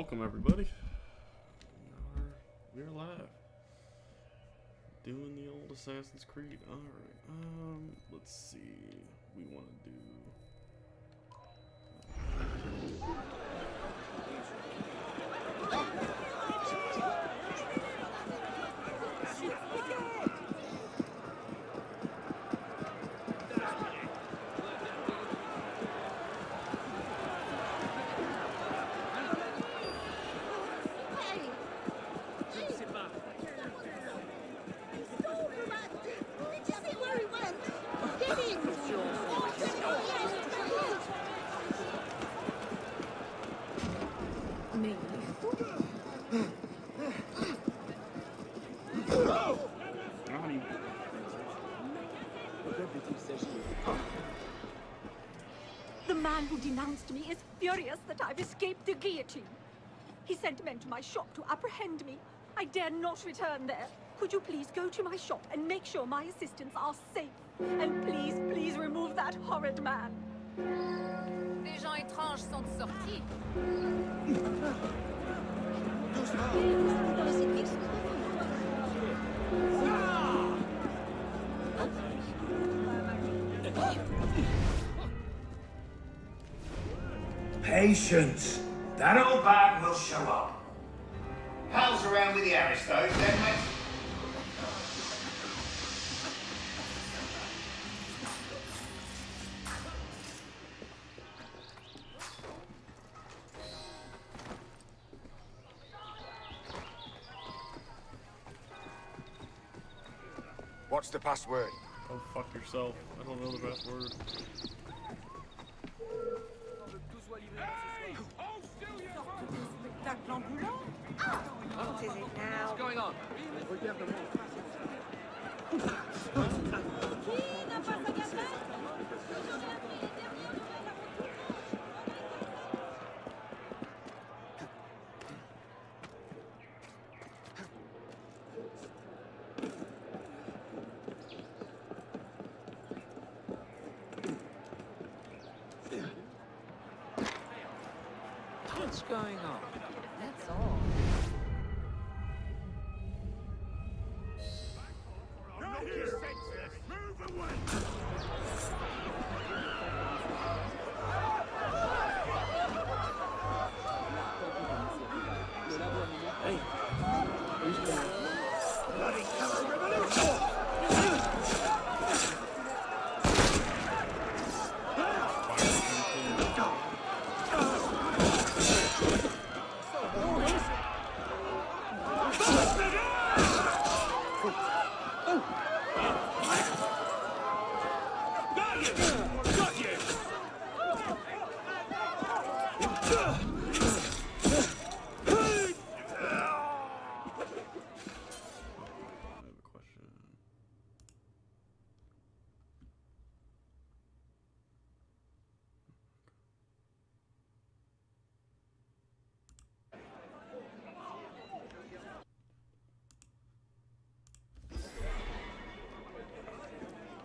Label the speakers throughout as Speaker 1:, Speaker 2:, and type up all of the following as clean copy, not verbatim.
Speaker 1: welcome everybody. We're live. Doing the old Assassin's Creed. Alright, let's see. We want to do...
Speaker 2: The man who denounced me is furious that I've escaped the guillotine. He sent men to my shop to apprehend me. I dare not return there. Could you please go to my shop and make sure my assistants are safe? And please, please remove that horrid man.
Speaker 3: Des gens étranges sont sortis.
Speaker 4: Patience. That old bag will show up.
Speaker 5: Pals around with the aristos, then, mate.
Speaker 6: What's the password?
Speaker 1: Oh, fuck yourself. I don't know the password.
Speaker 3: What is it now?
Speaker 6: What's going on?
Speaker 3: What's going on? That's all.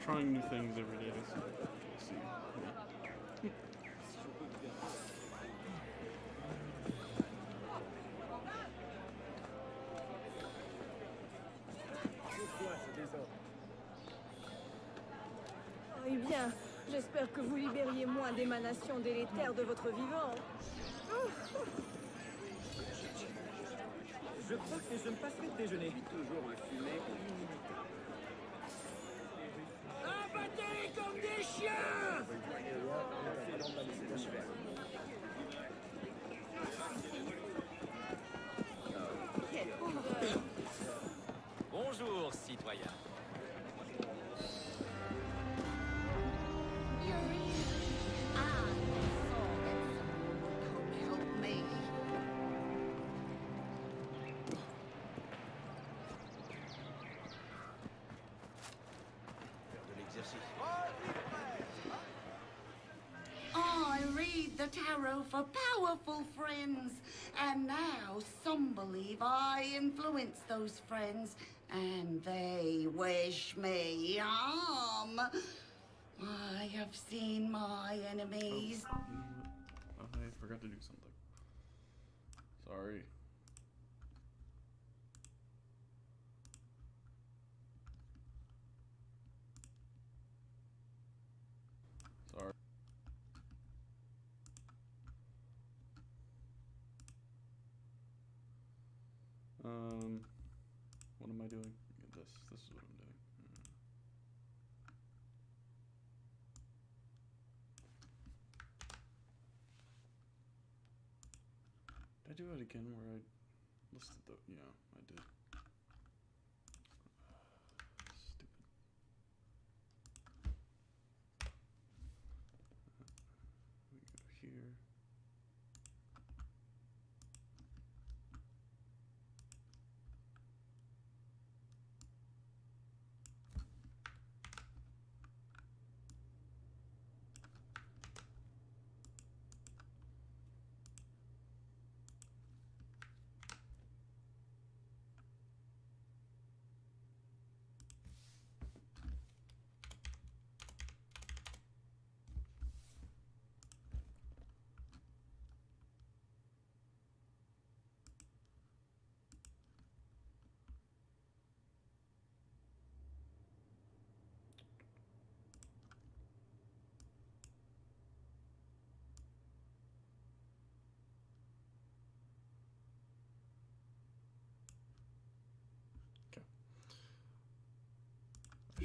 Speaker 1: Trying new things every day. So we'll see. Yeah.
Speaker 7: Eh bien, j'espère que vous libériez moins d'émanations délétères de votre vivant.
Speaker 8: Je crois que je me passerai de déjeuner. Toujours un fumet
Speaker 4: Abattez comme des chiens!
Speaker 8: Bonjour, citoyen.
Speaker 9: I read the tarot for powerful friends, and now some believe I influence those friends, and they wish me harm. I have seen my enemies.
Speaker 1: I forgot to do something. Sorry. Sorry. What am I doing? This is what I'm doing. Did I do it again where I listed the, yeah, I did. Stupid. We go here.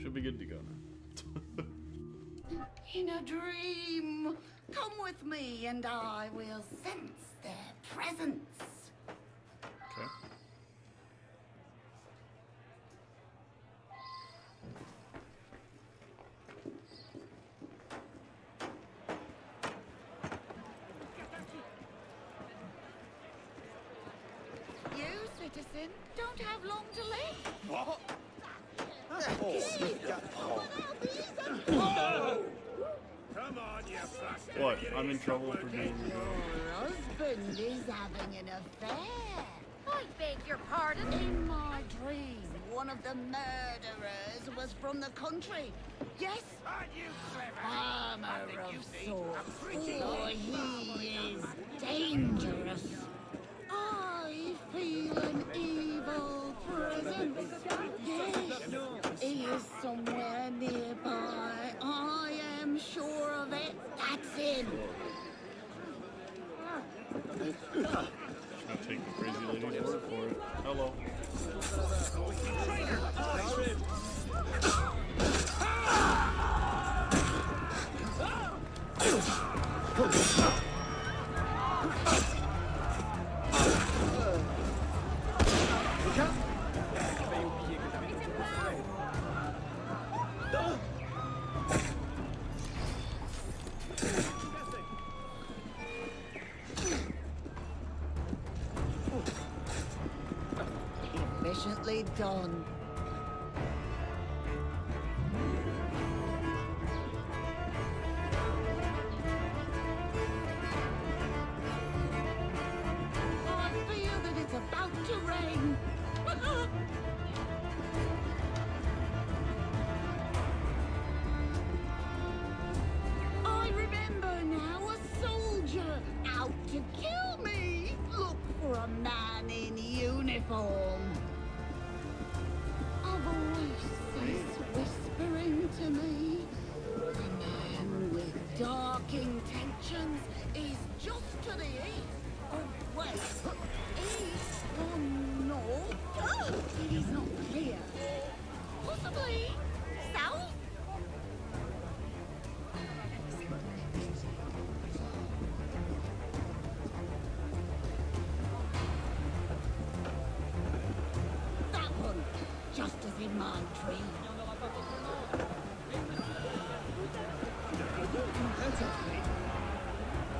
Speaker 1: Should be good to go now.
Speaker 9: In a dream, come with me and I will sense their presence.
Speaker 1: Okay.
Speaker 9: You, citizen, don't have long to live.
Speaker 6: What?
Speaker 8: Come on, you bastard!
Speaker 1: What? I'm in trouble for being
Speaker 9: Your husband is having an affair.
Speaker 3: I beg your pardon?
Speaker 9: In my dream, one of the murderers was from the country. Yes,
Speaker 8: Aren't you clever?
Speaker 9: farmer of sorts. For he is dangerous. I feel an evil presence. Yes, he is somewhere nearby. I am sure of it. That's him.
Speaker 1: I'll take the crazy lady's word for it. Hello.
Speaker 9: Efficiently done. I feel that it's about to rain. I remember now, a soldier out to kill me. Look for a man in uniform. A voice is whispering to me. A man with dark intentions is just to the east. Oh, wait. East or north? Oh, it is not clear. Possibly south? That one, just as in my dream.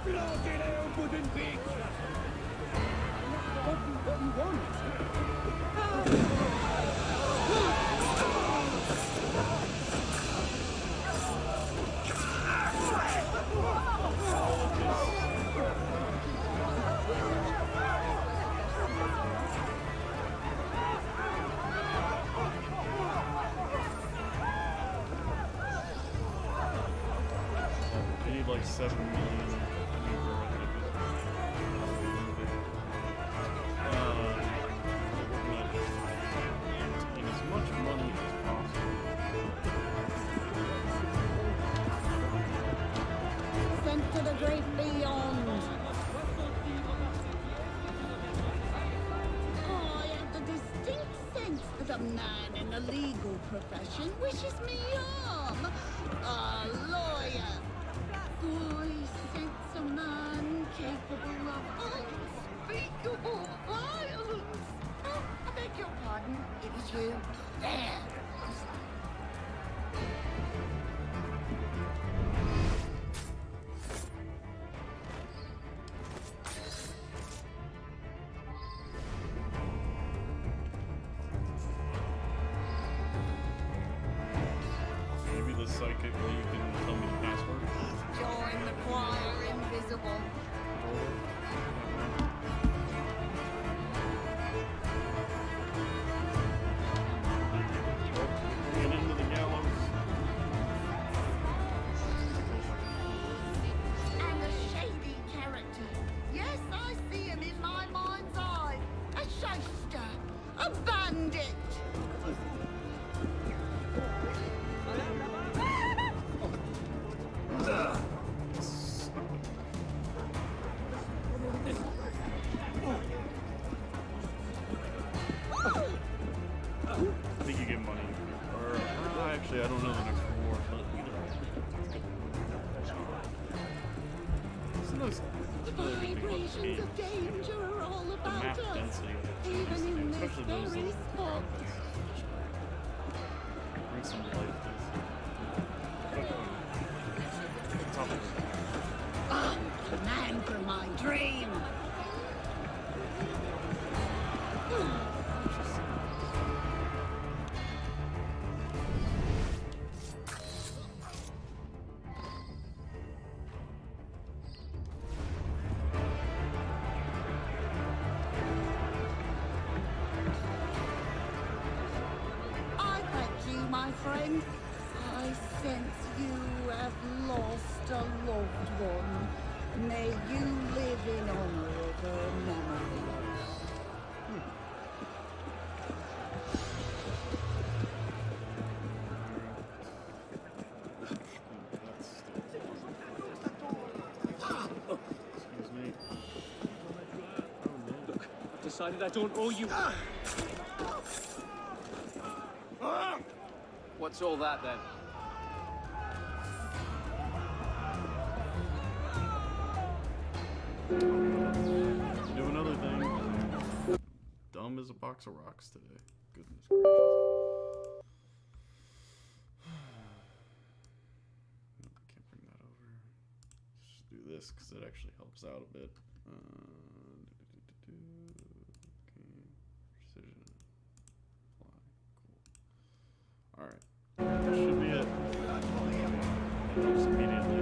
Speaker 8: Bloody hell, wooden bitch! What you want?
Speaker 1: I need like 7 million.
Speaker 9: some man in the legal profession wishes me harm. A lawyer. I sense a man capable of unspeakable violence. Oh, I beg your pardon. It was you. There.
Speaker 1: Maybe the psychic where you can tell me the password.
Speaker 9: Join the choir, invisible.
Speaker 1: Bring it into the gallows.
Speaker 9: And a shady character. Yes, I see him in my mind's eye. A shyster. A bandit.
Speaker 1: I think you get money. Or actually, I don't know the next reward, but you know, it's good. It's a nice.
Speaker 9: The vibrations of danger are all
Speaker 1: The
Speaker 9: about
Speaker 1: map
Speaker 9: us.
Speaker 1: density of it,
Speaker 9: Even in this
Speaker 1: especially those
Speaker 9: very
Speaker 1: little
Speaker 9: spot.
Speaker 1: bring some life to this. Top of it.
Speaker 9: Ah, the man from my dream. I thank you, my friend. I sense you have lost a loved one. May you live in honor of her memory.
Speaker 1: Excuse me.
Speaker 8: I've decided I don't owe you.
Speaker 10: What's all that then?
Speaker 1: Do another thing. Dumb as a box of rocks today. Goodness gracious. Can't bring that over. Just do this because it actually helps out a bit. Okay. Precision. Fly. Cool. Alright. That should be it. Helps immediately.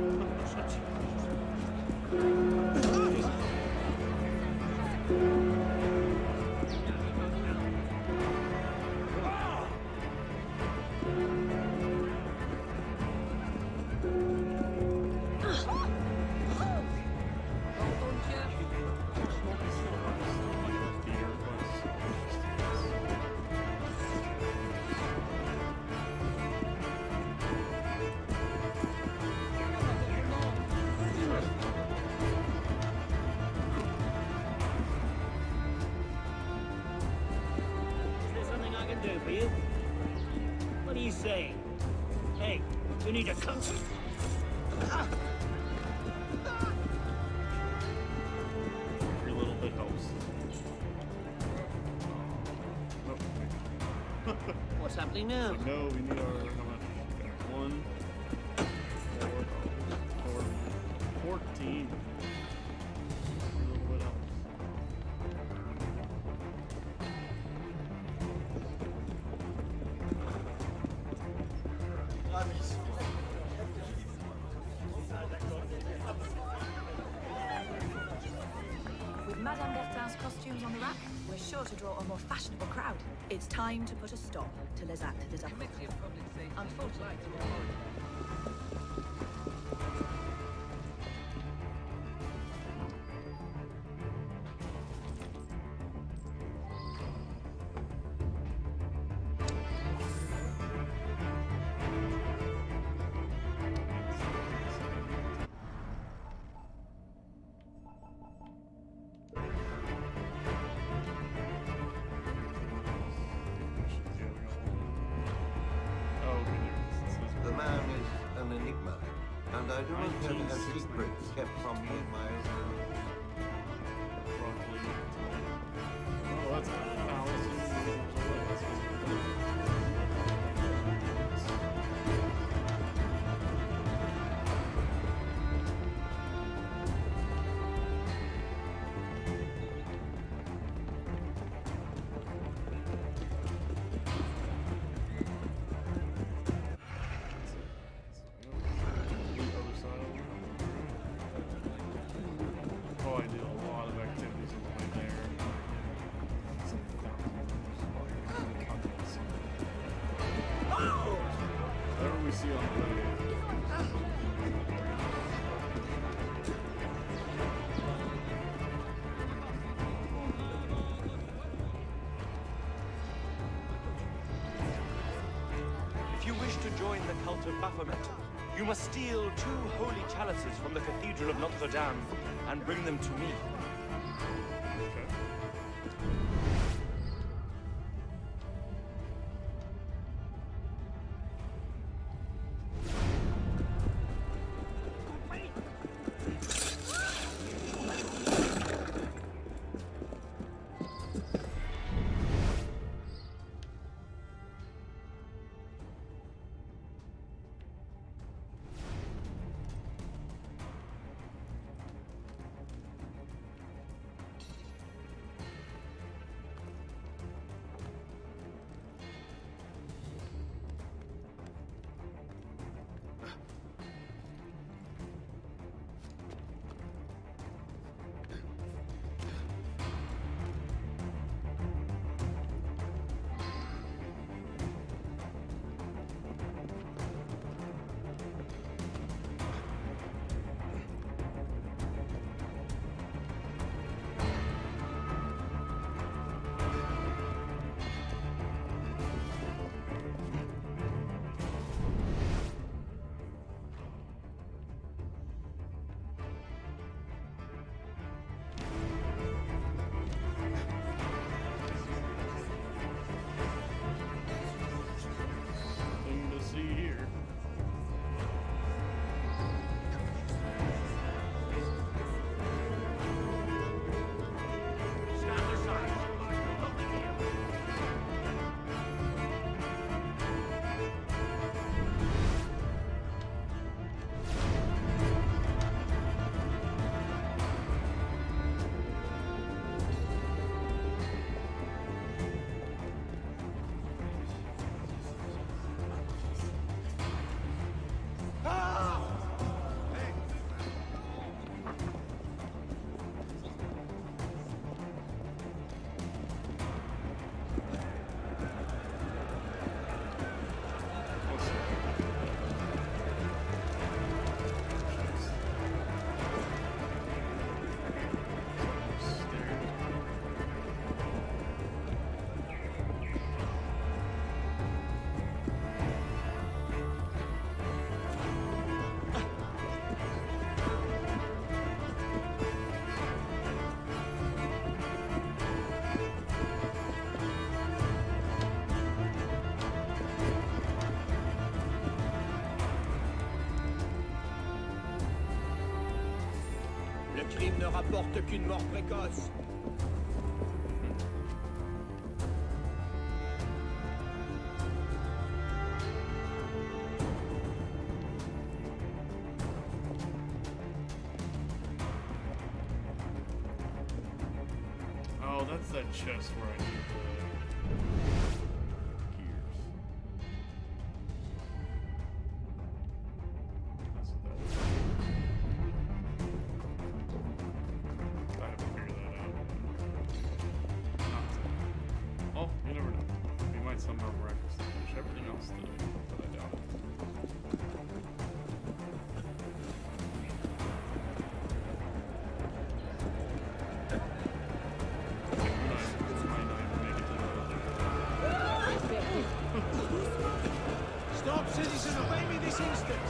Speaker 8: Is there something I can do for you? What do you say? Hey, you need a coach.
Speaker 1: Every little bit helps. Nope.
Speaker 8: What's happening now?
Speaker 1: No, we need our how much? 1, 4, 14. Every little bit helps.
Speaker 11: With Madame Bertin's costumes on the rack, we're sure to draw a more fashionable crowd. It's time to put a stop to Les Actes des Apôtres. Unfortunately.
Speaker 1: Should do
Speaker 10: and I do not care to have secrets kept from me in my own room.
Speaker 1: Roughly. Oh, that's 1,000 years away. Probably do a lot of activities on the way there. Some whatever we see on the way.
Speaker 12: If you wish to join the cult of Baphomet, you must steal 2 holy chalices from the Cathedral of Notre Dame and bring them to me. Nothing to see here.
Speaker 8: Le crime ne rapporte qu'une mort précoce.
Speaker 1: Oh, that's that chest where I need the gears. That's what that is. I have to figure that out. Not today. Oh, you never know. We might somehow miraculously finish everything else today, but I doubt it.
Speaker 8: Stop, citizen! Obey me this instant!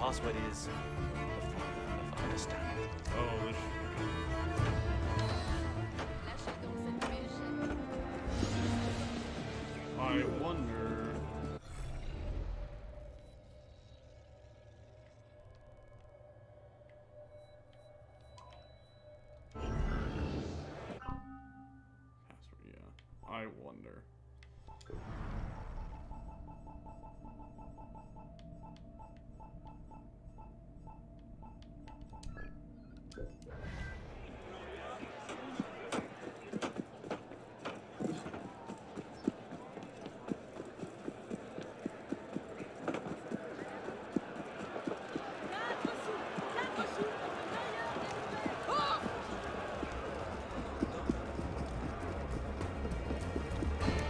Speaker 12: password is the Father of Understanding.
Speaker 1: Oh, this. I wonder. Password, yeah. I wonder.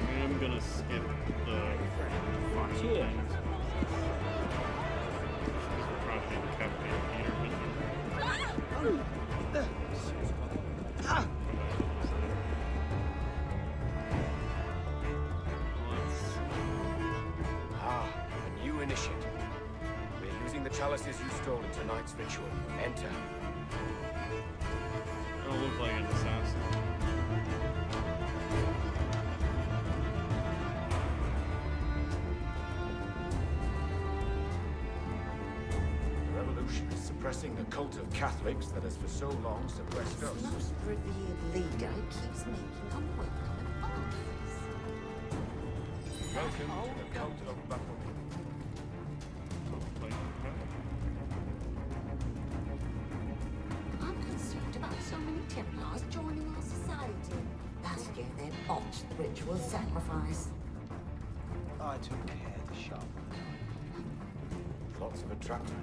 Speaker 1: I am gonna skip the final
Speaker 8: Cheers.
Speaker 1: things. Because we're probably decapitating Peter Mitchell.
Speaker 6: Ah, a new initiate. We're using the chalices you stole in tonight's ritual. Enter.
Speaker 1: I don't look like an assassin.
Speaker 6: The revolution is suppressing the cult of Catholics that has for so long suppressed us.
Speaker 9: This most revered leader keeps making unwelcome advances.
Speaker 6: Welcome to the cult of Baphomet.
Speaker 9: I'm concerned about so many Templars joining our society. Last year they botched the ritual sacrifice.
Speaker 10: I took care to sharpen the knife.
Speaker 6: Lots of attractive.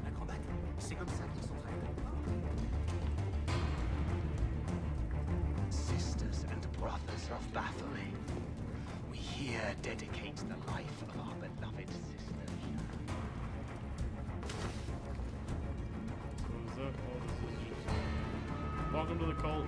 Speaker 13: Sisters and brothers of Baphomet, we here dedicate the life of our beloved sister.
Speaker 1: So is that all this is just... Welcome to the cult.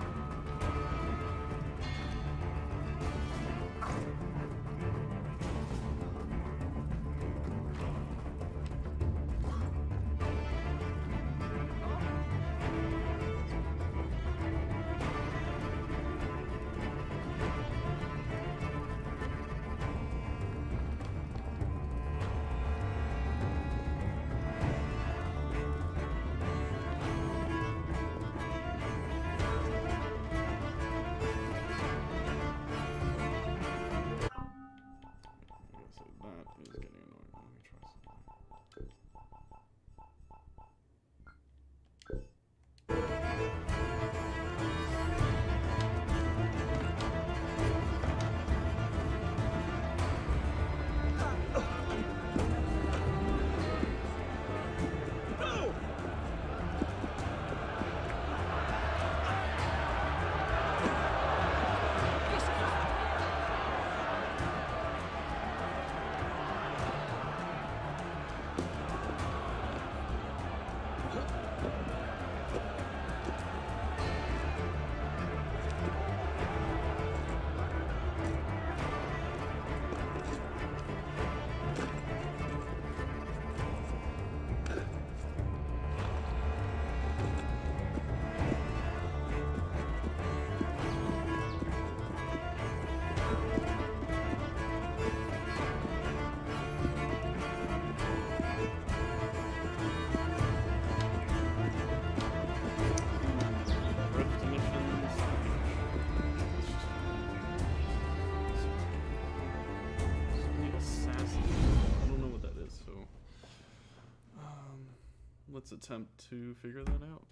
Speaker 1: Let's attempt to figure that out.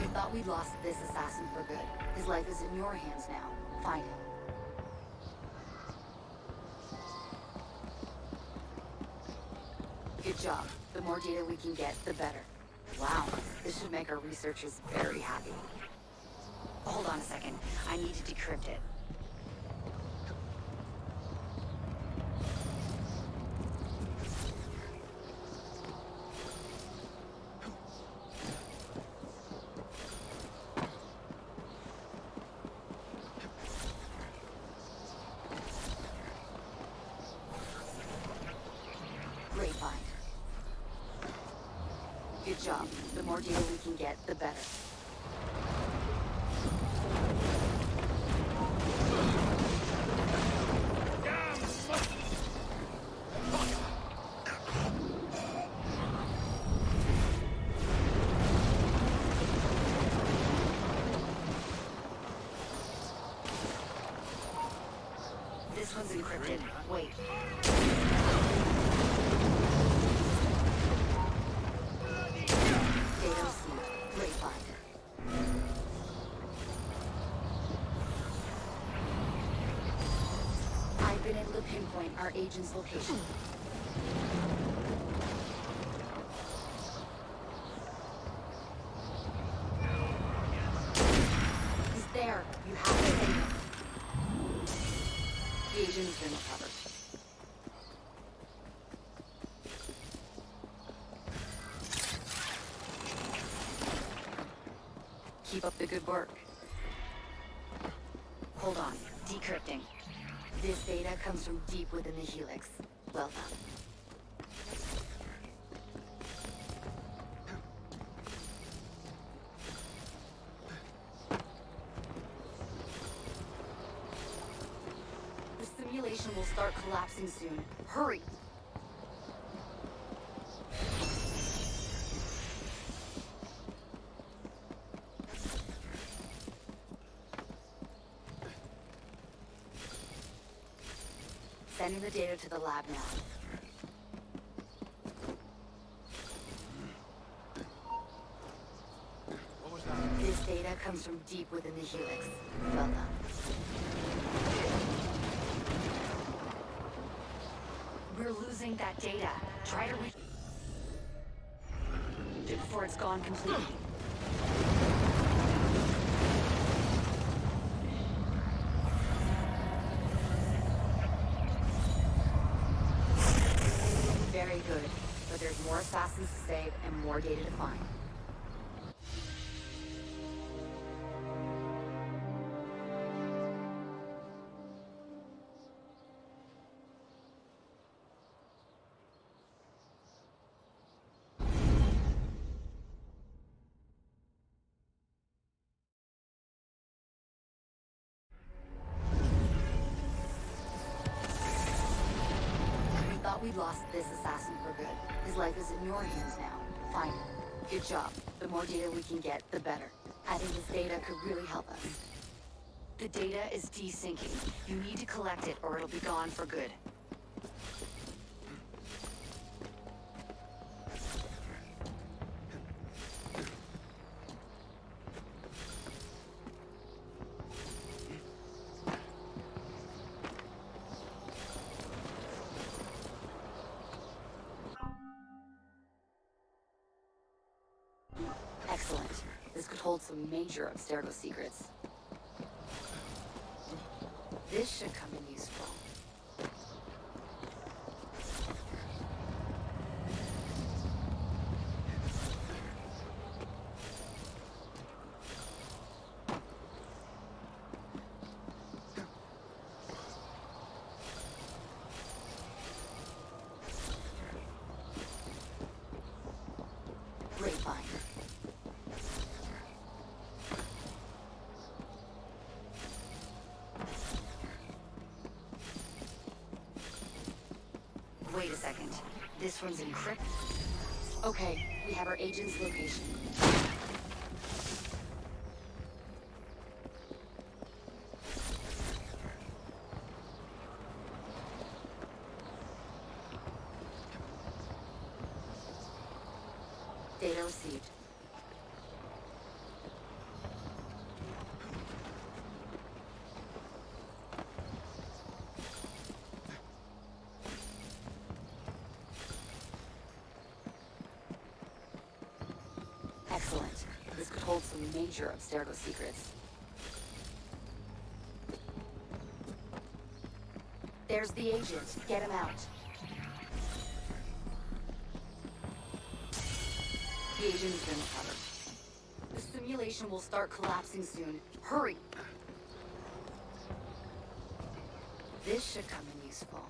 Speaker 9: We thought we'd lost this assassin for good. His life is in your hands now. Find him. Good job. The more data we can get, the better. Wow, this should make our researchers very happy.
Speaker 14: Hold on a second. I need to decrypt it. Great find. Good job. The more data we can get, the better. This one's encrypted. Wait. Data received. Great find. I've been able to pinpoint our agent's location. He's there. You have to save him. The agent's been recovered. Keep up the good work. Hold on. Decrypting. This data comes from deep within the Helix. Well done. The simulation will start collapsing soon. Hurry! Sending the data to the lab now.
Speaker 6: What was that?
Speaker 14: This data comes from deep within the Helix. Well done. We're losing that data. Try to reach it before it's gone completely. Very good, but there's more assassins to save and more data to find. We lost this assassin for good. His life is in your hands now. Find him. Good job. The more data we can get, the better. I think this data could really help us. The data is desyncing. You need to collect it or it'll be gone for good. Excellent. This could hold some major Abstergo secrets. This should come in useful. Great find. Wait a second. This one's encrypted. Okay, we have our agent's location. Data received. Excellent. This could hold some major Abstergo secrets. There's the agent. Get him out. The agent has been recovered. The simulation will start collapsing soon. Hurry! This should come in useful.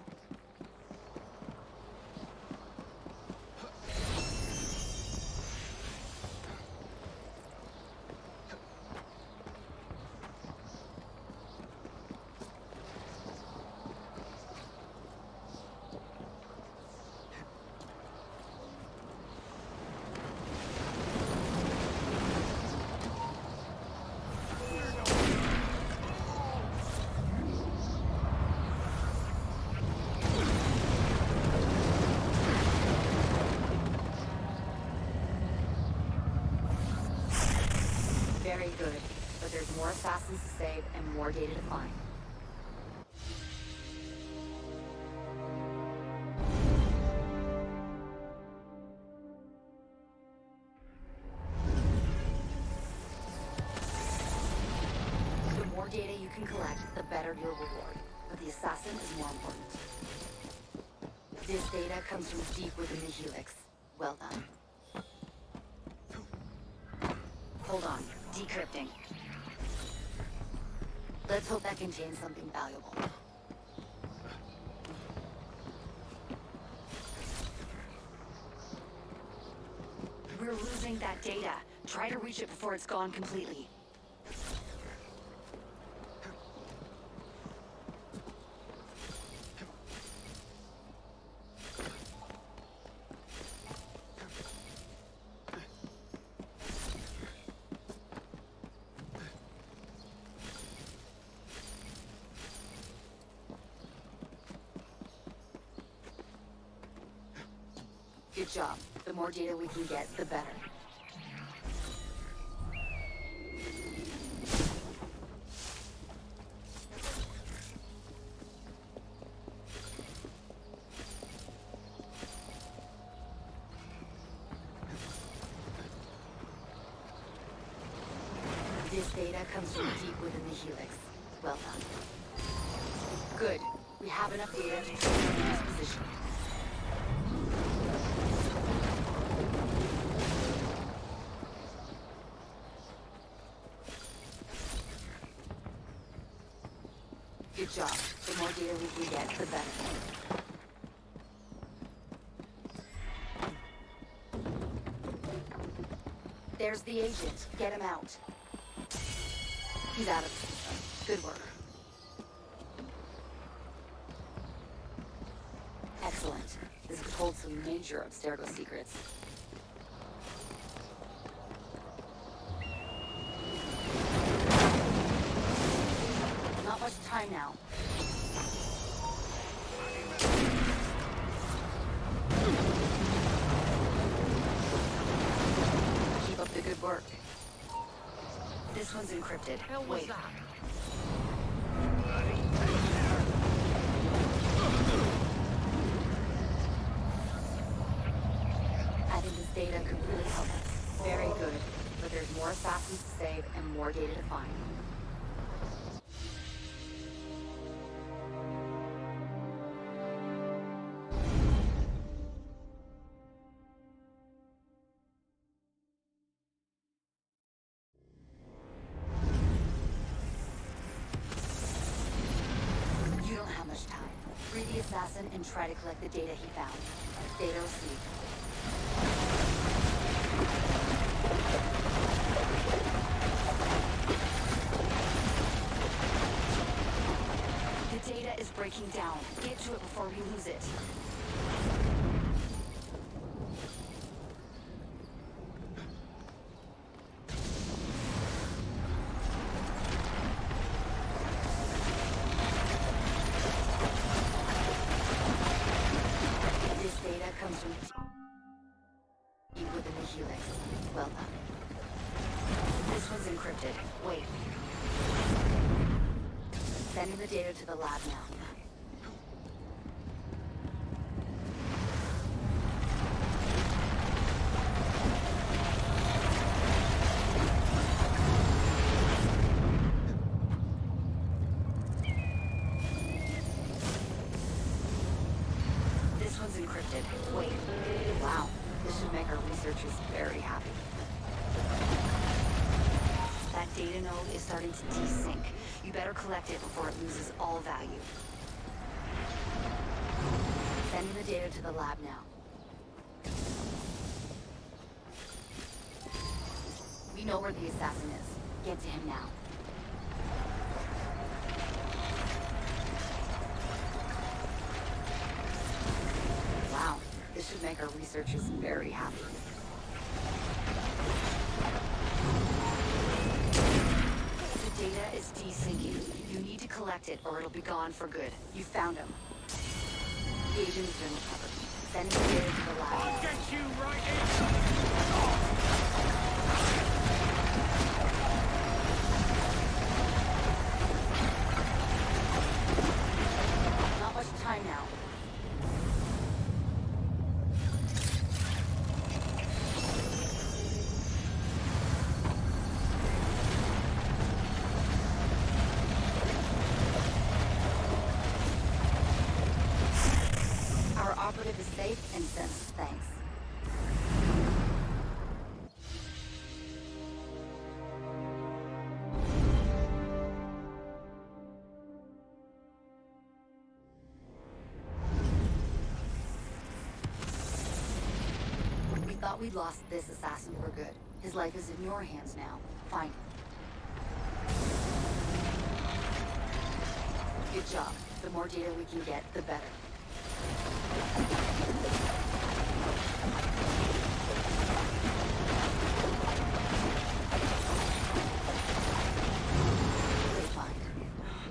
Speaker 14: Very good, but there's more assassins to save and more data to find. The more data you can collect, the better your reward. But the assassin is more important. This data comes from deep within the Helix. Well done. Hold on. Decrypting. Let's hope that contains something valuable. We're losing that data. Try to reach it before it's gone completely. Good job. The more data we can get, the better. This data comes from deep within the Helix. Well done. Good. We have enough data to trace our next position. Good job. The more data we can get, the better. There's the agent. Get him out. He's out of the system. Good work. Excellent. This could hold some major Abstergo secrets. Not much time now. Keep up the good work. This one's encrypted. Wait. I think this data could really help us. Very good. But there's more assassins to save and more data to find. You don't have much time. Free the assassin and try to collect the data he found. Data received. The data is breaking down. Get to it before we lose it. This data comes from deep within the Helix. Well done. This one's encrypted. Wait. Sending the data to the lab now. encrypted. Wait. Wow. This should make our researchers very happy. That data node is starting to desync. You better collect it before it loses all value. Sending the data to the lab now. We know where the assassin is. Get to him now. Wow, this should make our researchers very happy. The data is desyncing. You need to collect it or it'll be gone for good. You found him. The agent has been recovered. Sending the data to the lab.
Speaker 12: I'll get you right in!
Speaker 14: Not much time now. Our operative is safe and sends thanks. We thought we'd lost this assassin for good. His life is in your hands now. Find him. Good job. The more data we can get, the better.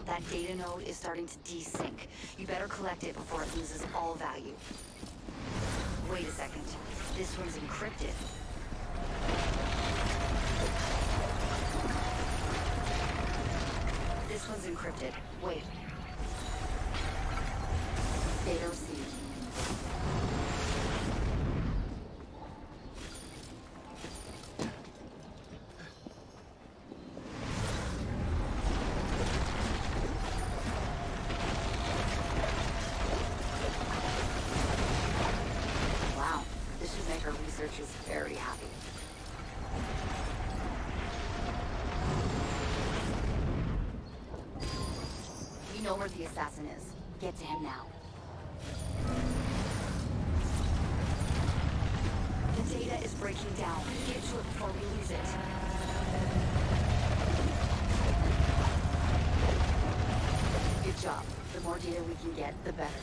Speaker 14: That data node is starting to desync. You better collect it before it loses all value. Wait a second. This one's encrypted. This one's encrypted. Wait. Data received. Wow, this should make our researchers very happy. We know where the assassin is. Get to him now. The data is breaking down. Get to it before we lose it. Good job. The more data we can get, the better.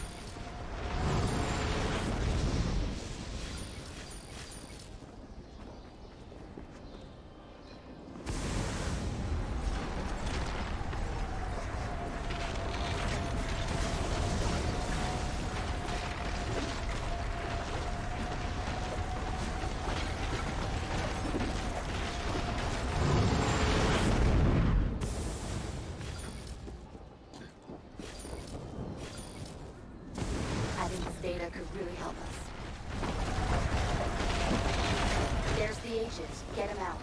Speaker 14: Data could really help us. There's the agent. Get him out.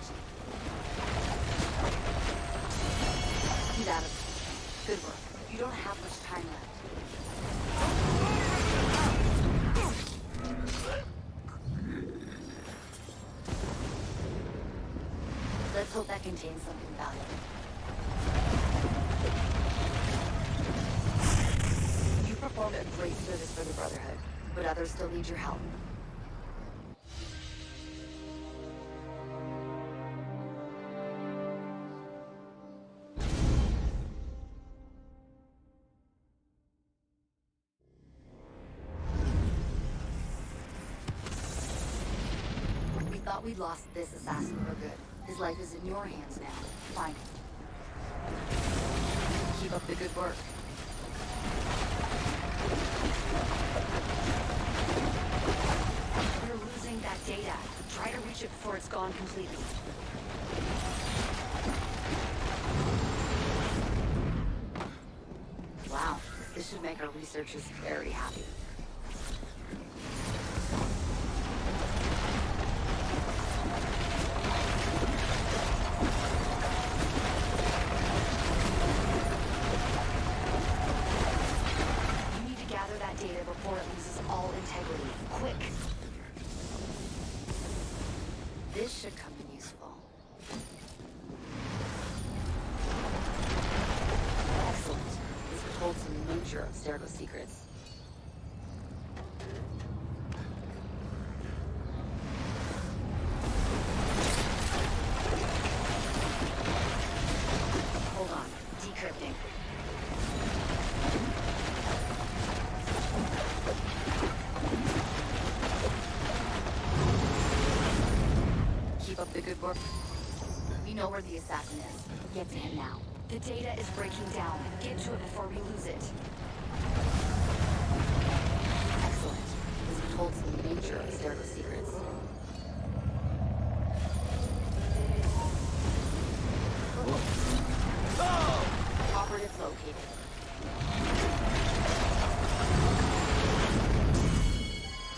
Speaker 14: Get out of here. Good work. You don't have much time left. Let's hope that contains something valuable. You performed a great service for the Brotherhood, but others still need your help. We thought we'd lost this assassin for good. His life is in your hands now. Find him. Keep up the good work. We're losing that data. Try to reach it before it's gone completely. Wow, this should make our researchers very happy. Data before it loses all integrity. quick! This should come in useful. Excellent. This could hold some major Abstergo secrets. Hold on. Decrypting. Keep up the good work. We know where the assassin is. Get to him now. The data is breaking down. Get to it before we lose it. Excellent. This could hold some major Abstergo secrets. Operative located.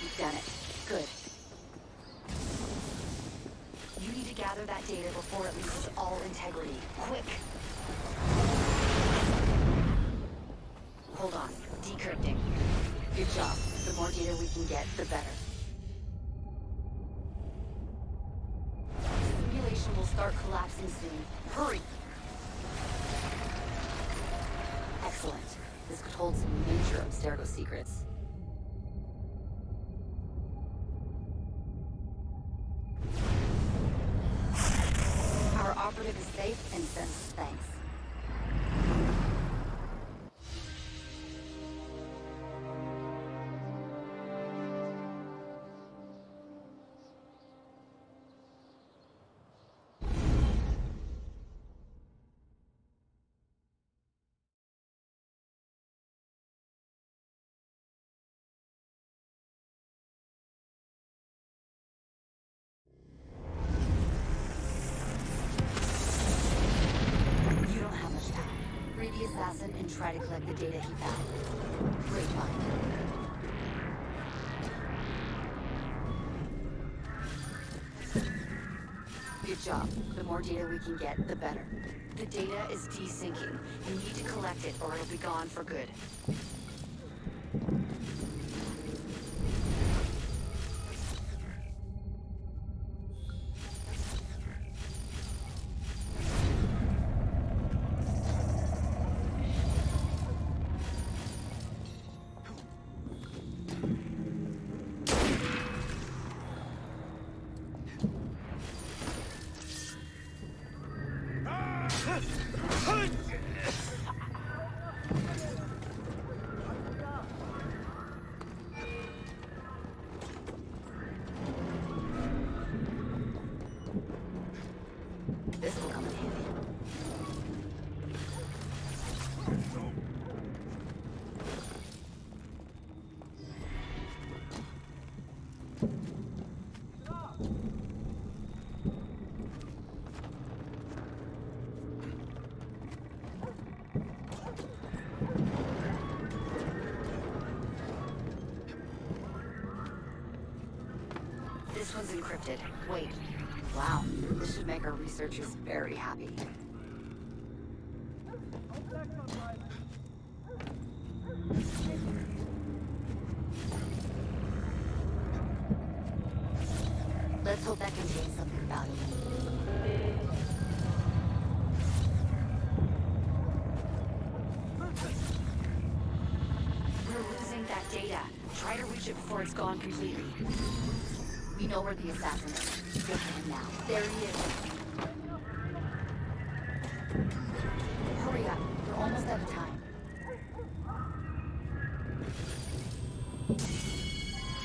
Speaker 14: You've done it. Good. You need to gather that data before it loses all integrity. Quick! Hold on. Decrypting. Good job. The more data we can get, the better. The simulation will start collapsing soon. Hurry! Excellent. This could hold some major Abstergo secrets. Our operative is safe and sends thanks. You don't have much time. Free the assassin and try to collect the data he found. Great find. Good job. The more data we can get, the better. The data is desyncing. You need to collect it or it'll be gone for good. This will come in handy. This one's encrypted. Wait. Wow, this should make our researchers very happy. Let's hope that contains something valuable. We're losing that data. Try to reach it before it's gone completely. We know where the assassin is. Get to him now. There he is. Hurry up. We're almost out of time.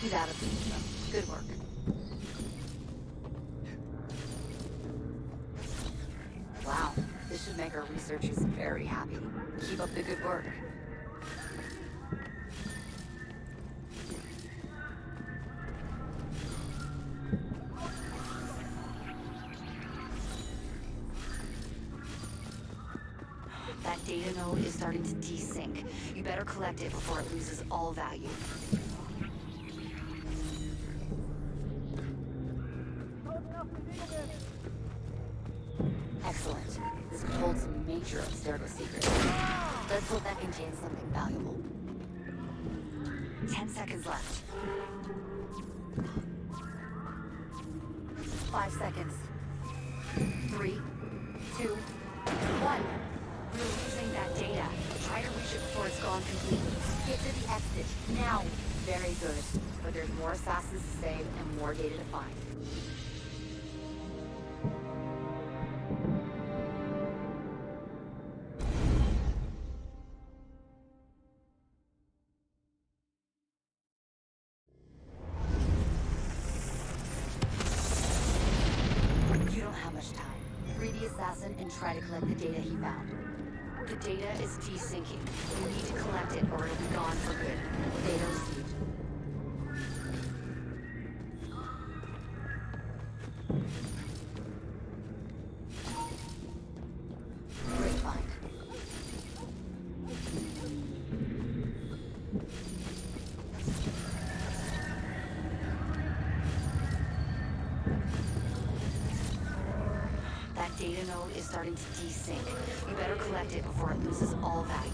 Speaker 14: He's out of the system. Good work. Wow. This should make our researchers very happy. Keep up the good work. That data node is starting to desync. You better collect it before it loses all value. Excellent. This could hold some major Abstergo secrets. Let's hope that contains something valuable. 10 seconds left. 5 seconds. 3, 2, 1. We're losing that data. Try to reach it before it's gone completely. Get to the exit, now. Very good. But there's more assassins to save and more data to find. You don't have much time. Free the assassin and try to collect the data he found. The data is desyncing. You need to collect it or it'll be gone for good. Data received. Great find. That data node is starting to desync. You better collect it before it loses all value.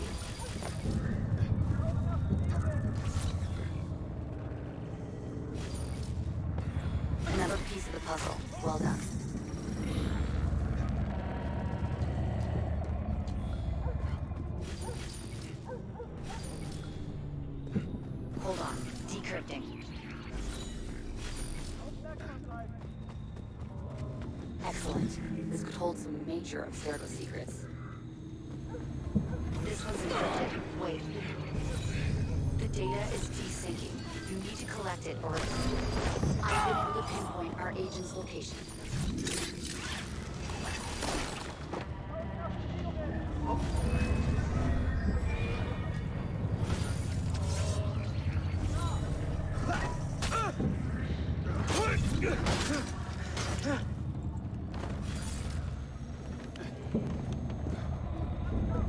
Speaker 14: Another piece of the puzzle. Well done. Hold on. Decrypting. Excellent. This could hold some major Abstergo secrets. This one's encrypted. Wait. The data is desyncing. You need to collect it or I've been able to pinpoint our agent's location.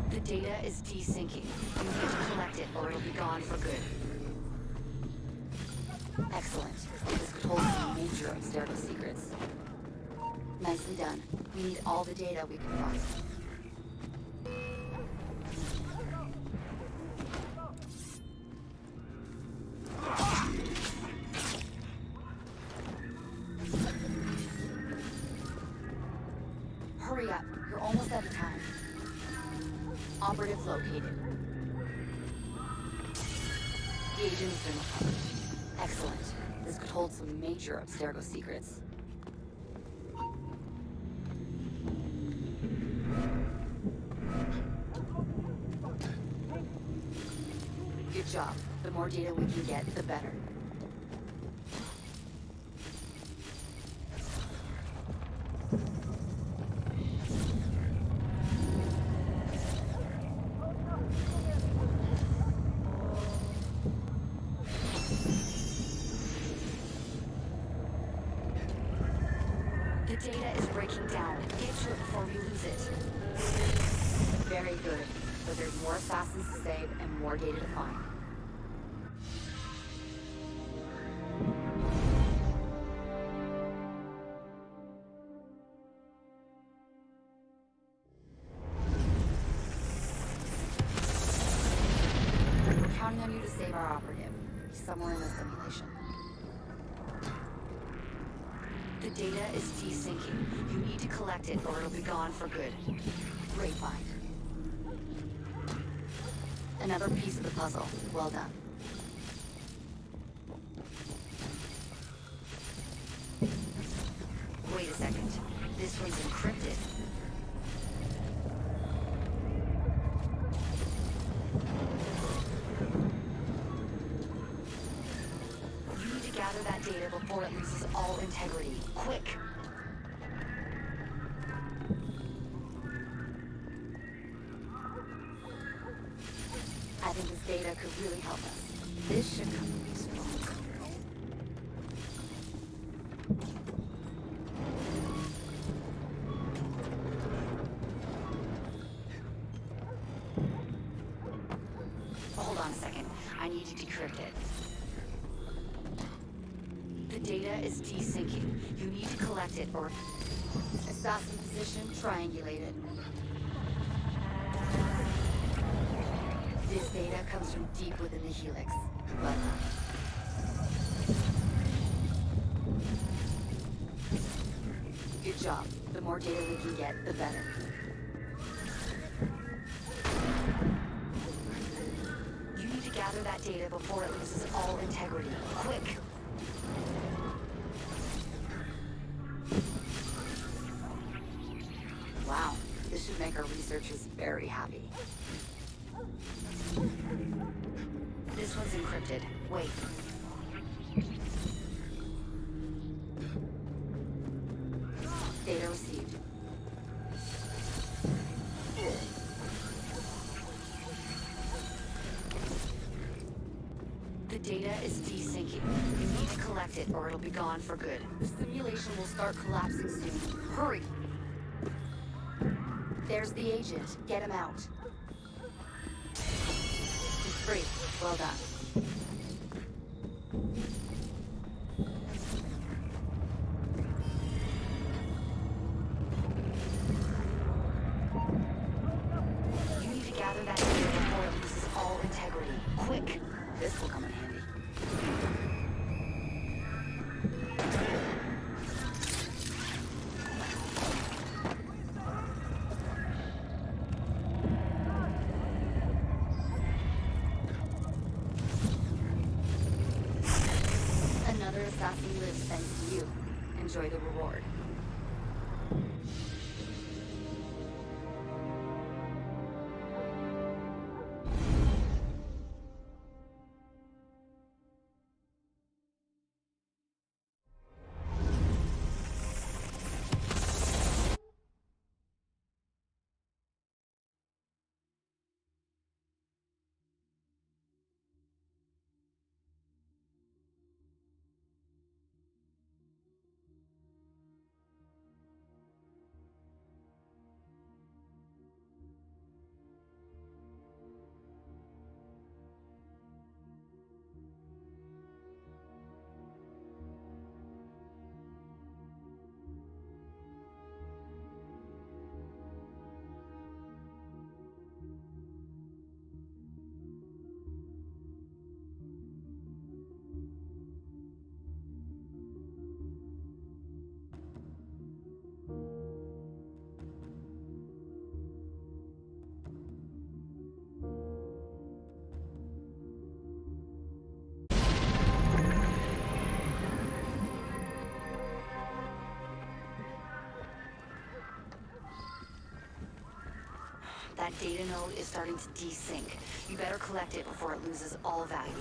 Speaker 14: The data is desyncing. You need to collect it or it'll be gone for good. Excellent. This could hold some major Abstergo secrets. Nicely done. We need all the data we can find. Hurry up. You're almost out of time. Operative located. The agent has been recovered. Excellent. This could hold some major Abstergo secrets. Good job. The more data we can get, the better. The data is breaking down. Get to it before we lose it. Very good. But there's more assassins to save and more data to find. We're counting on you to save our operative. He's somewhere in the simulation. The data is desyncing. You need to collect it or it'll be gone for good. Great find. Another piece of the puzzle. Well done. Wait a second. This one's encrypted. You need to gather that data before it loses all integrity. Quick! I think this data could really help us. This should come in useful. Hold on a second. I need to decrypt it. The data is desyncing. You need to collect it or... Assassin position triangulated. This data comes from deep within the Helix, but... job. The more data we can get, the better. You need to gather that data before it loses all integrity. Quick! Wow, this should make our researchers very happy. This one's encrypted. Wait. Data received. The data is desyncing. You need to collect it or it'll be gone for good. The simulation will start collapsing soon. Hurry! There's the agent. Get him out. He's free. Well done. You need to gather that data before it loses all integrity. Quick! This will come in handy. Another assassin lives thanks to you. Enjoy the reward. That data node is starting to desync. You better collect it before it loses all value.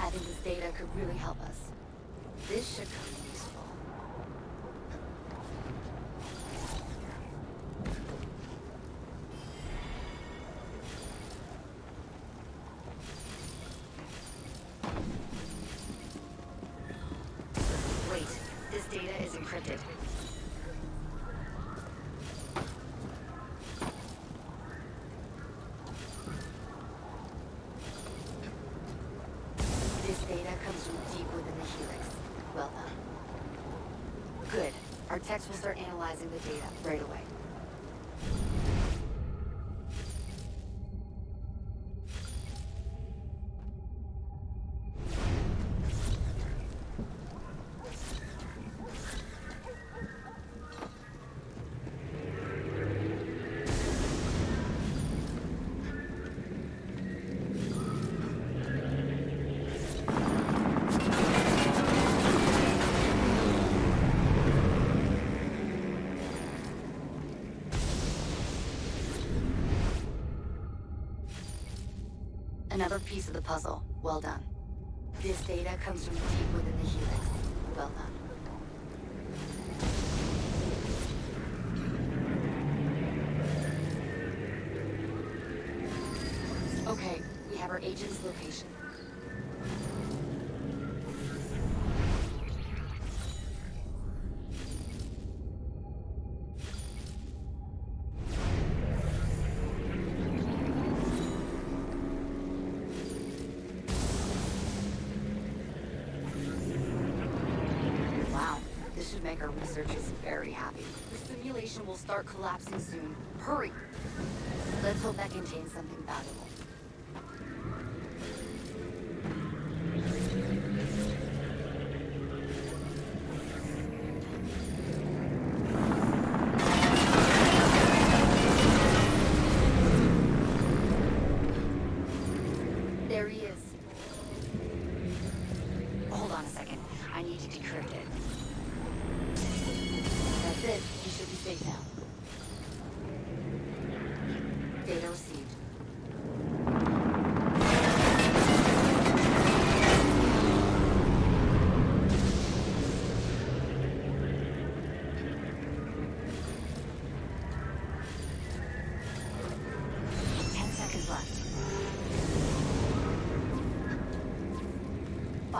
Speaker 14: I think this data could really help us. This should come in useful. Wait, this data is encrypted. This data comes from deep within the helix. Well done. Good. Our techs will start analyzing the data right away. Another piece of the puzzle. Well done. This data comes from deep within the helix. Well done. Okay, we have our agent's location. This should make our researchers very happy. The simulation will start collapsing soon. Hurry! Let's hope that contains something valuable.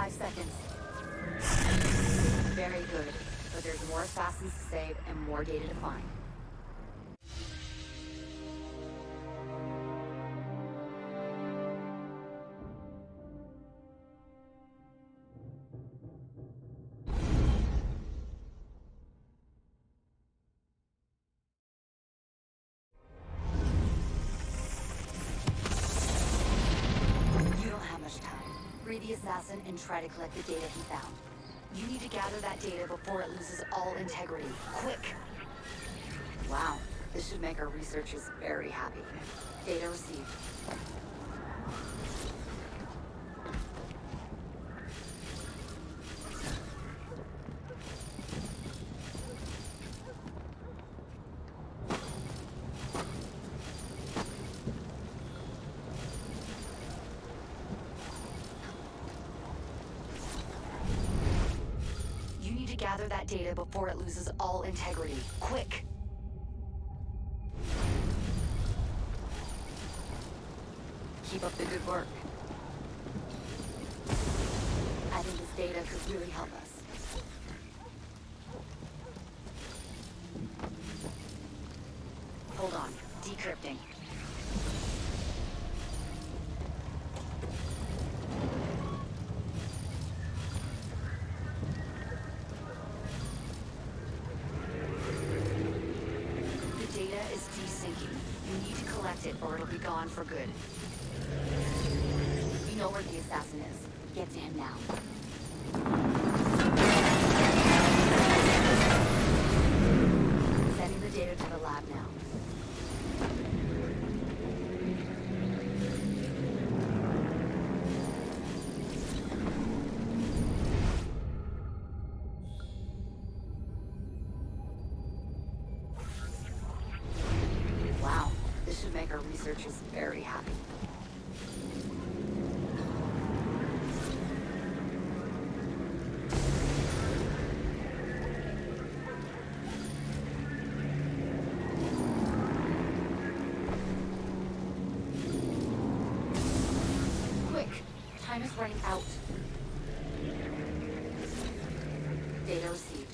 Speaker 14: 5 seconds. Very good. But there's more assassins to save and more data to find. You don't have much time. Free the assassin and try to collect the data he found. You need to gather that data before it loses all integrity. Quick! Wow, this should make our researchers very happy. Data received. Gather that data before it loses all integrity. Quick! Keep up the good work. I think this data could really help us. Hold on. Decrypting. Or it'll be gone for good. You know where the assassin is. Get to him now. Sending the data to the lab now. Make our researchers very happy. Quick! Time is running out. Data received.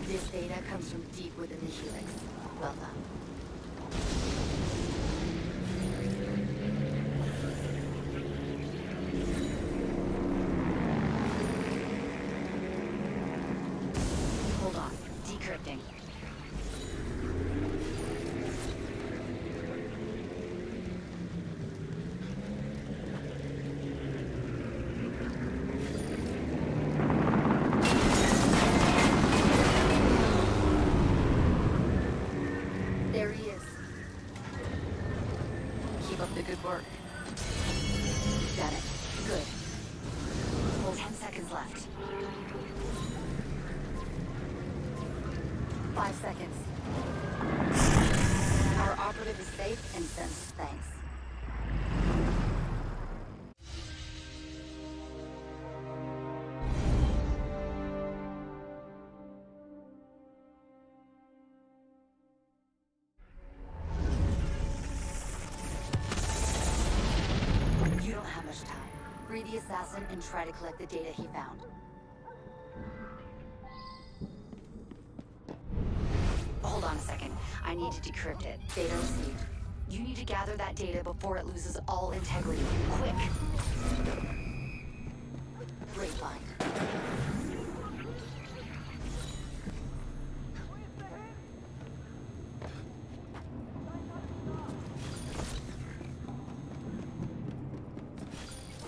Speaker 14: This data comes from deep within the Helix. Well done. Hold on. Decrypting. There he is. Keep up the good work. Got it. Good. Well, 10 seconds left. 5 seconds. Our operative is safe and sends thanks. You don't have much time. Free the assassin and try to collect the data he found. Hold on a second. I need to decrypt it. Data received. You need to gather that data before it loses all integrity. Quick! Great find.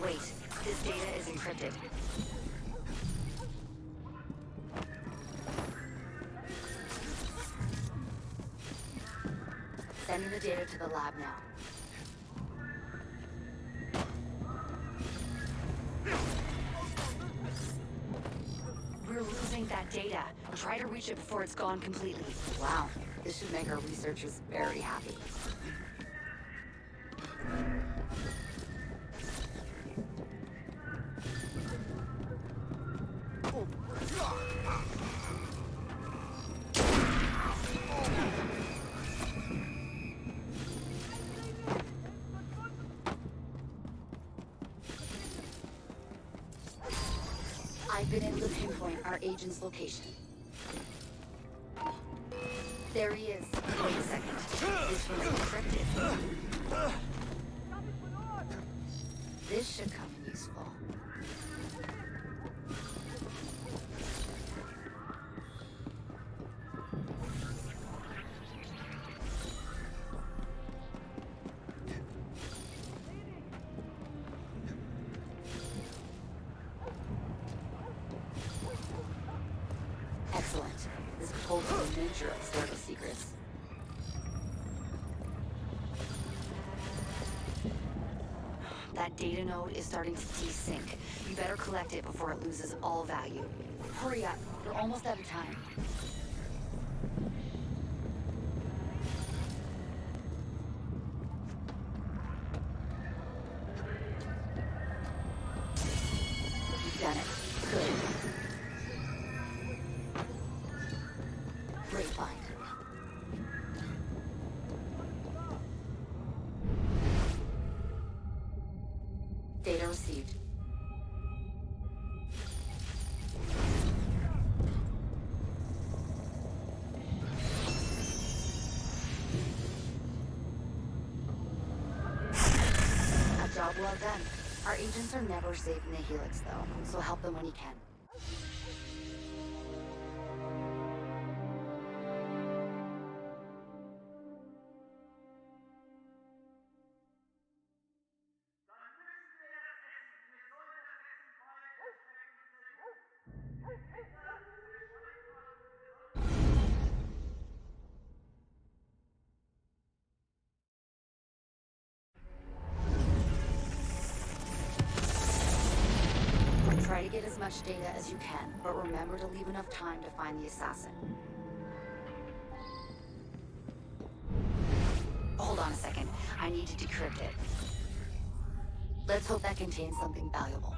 Speaker 14: Wait, this data is encrypted. Sending the data to the lab now. We're losing that data. Try to reach it before it's gone completely. Wow, this should make our researchers very happy. I've been able to pinpoint our agent's location. There he is. Wait a second. This one's encrypted. This should come in useful. Excellent. This could hold some miniature of Startle secrets. That data node is starting to desync. You better collect it before it loses all value. Hurry up. We're almost out of time. You've done it. Good. Great find. Data received. A job well done. Our agents are never safe in the Helix, though, so help them when you can. Try to get as much data as you can, but remember to leave enough time to find the assassin. Hold on a second. I need to decrypt it. Let's hope that contains something valuable.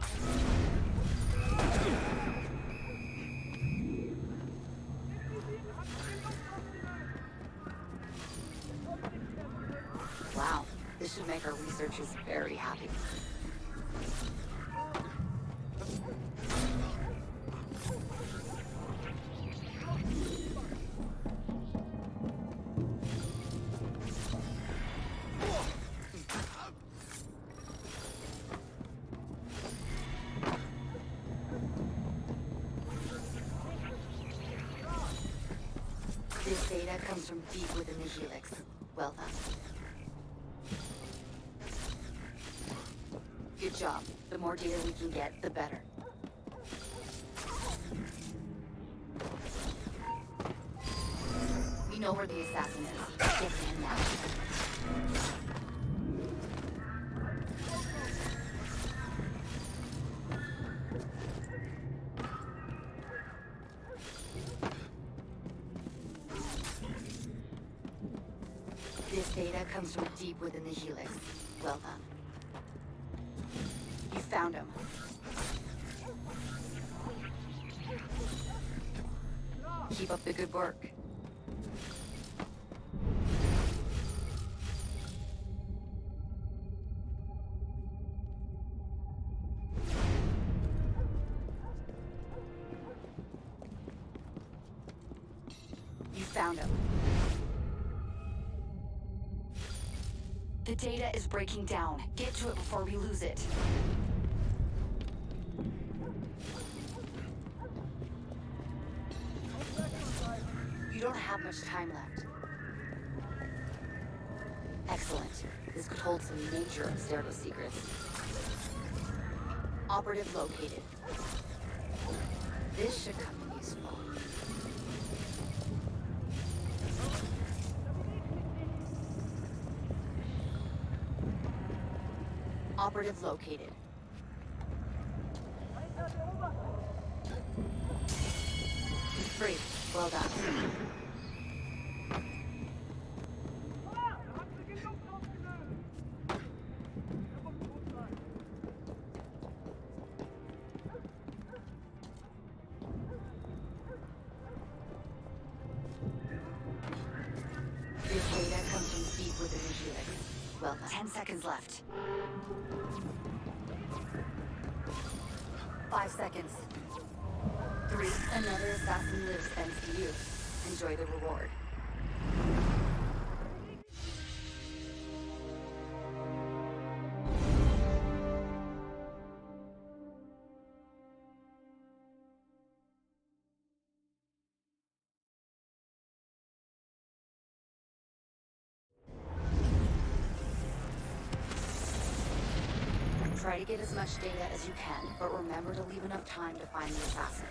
Speaker 14: Wow, this should make our researchers very happy. This data comes from deep within the Helix. Well done. Good job. The more data we can get, the better. We know where the assassin is. Get to him now. This data comes from deep within the Helix. Well done. You found him. Keep up the good work. You found him. The data is breaking down. Get to it before we lose it. You don't have much time left. Excellent. This could hold some major Abstergo secrets. Operative located. This should come in useful. Operative located. He's free. Well done. This data comes from deep within the Helix. Well done. 10 seconds left. 5 seconds. 3. Another assassin lives thanks to you. Enjoy the reward. Try to get as much data as you can, but remember to leave enough time to find the assassin.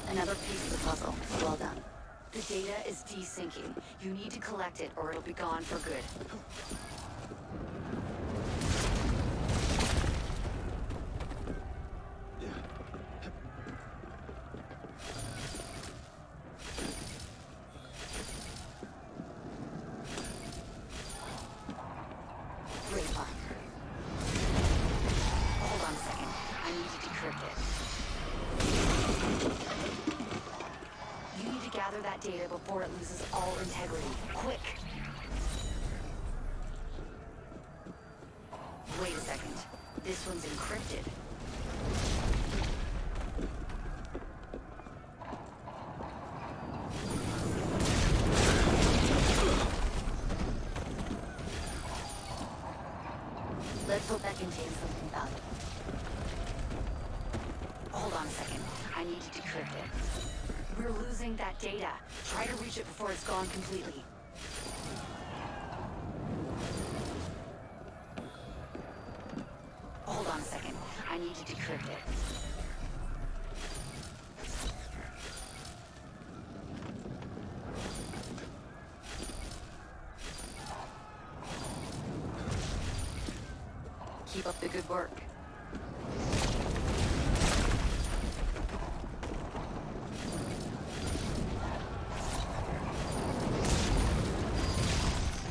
Speaker 14: Another piece of the puzzle. Well done. The data is desyncing. You need to collect it or it'll be gone for good. Great find. Hold on a second. I need to decrypt it. You need to gather that data before it loses all integrity. Quick! Wait a second. This one's encrypted. Let's hope that contains something valuable. Hold on a second. I need to decrypt it. We're losing that data. Try to reach it before it's gone completely. Hold on a second. I need to decrypt it. Keep up the good work.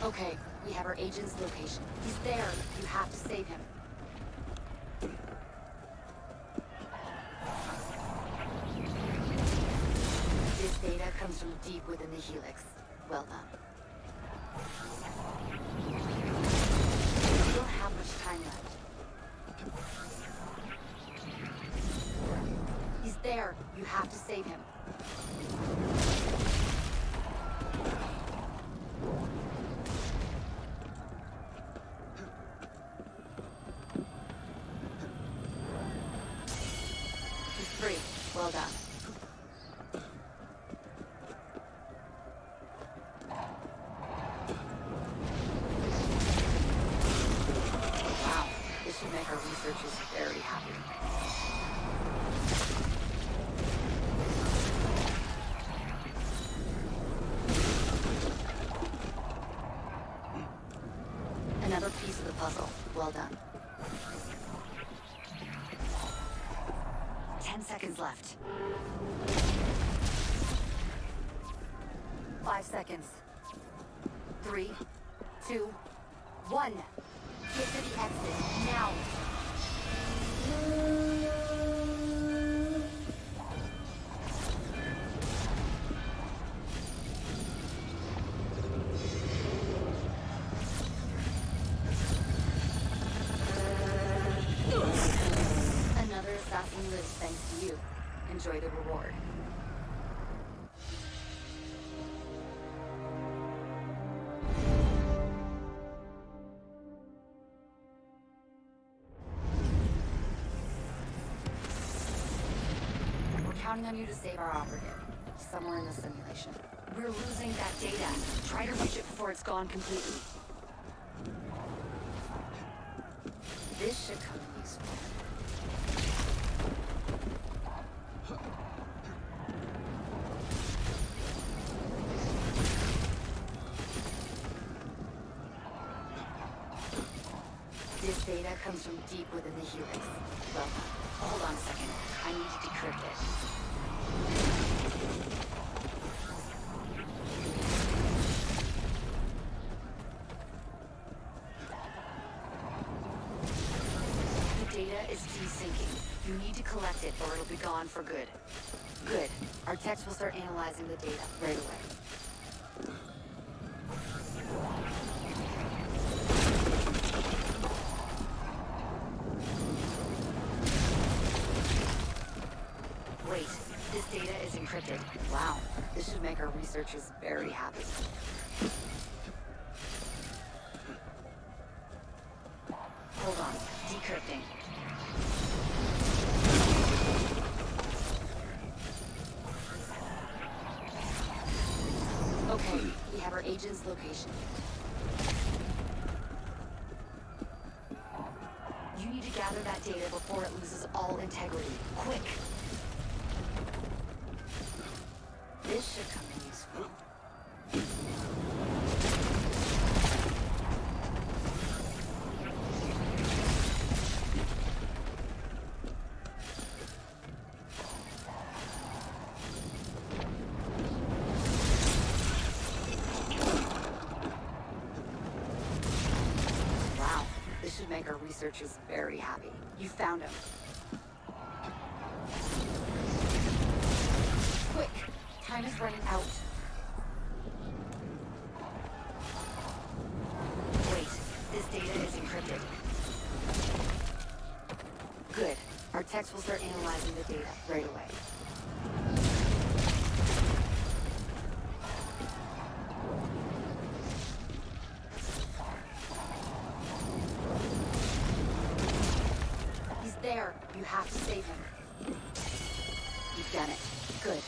Speaker 14: Okay, we have our agent's location. He's there. You have to save him. This data comes from deep within the Helix. Well done. We don't have much time left. He's there. You have to save him. He's free. Well done. Wow, this should make our researchers very happy. Another piece of the puzzle. Well done. 10 seconds left. 5 seconds. 3, 2, 1. Get to the exit now. Another assassin lives thanks to you. Enjoy the reward. We're counting on you to save our operative. Somewhere in the simulation. We're losing that data. Try to reach it before it's gone completely. This should come in useful. This data comes from deep within the Helix. Well, hold on a second. I need to decrypt it. The data is desyncing. You need to collect it or it'll be gone for good. Good. Our techs will start analyzing the data right away. researchers very happy. Hold on. Decrypting. Okay, we have our agent's location. You need to gather that data before it loses all integrity. Quick! This should come in useful. Wow, this should make our researchers very happy. You found him. Quick! Time is running out. Wait, this data is encrypted. Good. Our techs will start analyzing the data right away. He's there. You have to save him. You've done it. Good.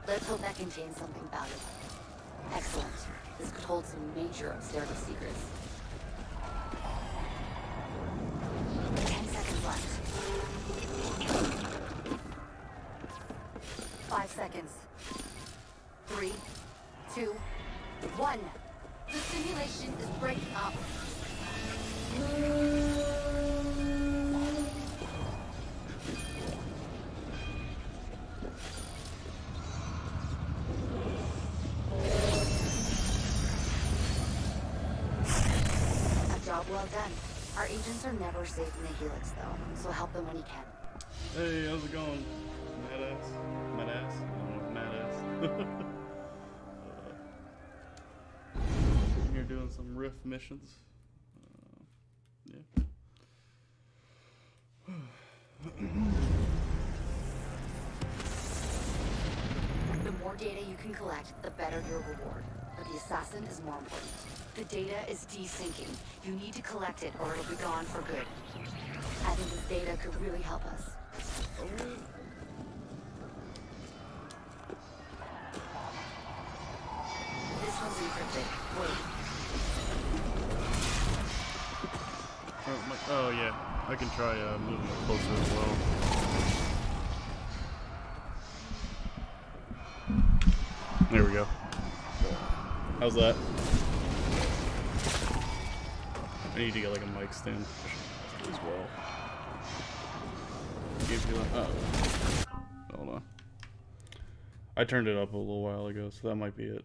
Speaker 14: Let's hope that contains something valuable. Excellent. This could hold some major Abstergo secrets. 10 seconds left. 5 seconds. 3, 2, 1. The simulation is breaking up. Job well done. Our agents are never safe in the Helix, though, so help them when you can.
Speaker 1: Hey, how's it going? Madass? Madass? I don't know, Madass. You're doing some Rift missions. Yeah.
Speaker 14: The more data you can collect, the better your reward. But the assassin is more important. The data is desyncing. You need to collect it or it'll be gone for good. Having this data could really help us. This one's encrypted. Wait.
Speaker 1: Oh yeah, I can try moving it closer as well. There we go. How's that? I need to get like a mic stand as well. Give you hold on. I turned it up a little while ago, so that might be it.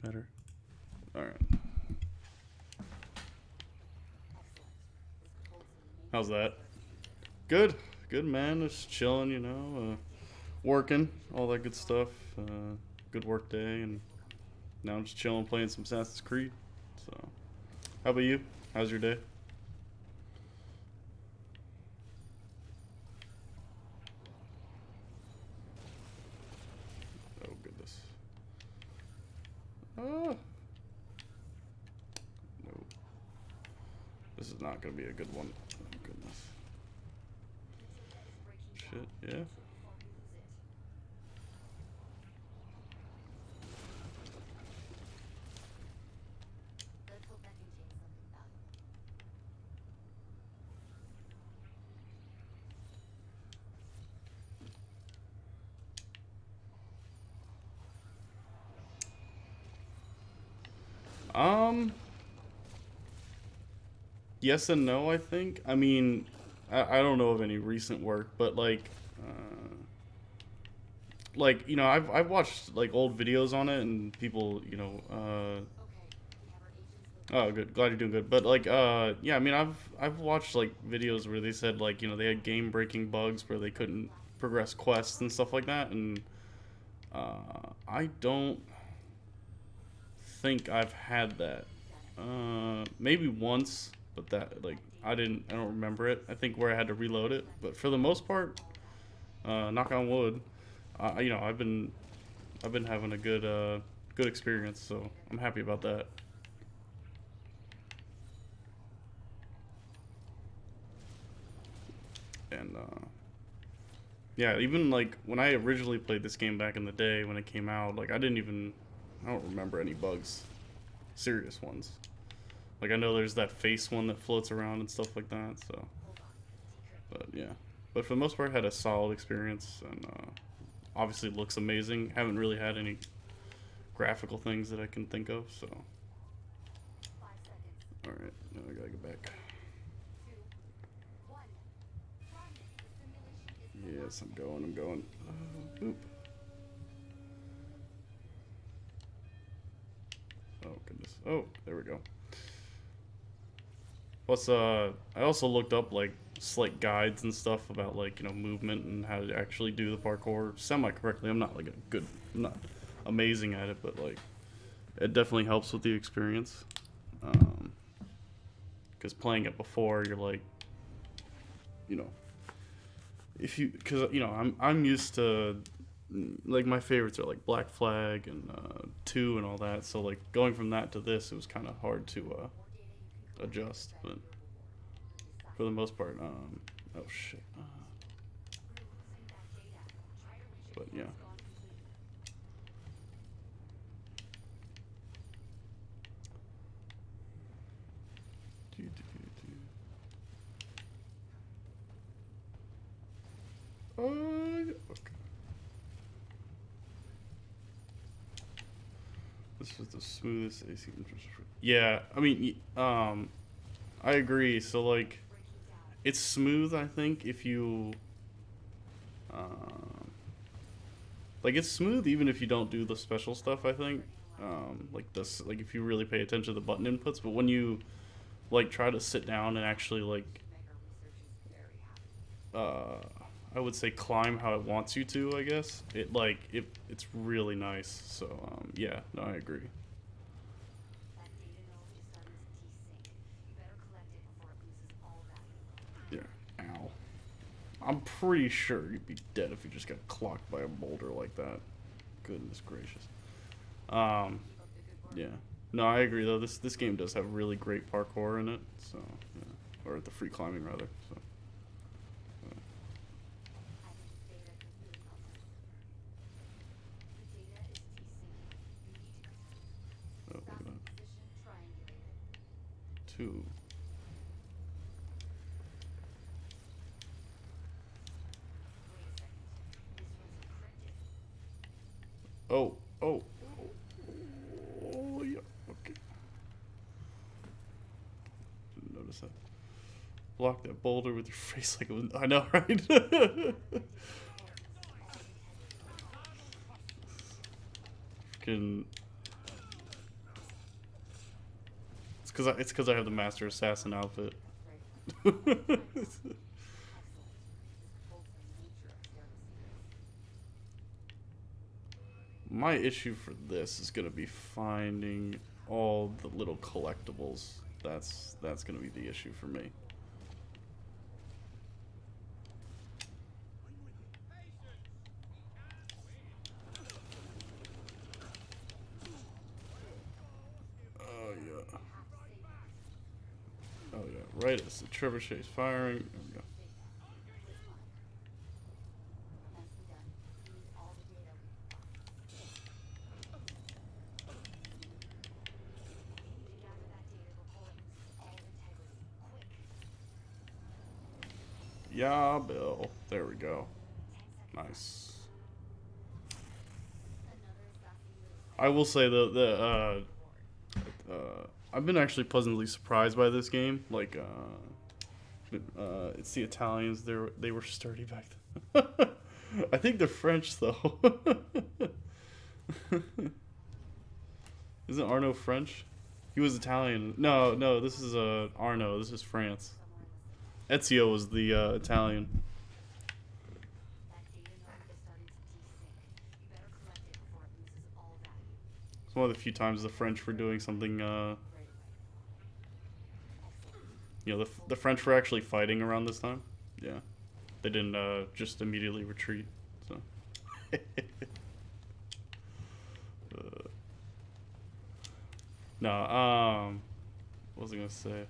Speaker 1: Better. All right. How's that? Good. Good, man. Just chilling, you know. Working, all that good stuff. Good work day, and now I'm just chilling, playing some Assassin's Creed. So, how about you? How's your day? Oh goodness. No. This is not gonna be a good one. Oh goodness. Shit. Yeah. Yes and no, I think. I mean, I don't know of any recent work, but like, you know, I've watched like old videos on it, and people, you know, oh, good, glad you're doing good. But like, yeah, I mean, I've watched like videos where they said like, you know, they had game-breaking bugs where they couldn't progress quests and stuff like that, and I don't think I've had that. Maybe once, but that, like, I don't remember it. I think where I had to reload it, but for the most part, knock on wood, you know, I've been having a good experience, so I'm happy about that. And yeah, even like when I originally played this game back in the day when it came out, like I don't remember any bugs, serious ones. Like I know there's that face one that floats around and stuff like that, so. But yeah, but for the most part, I had a solid experience, and obviously looks amazing. Haven't really had any graphical things that I can think of, so. All right, now I gotta get back. Yes, I'm going. Boop. Oh, goodness. Oh, there we go. Plus, I also looked up, like, slight guides and stuff about, like, you know, movement and how to actually do the parkour semi-correctly. I'm not, like, I'm not amazing at it, but, like, it definitely helps with the experience. Because playing it before, you're, like, you know, because you know I'm used to, like, my favorites are like Black Flag and 2 and all that, so like going from that to this, it was kind of hard to adjust, but for the most part, oh shit, but yeah. Okay. This was the smoothest AC interest rate. Yeah, I mean, I agree. So like, it's smooth. I think if you, like, it's smooth even if you don't do the special stuff. I think, like this, like if you really pay attention to the button inputs. But when you, like, try to sit down and actually like, I would say climb how it wants you to, I guess. It's really nice. So, yeah, no, I agree. Yeah, ow. I'm pretty sure you'd be dead if you just got clocked by a boulder like that. Goodness gracious. Yeah. No, I agree though. This game does have really great parkour in it. So, yeah. Or the free climbing rather. So. Two. Oh, yeah, okay. Didn't notice that. Block that boulder with your face like it was. I know, right? Freaking. It's because I have the Master Assassin outfit. My issue for this is gonna be finding all the little collectibles. That's gonna be the issue for me. Oh yeah, right as the trebuchet's firing. There we go. Yeah, Bill. There we go. Nice. I will say I've been actually pleasantly surprised by this game. Like, it's the Italians. They were sturdy back then. I think they're French though. Isn't Arno French? He was Italian. No, this is Arno. This is France. Ezio was the Italian. It's one of the few times the French were doing something, you know, the French were actually fighting around this time. Yeah. They didn't, just immediately retreat, so. No, what was I gonna say?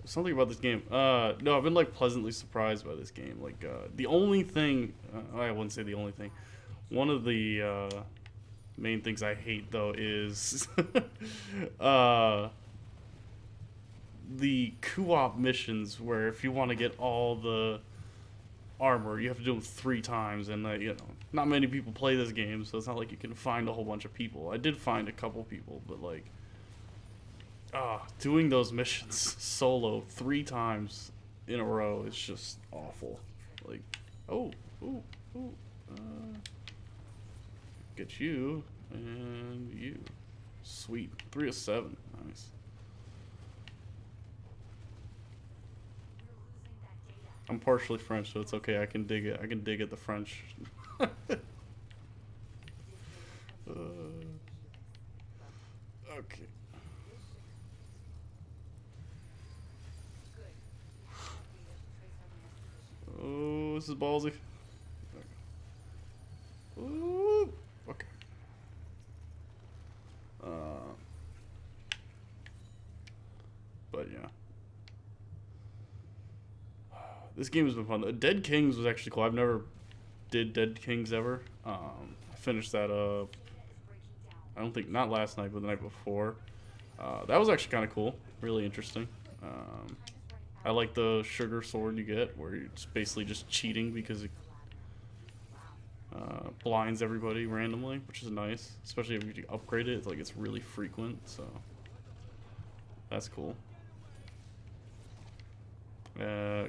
Speaker 1: Something about this game. No, I've been like pleasantly surprised by this game. Like, the only thing, I wouldn't say the only thing. One of the main things I hate though is the co-op missions where if you want to get all the armor, you have to do them 3 times, and you know, not many people play this game, so it's not like you can find a whole bunch of people. I did find a couple people, but like, doing those missions solo 3 times in a row is just awful. Like, get you and you, sweet, 3 of 7, nice. I'm partially French, so it's okay. I can dig it. I can dig at the French. Okay. Oh, this is ballsy. Ooh, okay. But yeah. This game has been fun. Dead Kings was actually cool. I've never did Dead Kings ever. I finished that up, I don't think, not last night, but the night before. That was actually kind of cool. Really interesting. I like the sugar sword you get, where it's basically just cheating because it blinds everybody randomly, which is nice. Especially if you upgrade it, it's like it's really frequent, so that's cool.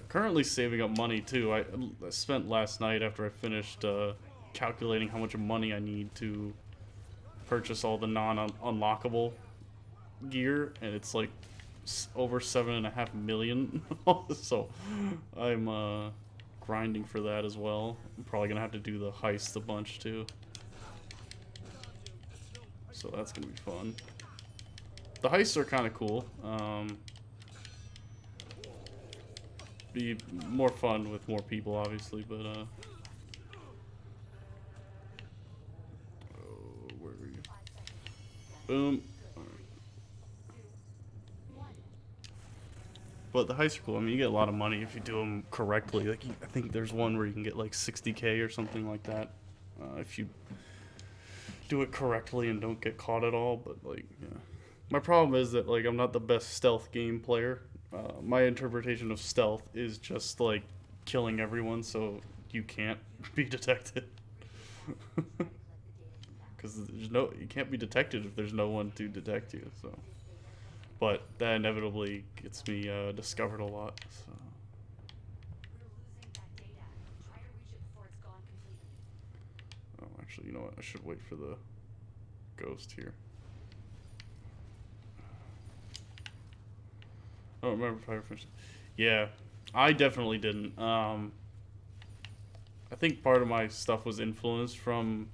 Speaker 1: Currently saving up money too. I spent last night after I finished calculating how much money I need to purchase all the non-unlockable gear, and it's like over 7.5 million. So I'm grinding for that as well. I'm probably gonna have to do the heist a bunch too, so that's gonna be fun. The heists are kind of cool. Be more fun with more people, obviously, but where are you? Boom. But the heists are cool. I mean, you get a lot of money if you do them correctly. Like, I think there's one where you can get like 60K or something like that if you do it correctly and don't get caught at all. But like, yeah. My problem is that like I'm not the best stealth game player. My interpretation of stealth is just like killing everyone so you can't be detected. Because you can't be detected if there's no one to detect you. So, but that inevitably gets me discovered a lot. So. Oh, actually, you know what? I should wait for the ghost here. I don't remember if I ever finished it. Yeah, I definitely didn't. I think part of my stuff was influenced from,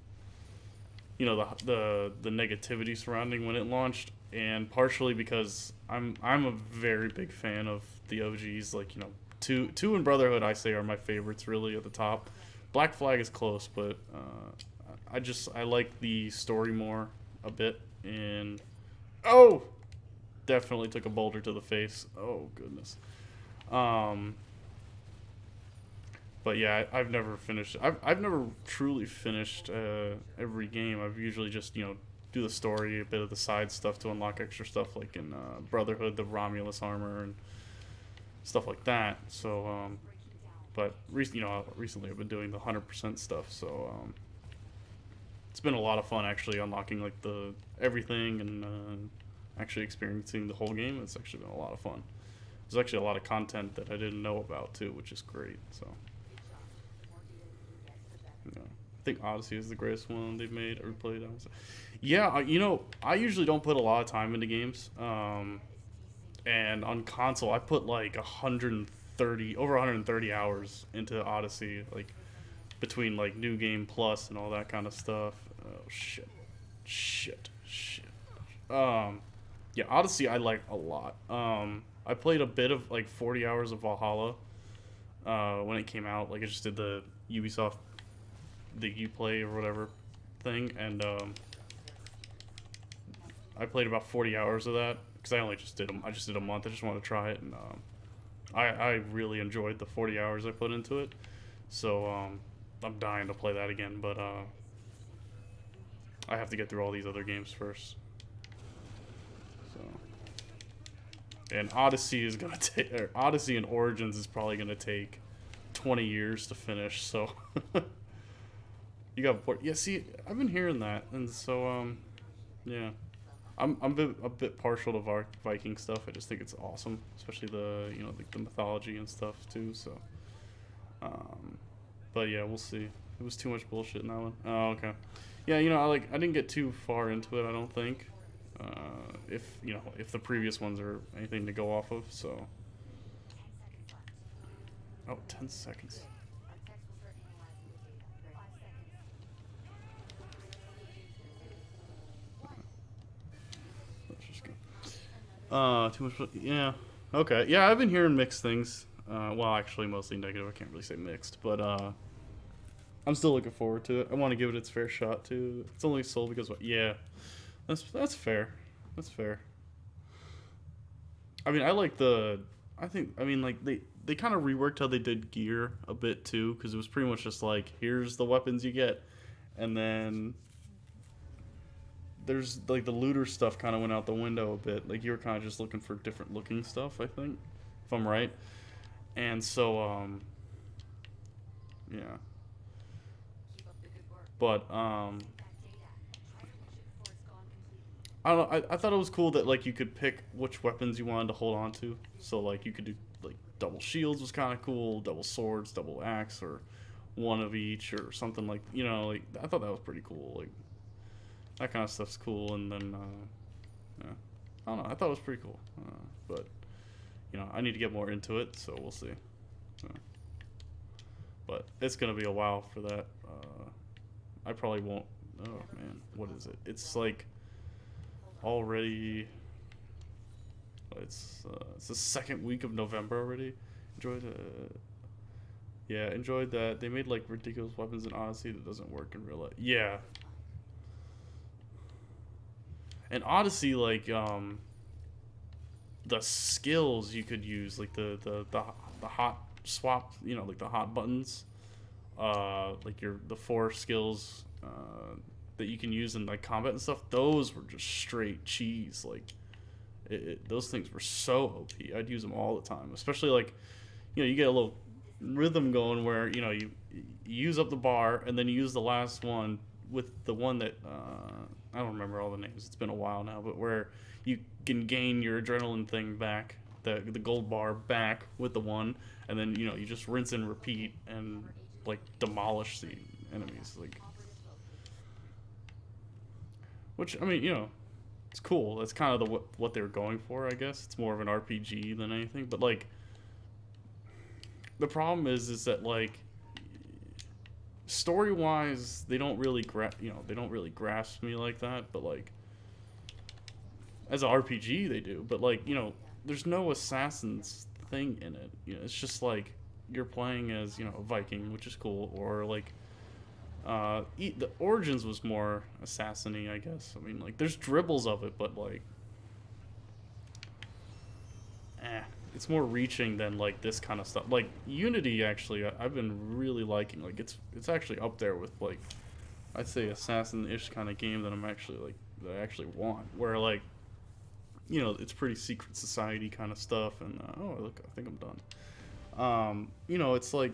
Speaker 1: you know, the negativity surrounding when it launched, and partially because I'm a very big fan of the OGs. Like, you know, two and Brotherhood, I say, are my favorites really at the top. Black Flag is close, but I like the story more a bit. And definitely took a boulder to the face. Oh goodness. But yeah, I've never finished. I've never truly finished every game. I've usually just, you know, do the story, a bit of the side stuff to unlock extra stuff, like in Brotherhood, the Romulus armor and stuff like that. So, but recently I've been doing the 100% stuff. So it's been a lot of fun actually unlocking like the everything and actually experiencing the whole game. It's actually been a lot of fun. There's actually a lot of content that I didn't know about too, which is great. So, yeah. I think Odyssey is the greatest one they've made or played. Yeah, you know, I usually don't put a lot of time into games. And on console, I put like over 130 hours into Odyssey. Like, between like New Game Plus and all that kind of stuff. Oh shit. Yeah, Odyssey I like a lot. I played a bit of like 40 hours of Valhalla when it came out. Like I just did the Ubisoft, the Uplay or whatever thing, and I played about 40 hours of that because I just did a month. I just wanted to try it, and I really enjoyed the 40 hours I put into it. So I'm dying to play that again, but I have to get through all these other games first. So, and Odyssey is gonna take, Odyssey and Origins is probably gonna take 20 years to finish. So you got yeah. See, I've been hearing that, and so yeah, I'm a bit partial to Viking stuff. I just think it's awesome, especially the the mythology and stuff too. So, but yeah, we'll see. It was too much bullshit in that one. Oh, okay. Yeah, I didn't get too far into it, I don't think. If the previous ones are anything to go off of, so. Oh, 10 seconds. Let's just go. Too much, yeah. Okay, yeah, I've been hearing mixed things. Well, actually, mostly negative. I can't really say mixed, but, I'm still looking forward to it. I want to give it its fair shot too. It's only sold because yeah, that's fair. That's fair. I mean, like they kind of reworked how they did gear a bit too, because it was pretty much just like, here's the weapons you get, and then there's like the looter stuff kind of went out the window a bit. Like you were kind of just looking for different looking stuff, I think, if I'm right. And so yeah. But I don't know. I thought it was cool that like you could pick which weapons you wanted to hold on to. So like you could do like double shields was kind of cool, double swords, double axe, or one of each or something like like I thought that was pretty cool. Like that kind of stuff's cool. And then yeah, I don't know. I thought it was pretty cool. But I need to get more into it, so we'll see. But it's gonna be a while for that. I probably won't. Oh man, what is it? It's like already. It's the second week of November already. Enjoyed that. They made like ridiculous weapons in Odyssey that doesn't work in real life. Yeah. And Odyssey, like the skills you could use, like the hot swap, like the hot buttons. Like the 4 skills that you can use in like combat and stuff, those were just straight cheese. Like those things were so OP. I'd use them all the time, especially like you get a little rhythm going where you use up the bar and then you use the last one with the one that I don't remember all the names. It's been a while now, but where you can gain your adrenaline thing back, the gold bar back with the one, and then you just rinse and repeat and like demolish the enemies, like, which I mean it's cool. That's kind of what they were going for, I guess. It's more of an RPG than anything, but like the problem is that like story wise they don't really grasp me like that, but like as an RPG they do. But like there's no assassins thing in it. It's just like you're playing as a Viking, which is cool, or like the Origins was more assassin-y, I guess. I mean, like there's dribbles of it, but like it's more reaching than like this kind of stuff. Like Unity, actually, I've been really liking. Like it's actually up there with like I'd say assassin-ish kind of game that I actually want, where like it's pretty secret society kind of stuff. And oh look, I think I'm done. It's like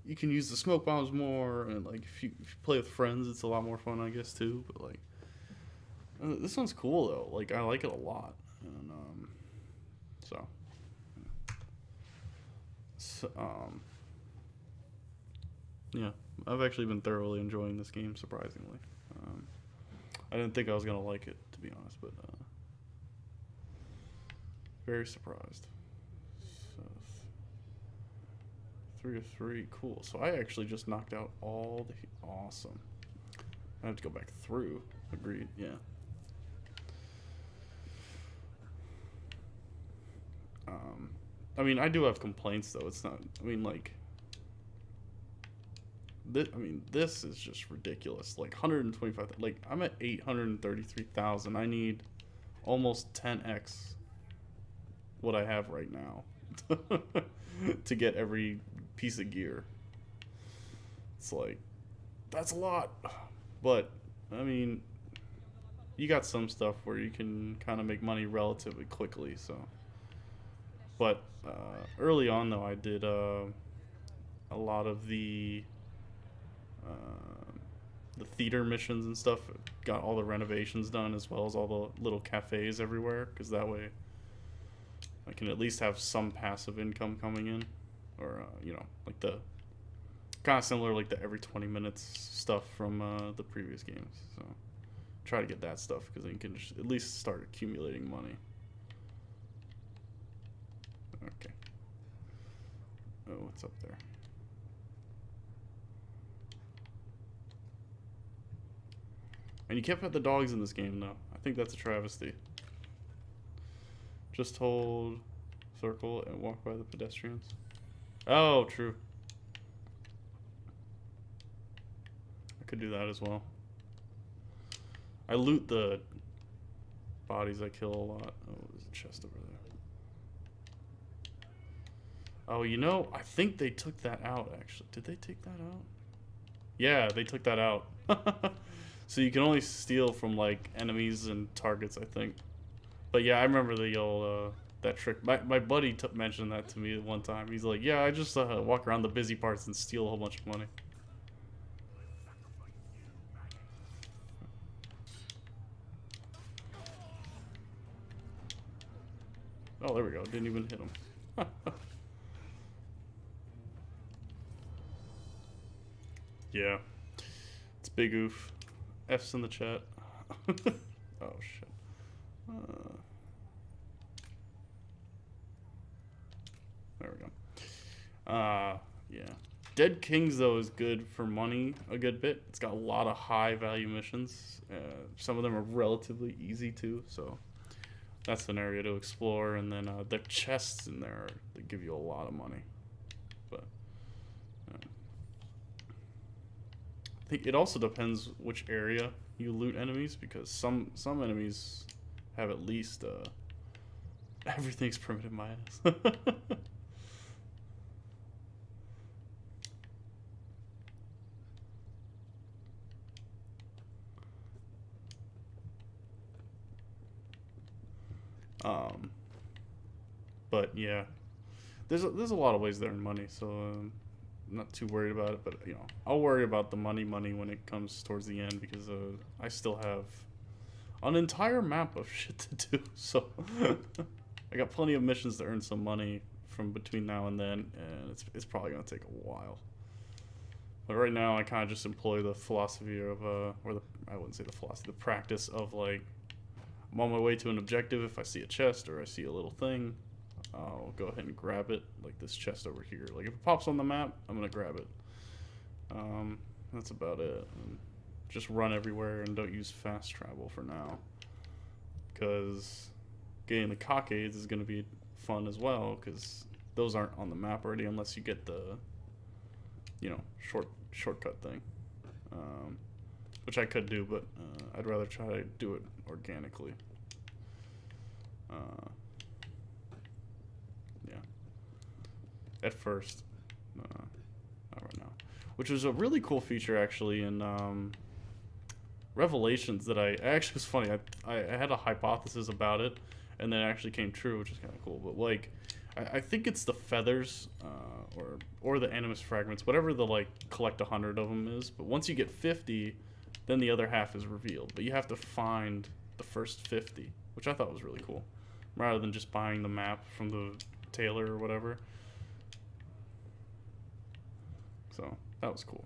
Speaker 1: you can use the smoke bombs more, and like if you play with friends, it's a lot more fun, I guess, too. But like this one's cool though. Like I like it a lot, and yeah, I've actually been thoroughly enjoying this game, surprisingly. I didn't think I was gonna like it, to be honest, but very surprised. So, 3 of 3. Cool. So I actually just knocked out all the... Awesome. I have to go back through. Agreed. Yeah. I mean, I do have complaints, though. It's not... I mean, like... This is just ridiculous. Like, 125... Like, I'm at 833,000. I need almost 10x what I have right now to get every piece of gear. It's like... That's a lot. But, I mean... You got some stuff where you can kind of make money relatively quickly, so... But early on, though, I did a lot of the theater missions and stuff. Got all the renovations done, as well as all the little cafes everywhere, because that way I can at least have some passive income coming in, or you know, like the kind of similar like the every 20 minutes stuff from the previous games. So try to get that stuff because then you can just at least start accumulating money. Okay. Oh, what's up there? And you can't pet the dogs in this game, though. I think that's a travesty. Just hold circle and walk by the pedestrians. Oh, true. I could do that as well. I loot the bodies I kill a lot. Oh, there's a chest over there. Oh, you know, I think they took that out, actually. Did they take that out? Yeah, they took that out. So you can only steal from, like, enemies and targets, I think. But yeah, I remember the old, that trick. My buddy mentioned that to me at one time. He's like, yeah, I just walk around the busy parts and steal a whole bunch of money. Oh, there we go. Didn't even hit him. Yeah. It's big oof. F's in the chat. Oh, shit. There we go. Yeah. Dead Kings, though, is good for money a good bit. It's got a lot of high-value missions. Some of them are relatively easy, too, so that's an area to explore. And then the chests in there, they give you a lot of money. But I think it also depends which area you loot enemies, because some enemies have at least everything's primitive my ass. But yeah, there's a lot of ways to earn money, so I'm not too worried about it. But you know, I'll worry about the money when it comes towards the end, because I still have an entire map of shit to do. So I got plenty of missions to earn some money from between now and then, and it's probably gonna take a while. But right now, I kind of just employ the philosophy of I wouldn't say the philosophy, the practice of, like, I'm on my way to an objective. If I see a chest or I see a little thing, I'll go ahead and grab it, like this chest over here. Like, if it pops on the map, I'm gonna grab it. That's about it. And just run everywhere and don't use fast travel for now, because getting the cockades is gonna be fun as well, because those aren't on the map already unless you get the, you know, shortcut thing, which I could do, but I'd rather try to do it organically. Yeah. At first, not right now. Which was a really cool feature, actually, in Revelations that I actually, was funny. I had a hypothesis about it, and then it actually came true, which is kind of cool. But, like, I think it's the feathers, or the animus fragments, whatever the, like, collect 100 of them is. But once you get 50, then the other half is revealed. But you have to find the first 50, which I thought was really cool, rather than just buying the map from the tailor or whatever. So that was cool.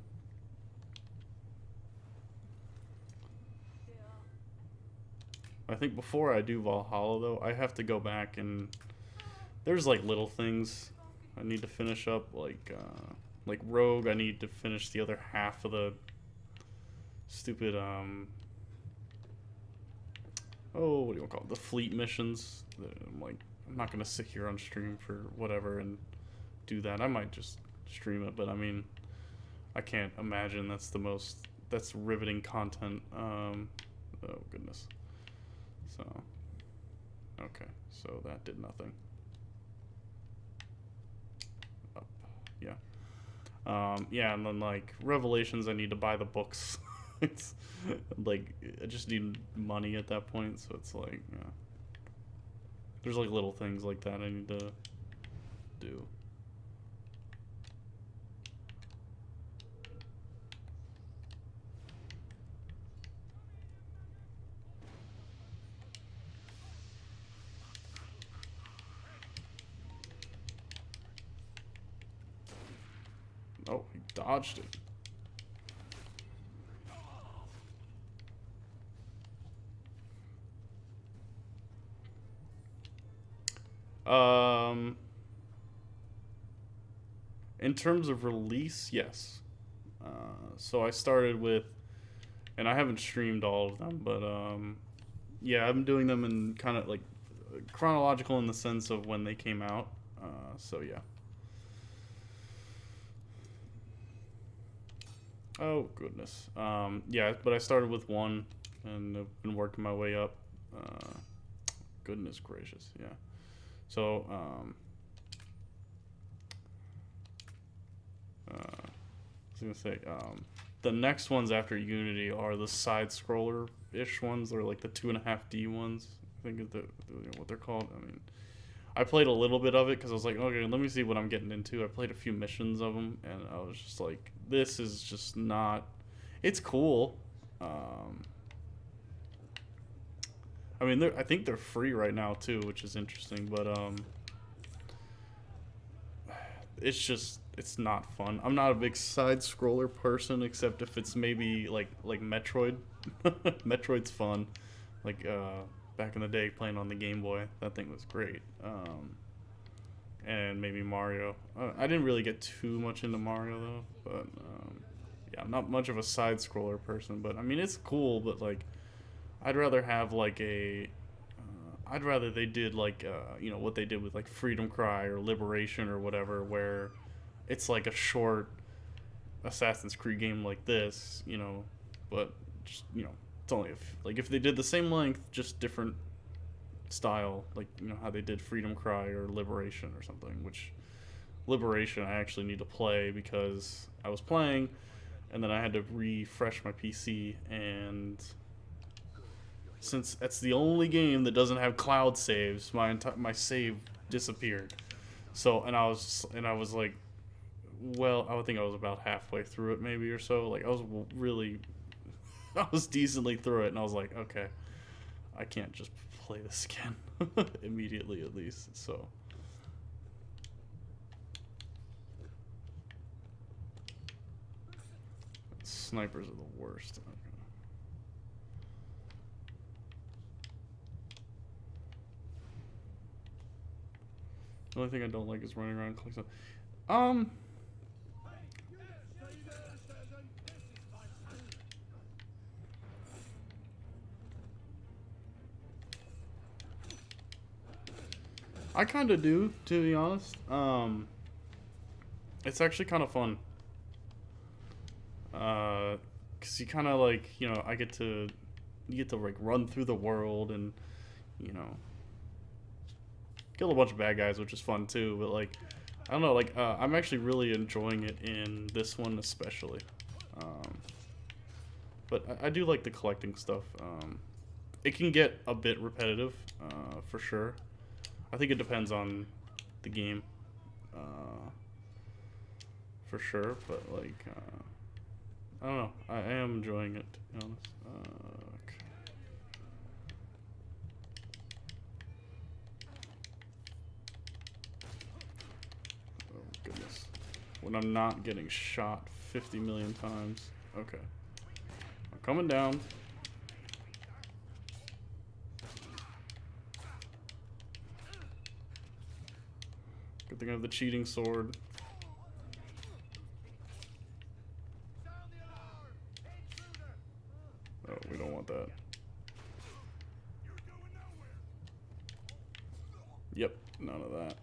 Speaker 1: I think before I do Valhalla, though, I have to go back and there's, like, little things I need to finish up like Rogue. I need to finish the other half of the stupid oh, what do you call it? The fleet missions. I'm not gonna sit here on stream for whatever and do that. I might just stream it, but I mean, I can't imagine that's riveting content. Oh goodness. So, okay, so that did nothing. Up, yeah. Yeah, and then like Revelations, I need to buy the books. It's like I just need money at that point, so it's like, yeah. There's like little things like that I need to do. Oh, he dodged it. In terms of release, yes. So I started with, and I haven't streamed all of them, but yeah, I'm doing them in kind of like chronological in the sense of when they came out. So yeah. Oh goodness. Yeah, but I started with 1 and I've been working my way up. Goodness gracious, yeah. So, I was gonna say, the next ones after Unity are the side-scroller-ish ones, or like the 2.5D ones, I think is what they're called. I mean, I played a little bit of it because I was like, okay, let me see what I'm getting into. I played a few missions of them, and I was just like, this is just not... It's cool. I mean, I think they're free right now too, which is interesting, but it's not fun. I'm not a big side-scroller person, except if it's maybe like Metroid. Metroid's fun. Like back in the day, playing on the Game Boy, that thing was great. And maybe Mario. I didn't really get too much into Mario though, but yeah, I'm not much of a side-scroller person. But I mean, it's cool, but like, I'd rather have like I'd rather they did like you know, what they did with like Freedom Cry or Liberation or whatever, where it's like a short Assassin's Creed game like this, you know, but just, you know, it's only if they did the same length, just different style, like, you know, how they did Freedom Cry or Liberation or something, which Liberation I actually need to play because I was playing and then I had to refresh my PC, and since that's the only game that doesn't have cloud saves, my save disappeared. So, and I was like, well, I would think I was about halfway through it maybe or so. Like, I was decently through it, and I was like, okay, I can't just play this again immediately, at least. So snipers are the worst. Okay. The only thing I don't like is running around and clicking stuff. I kind of do, to be honest. It's actually kind of fun. Cause you kind of like, you know, you get to like run through the world and, you know, kill a bunch of bad guys, which is fun too. But like, I don't know, like I'm actually really enjoying it in this one especially. But I do like the collecting stuff. It can get a bit repetitive, for sure. I think it depends on the game, for sure. But like, I don't know. I am enjoying it, to be honest. Okay. Oh goodness. When I'm not getting shot 50 million times. Okay. I'm coming down. Good thing I have the cheating sword. Oh, we don't want that. Yep, none of that.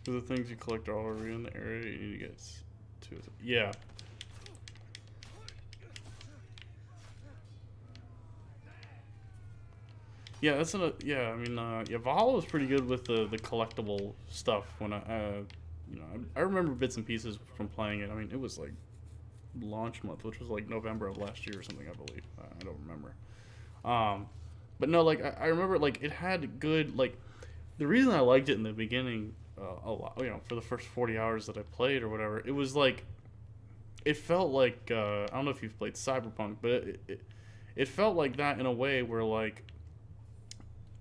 Speaker 1: The things you collect are already in the area. You need to get to it. Yeah. Yeah, that's yeah. I mean, yeah, Valhalla was pretty good with the collectible stuff. When you know, I remember bits and pieces from playing it. I mean, it was like launch month, which was like November of last year or something, I believe. I don't remember. But no, like I remember, like it had good, like the reason I liked it in the beginning a lot, you know, for the first 40 hours that I played or whatever, it was like, it felt like I don't know if you've played Cyberpunk, but it felt like that in a way where like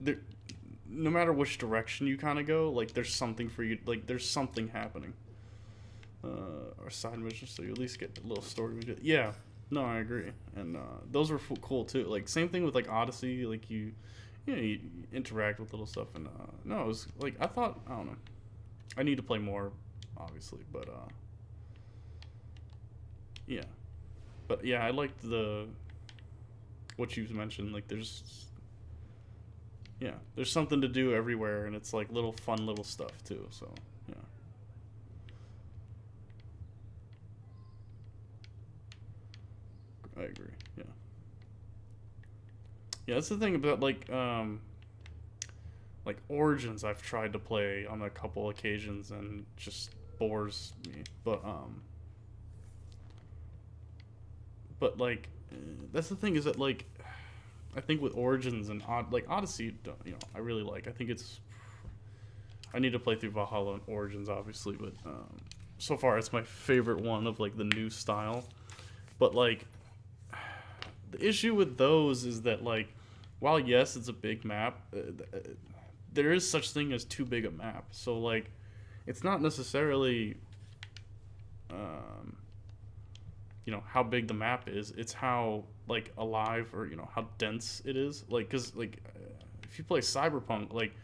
Speaker 1: there, no matter which direction you kind of go, like there's something for you, like there's something happening. Or side missions, so you at least get a little story. Yeah, no, I agree, and those were cool too. Like same thing with like Odyssey, like you interact with little stuff, and no, it was like I thought, I don't know, I need to play more, obviously, but yeah, I liked what you mentioned. Like there's something to do everywhere, and it's like little fun little stuff too. So yeah. I agree. Yeah. Yeah, that's the thing about like Origins. I've tried to play on a couple occasions and just bores me. But like that's the thing is that like I think with Origins and Odyssey, you know, I really like. I think I need to play through Valhalla and Origins, obviously, but so far it's my favorite one of like the new style. But like. The issue with those is that, like, while yes, it's a big map, there is such thing as too big a map. So, like, it's not necessarily, you know, how big the map is. It's how, like, alive or, you know, how dense it is. Like, because, like, if you play Cyberpunk, like,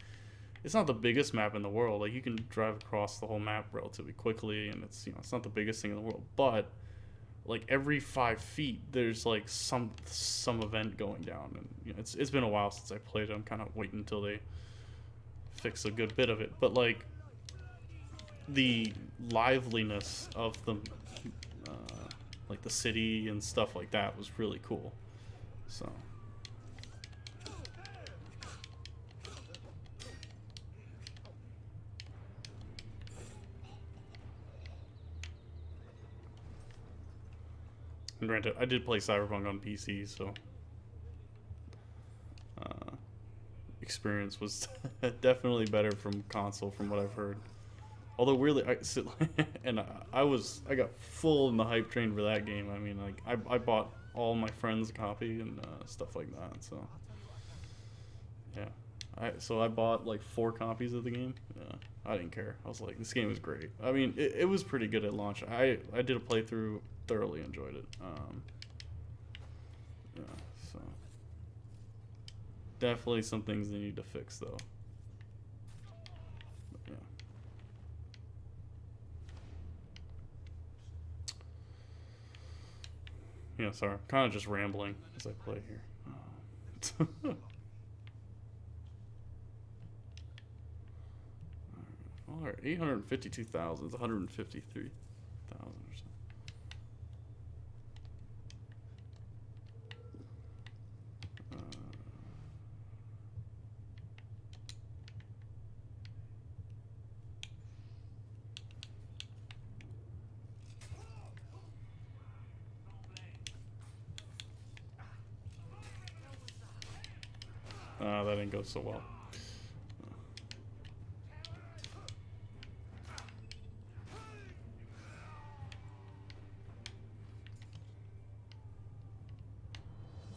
Speaker 1: it's not the biggest map in the world. Like, you can drive across the whole map relatively quickly, and it's, you know, it's not the biggest thing in the world. But like every 5 feet there's like some event going down, and you know, it's been a while since I played it. I'm kind of waiting until they fix a good bit of it, but like the liveliness of the like the city and stuff like that was really cool. So and granted, I did play Cyberpunk on PC, so experience was definitely better from console, from what I've heard. Although weirdly, I got full in the hype train for that game. I mean, like I bought all my friends a copy and stuff like that. So yeah, I bought like 4 copies of the game. Yeah, I didn't care. I was like, this game is great. I mean, it was pretty good at launch. I did a playthrough. Thoroughly enjoyed it. Yeah, so definitely some things they need to fix though. But, yeah, sorry, I'm kind of just rambling as I play here. All right, 852,000. It's 153,000 or so. That didn't go so well.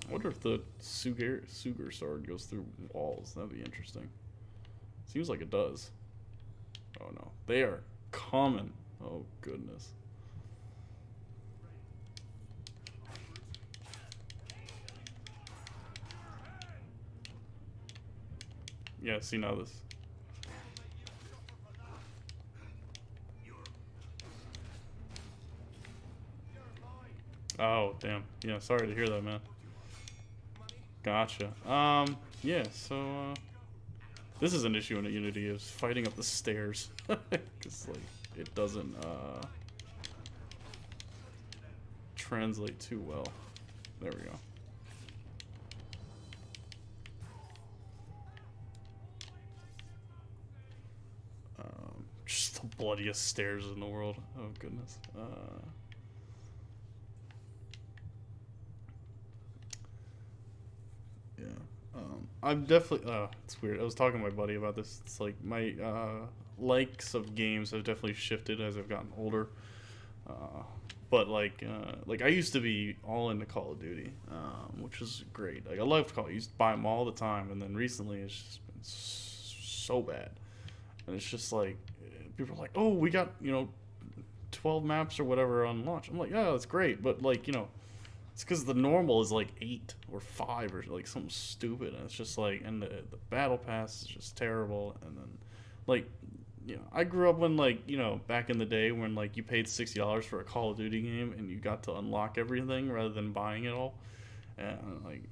Speaker 1: I wonder if the Suger sword goes through walls. That'd be interesting. Seems like it does. Oh no, they are common. Oh goodness. Yeah, see now this. Oh, damn. Yeah, sorry to hear that, man. Gotcha. Yeah, so, this is an issue in Unity, is fighting up the stairs. Because, like, it doesn't, translate too well. There we go. Just the bloodiest stairs in the world. Oh, goodness. Yeah. I'm definitely. It's weird. I was talking to my buddy about this. It's like my likes of games have definitely shifted as I've gotten older. But like I used to be all into Call of Duty, which is great. Like I loved Call. I used to buy them all the time, and then recently it's just been so bad. And it's just like people are like, "Oh, we got 12 maps or whatever on launch." I'm like, "Yeah, that's great," but like it's because the normal is like 8 or 5 or like something stupid, and it's just like, and the battle pass is just terrible. And then like I grew up when back in the day when like you paid $60 for a Call of Duty game and you got to unlock everything rather than buying it all. And like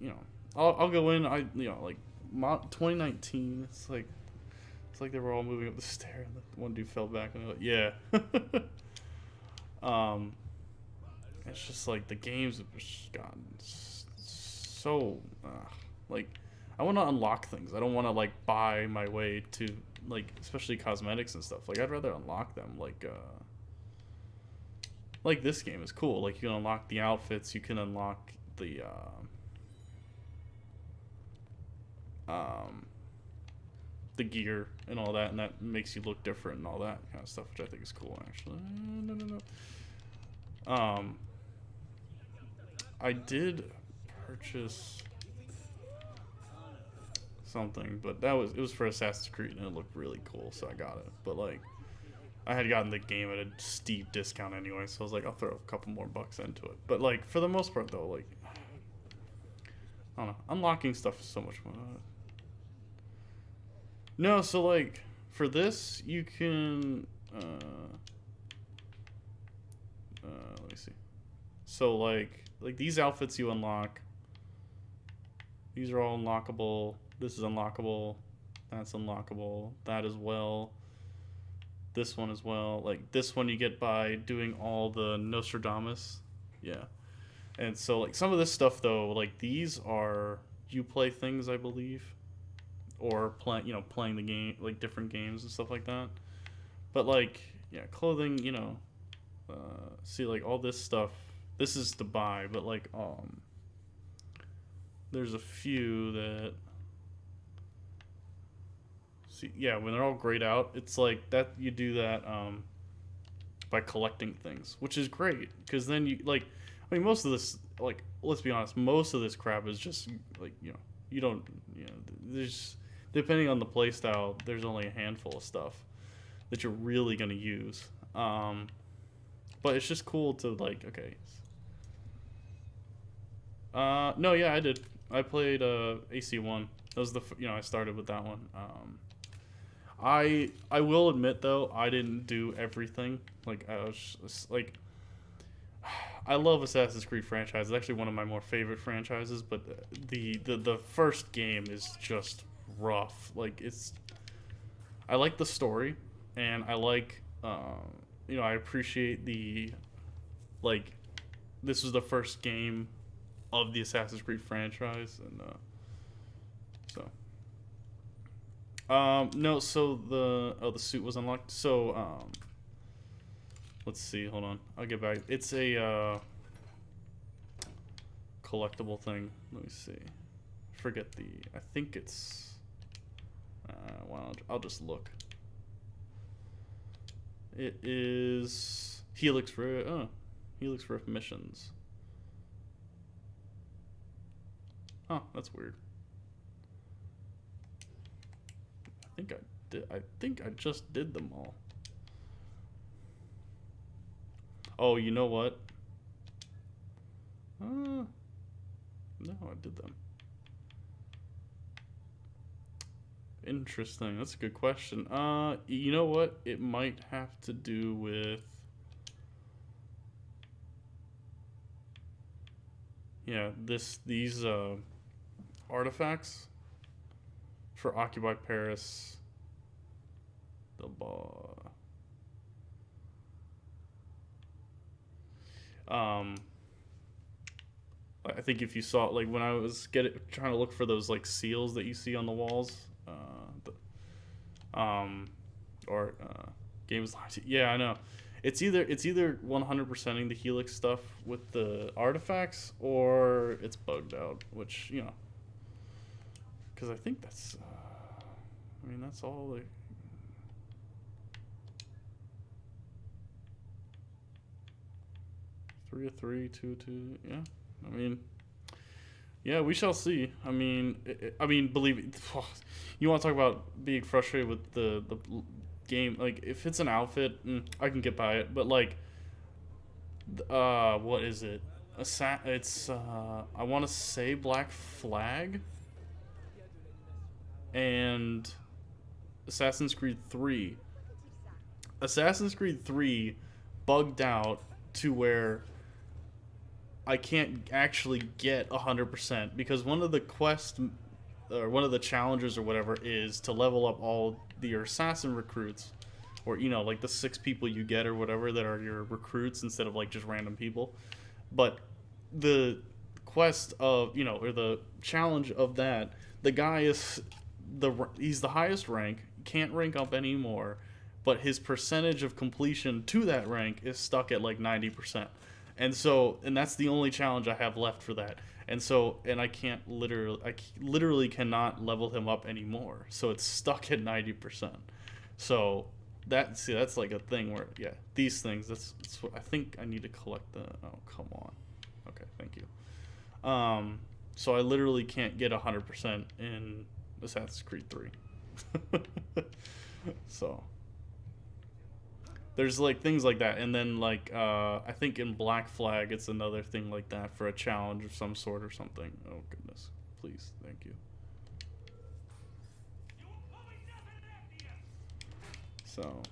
Speaker 1: I'll go in, 2019. It's like they were all moving up the stair and the one dude fell back and I'm like, yeah. It's just like the games have just gotten so like I want to unlock things. I don't want to like buy my way to like especially cosmetics and stuff. Like I'd rather unlock them. Like this game is cool. Like you can unlock the outfits, you can unlock the gear and all that, and that makes you look different and all that kind of stuff, which I think is cool actually. No. I did purchase something, but it was for Assassin's Creed and it looked really cool, so I got it. But like I had gotten the game at a steep discount anyway, so I was like, I'll throw a couple more bucks into it. But like for the most part though, like I don't know, unlocking stuff is so much fun. No, so like for this you can let me see. So like these outfits you unlock, these are all unlockable. This is unlockable, that's unlockable, that as well, this one as well. Like this one you get by doing all the Nostradamus. Yeah. And so like some of this stuff though, like these are Uplay things, I believe, or playing the game, like different games and stuff like that. But like clothing, see like all this stuff, this is to buy, but like there's a few that when they're all grayed out, it's like that you do that by collecting things, which is great because then you like, I mean most of this, like let's be honest, most of this crap is just like you don't there's, depending on the playstyle, there's only a handful of stuff that you're really gonna use, but it's just cool to like, okay. No, yeah, I did. I played AC1. That was I started with that one. I will admit though, I didn't do everything. Like I was just, like, I love Assassin's Creed franchise. It's actually one of my more favorite franchises. But the first game is just rough. Like I like the story, and I like I appreciate the like this was the first game of the Assassin's Creed franchise, and no, so the suit was unlocked. So let's see, hold on, I'll get back. It's a collectible thing. Let me see. Forget I think it's well, I'll just look. It is Helix Rift missions. Oh, that's weird. I think I just did them all. Oh, you know what? No, I did them. Interesting. That's a good question. You know what? It might have to do with... Yeah, these artifacts for Occupy Paris. The ball. I think if you saw, like, when I was trying to look for those, like, seals that you see on the walls, games. Yeah, I know. It's either 100%ing the Helix stuff with the artifacts, or it's bugged out, which, you know, because I think that's, I mean, that's all they. Three of three, 2-2. Yeah, I mean, yeah, we shall see. I mean, believe it. You want to talk about being frustrated with the game? Like, if it's an outfit, I can get by it. But like, what is it? It's I want to say Black Flag and Assassin's Creed 3. Assassin's Creed 3 bugged out to where I can't actually get 100% because one of the quests or one of the challenges or whatever is to level up all your assassin recruits, or, you know, like the 6 people you get or whatever that are your recruits instead of like just random people. But the quest of, you know, or the challenge of that, the guy he's the highest rank, can't rank up anymore, but his percentage of completion to that rank is stuck at like 90%. And that's the only challenge I have left for that. And I can't literally cannot level him up anymore. So it's stuck at 90%. So that's like a thing where, yeah, these things, that's what I think I need to collect oh, come on. Okay, thank you. So I literally can't get 100% in Assassin's Creed 3. So there's like things like that, and then like I think in Black Flag it's another thing like that for a challenge of some sort or something. Oh goodness, please, thank you. So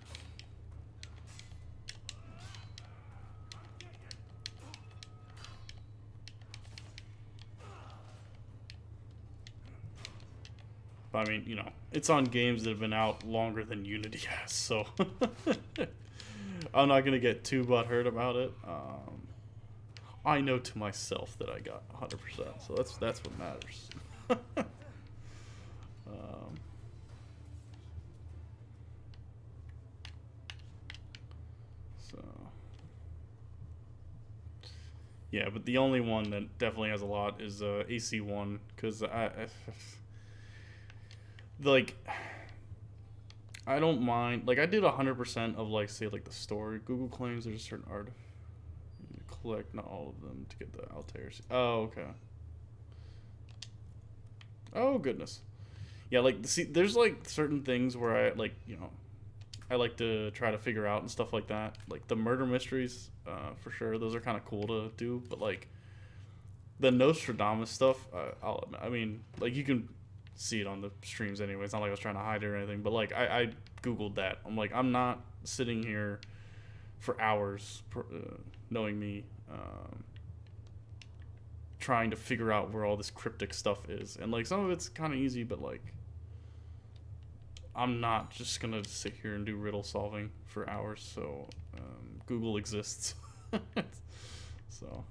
Speaker 1: but I mean, you know, it's on games that have been out longer than Unity has, so I'm not gonna get too butthurt about it. I know to myself that I got 100%, so that's what matters. So yeah, but the only one that definitely has a lot is AC1, because I don't mind, like, I did 100% of, like, say, like, the story. Google claims there's a certain art. You collect not all of them to get the Altair's. Oh, okay. Oh, goodness. Yeah, like, see, there's, like, certain things where I, like, you know, I like to try to figure out and stuff like that. Like, the murder mysteries, for sure. Those are kind of cool to do. But, like, the Nostradamus stuff, I'll admit, I mean, like, you can see it on the streams anyway. It's not like I was trying to hide it or anything, but like I googled that. I'm like, I'm not sitting here for hours, knowing me, trying to figure out where all this cryptic stuff is. And like, some of it's kind of easy, but like, I'm not just gonna sit here and do riddle solving for hours. So Google exists. So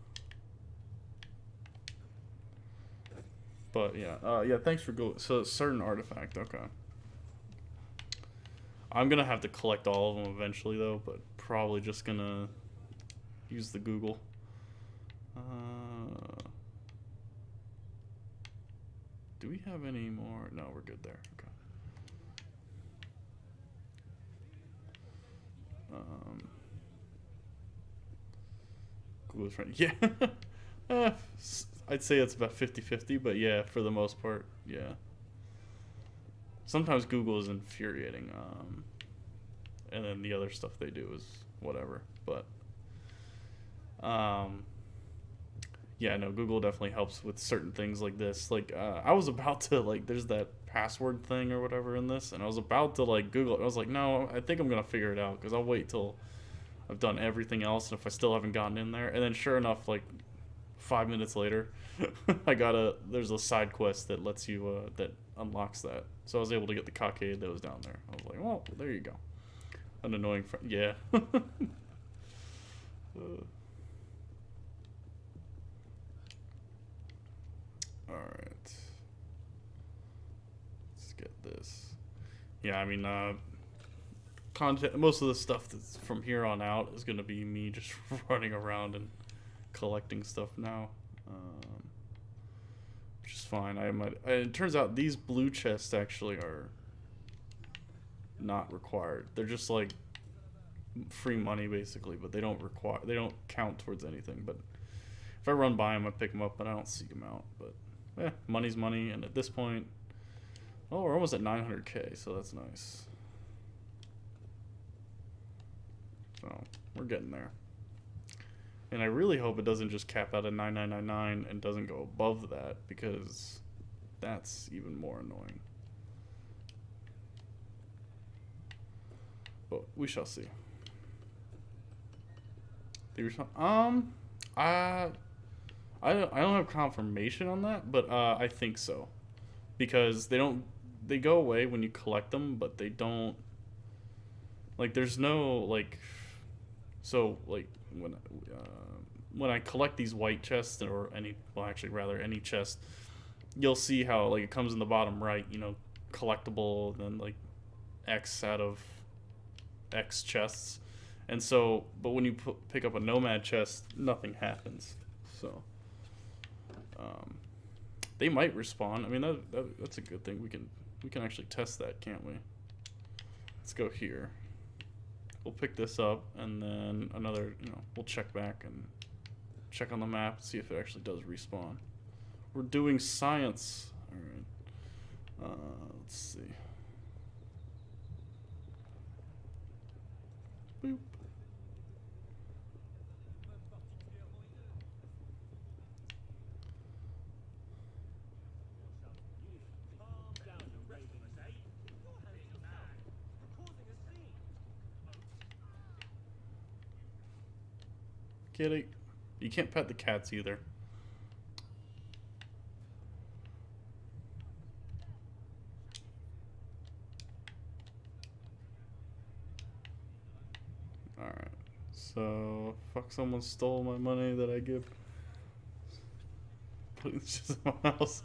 Speaker 1: but yeah, yeah, thanks for Google. So certain artifact, okay. I'm gonna have to collect all of them eventually though, but probably just gonna use the Google. Do we have any more? No, we're good there. Okay. Google's right. Yeah. I'd say it's about 50-50, but yeah, for the most part, yeah. Sometimes Google is infuriating, and then the other stuff they do is whatever. But yeah, no, Google definitely helps with certain things like this. Like I was about to, like, there's that password thing or whatever in this, and I was about to like Google it. I was like, no, I think I'm gonna figure it out because I'll wait till I've done everything else, and if I still haven't gotten in there, and then sure enough, like 5 minutes later, there's a side quest that lets you that unlocks that. So I was able to get the cockade that was down there. I was like, well, there you go. An annoying friend, yeah. Alright. Let's get this. Yeah, I mean, content, most of the stuff that's from here on out is going to be me just running around and collecting stuff now. Which is fine. It turns out these blue chests actually are not required. They're just like free money basically, but they don't count towards anything. But if I run by them, I pick them up, but I don't seek them out. But money's money, and at this point, oh, we're almost at 900k, so that's nice. So we're getting there. And I really hope it doesn't just cap out at 9999 and doesn't go above that, because that's even more annoying. But we shall see. I don't have confirmation on that, but I think so, because they go away when you collect them, but they don't, like, there's no like, so like when I collect these white chests, or any chest, you'll see how like it comes in the bottom right, you know, collectible, then like X out of X chests. And so, but when you pick up a nomad chest, nothing happens. So they might respawn. I mean, that's a good thing. We can actually test that, can't we? Let's go here. We'll pick this up, and then another, you know, we'll check back and check on the map, see if it actually does respawn. We're doing science. All right. Let's see. Boop. Kitty. You can't pet the cats either. Alright. So, fuck, someone stole my money that I give. Please, just someone else.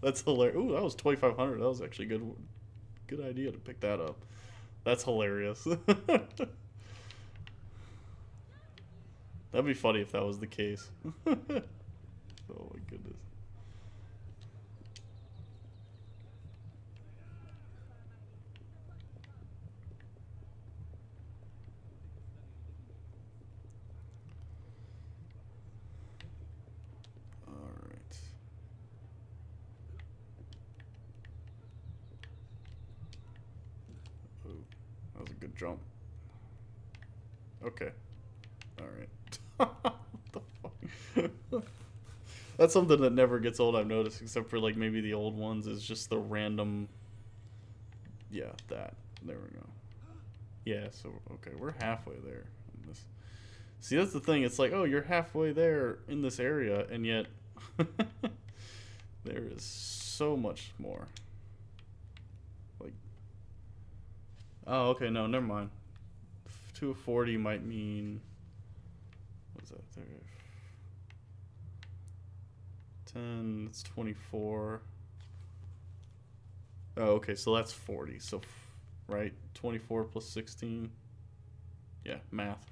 Speaker 1: That's hilarious. Ooh, that was 2,500. That was actually good idea to pick that up. That's hilarious. That'd be funny if that was the case. Oh my goodness. Alright. Oh, that was a good jump. Okay. Alright. What the fuck? That's something that never gets old, I've noticed, except for like maybe the old ones, is just the random. Yeah, that. There we go. Yeah, so okay, we're halfway there. See, that's the thing. It's like, oh, you're halfway there in this area, and yet there is so much more. Like, oh, okay, no, never mind. 240 might mean. What's that there? 10, it's 24. Oh, okay, so that's 40. So, right, 24 plus 16. Yeah, math.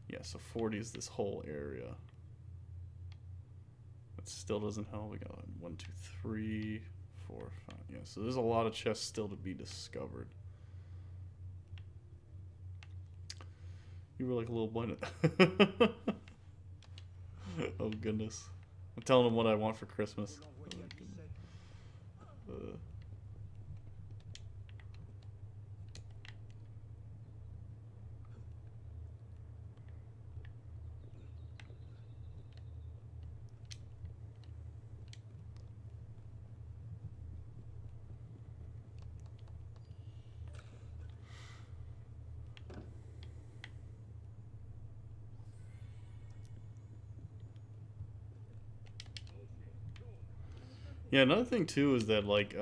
Speaker 1: Yeah, so 40 is this whole area. That still doesn't help. We got 1, 2, 3, 4, 5. Yeah, so there's a lot of chests still to be discovered. You were like a little boy. Oh goodness. I'm telling him what I want for Christmas. Oh, Yeah, another thing too is that like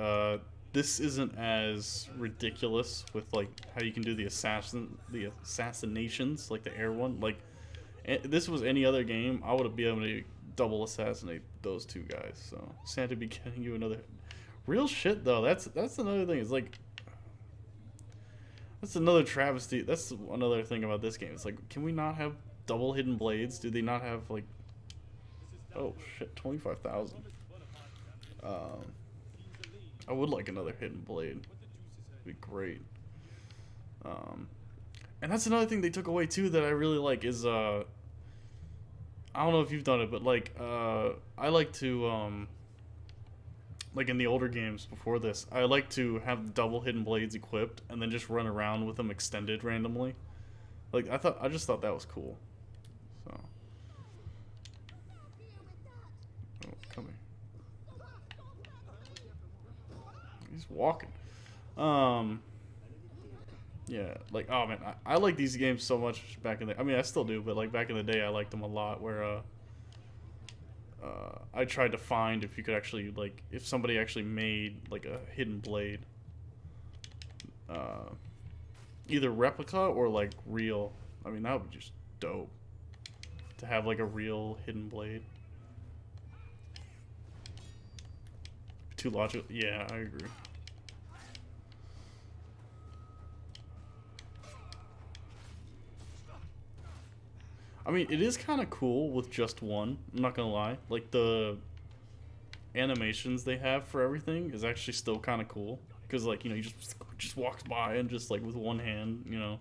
Speaker 1: this isn't as ridiculous with like how you can do the assassinations, like the air one. Like this was any other game, I would be able to double assassinate those two guys. So sad to be getting you another real shit though. That's another thing. It's like that's another travesty. That's another thing about this game. It's like, can we not have double hidden blades? Do they not have like? Oh shit, 25,000. I would like another hidden blade. It'd be great. And that's another thing they took away too that I really like is I don't know if you've done it, but like I like to like in the older games before this, I like to have double hidden blades equipped and then just run around with them extended randomly. Like I just thought that was cool. So oh, come here. He's walking. Yeah, like, oh man, I like these games so much back in the, I mean, I still do, but like back in the day, I liked them a lot, where I tried to find if you could actually, like, if somebody actually made like a hidden blade, either replica or like real. I mean, that would be just dope to have like a real hidden blade. Too logical. Yeah, I agree. I mean, it is kind of cool with just one. I'm not gonna lie. Like the animations they have for everything is actually still kind of cool because, like, you know, you just walks by and just like with one hand, you know,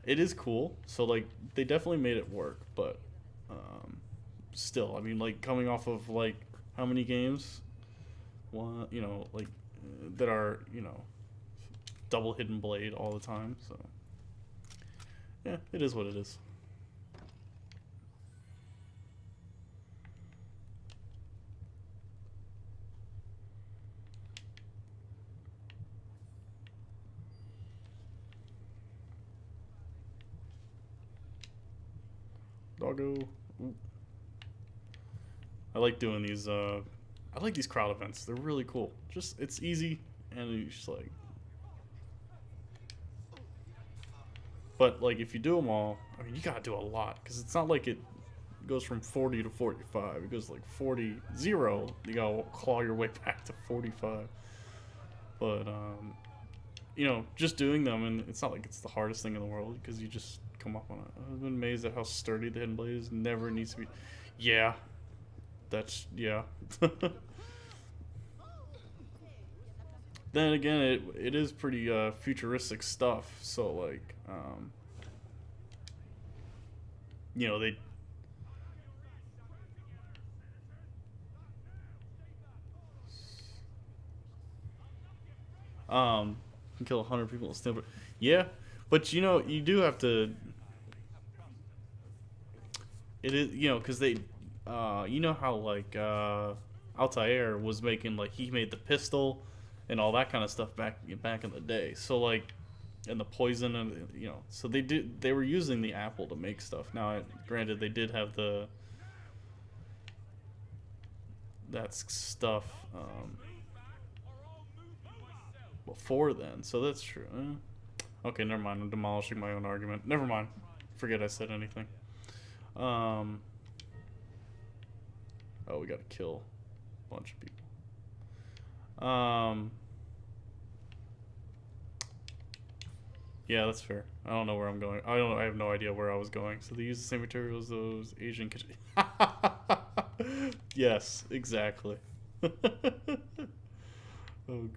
Speaker 1: it is cool. So like they definitely made it work, but still, I mean, like coming off of like how many games, one, you know, like that are, you know, double hidden blade all the time. So yeah, it is what it is. Doggo. Ooh. I like doing these, I like these crowd events. They're really cool. Just, it's easy, and you just like... But, like, if you do them all, I mean, you gotta do a lot, because it's not like it goes from 40 to 45. It goes like 40, 0, you gotta claw your way back to 45. But, you know, just doing them, and it's not like it's the hardest thing in the world, because you just come up on it. I've been amazed at how sturdy the hidden blade is. Never needs to be... Yeah. That's... Yeah. Then again, it is pretty futuristic stuff, so like, you know, they... can kill 100 people in a snip. Yeah, but you know, you do have to... It is, you know, because they... you know how, like, Altair was making, like, he made the pistol and all that kind of stuff back in the day. So, like, and the poison and, you know, so they were using the apple to make stuff. Now, granted, they did have that stuff before then, so that's true. Okay, never mind. I'm demolishing my own argument. Never mind. Forget I said anything. Oh, we gotta kill a bunch of people. Yeah, that's fair. I don't know where I'm going. I have no idea where I was going. So they use the same materials those Asian kitchen. Yes, exactly. Oh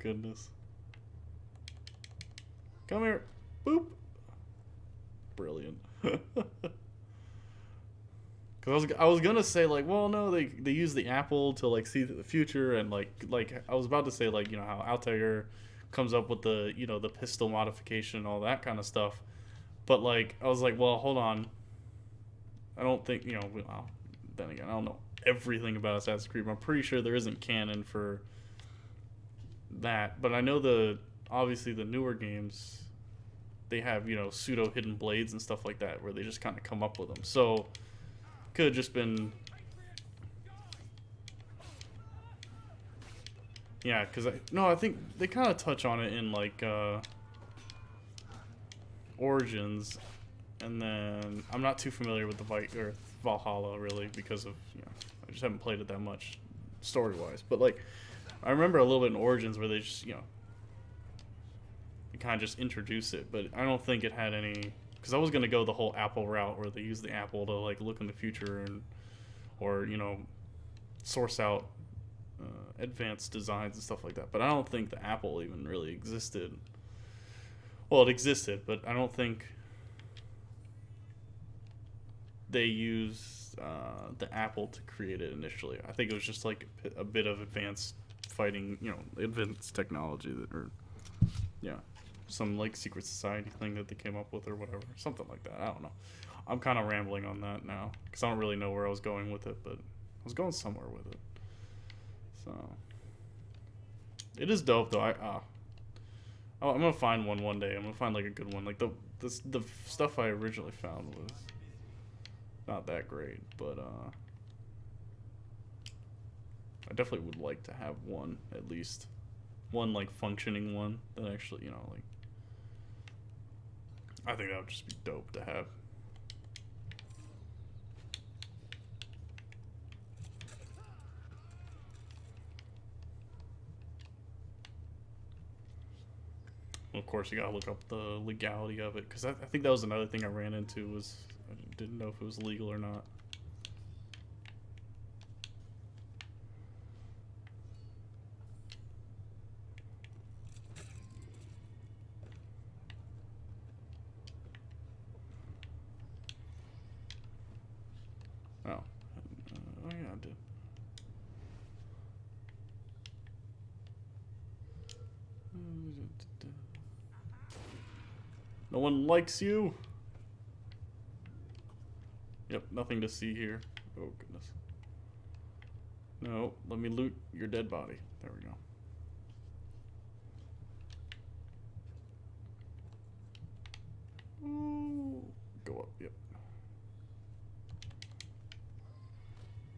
Speaker 1: goodness. Come here. Boop. Brilliant. Cause I was gonna say, like, well, no, they use the apple to like see the future, and like I was about to say, like, you know, how Altair comes up with the, you know, the pistol modification and all that kind of stuff, but like I was like, well, hold on, I don't think, you know, well, then again, I don't know everything about Assassin's Creed. I'm pretty sure there isn't canon for that, but I know obviously the newer games, they have, you know, pseudo hidden blades and stuff like that where they just kind of come up with them. So could have just been, Yeah, because I think they kind of touch on it in like Origins, and then I'm not too familiar with the Valhalla really because of I just haven't played it that much story wise. But like I remember a little bit in Origins where they just they kind of just introduce it, but I don't think it had any. Because I was gonna go the whole Apple route where they use the Apple to like look in the future or source out advanced designs and stuff like that. But I don't think the Apple even really existed. Well, it existed, but I don't think they used the Apple to create it initially. I think it was just like a bit of advanced fighting, advanced technology some like secret society thing that they came up with or whatever, something like that. I don't know. I'm kind of rambling on that now because I don't really know where I was going with it, but I was going somewhere with it. So it is dope though. I'm gonna find one day. I'm gonna find like a good one. Like the stuff I originally found was not that great, but I definitely would like to have one, at least one like functioning one that actually like. I think that would just be dope to have. Of course, you gotta look up the legality of it, because I think that was another thing I ran into was I didn't know if it was legal or not. Oh yeah, I did. No one likes you. Yep, nothing to see here. Oh goodness. No, let me loot your dead body. There we go. Ooh, go up, yep.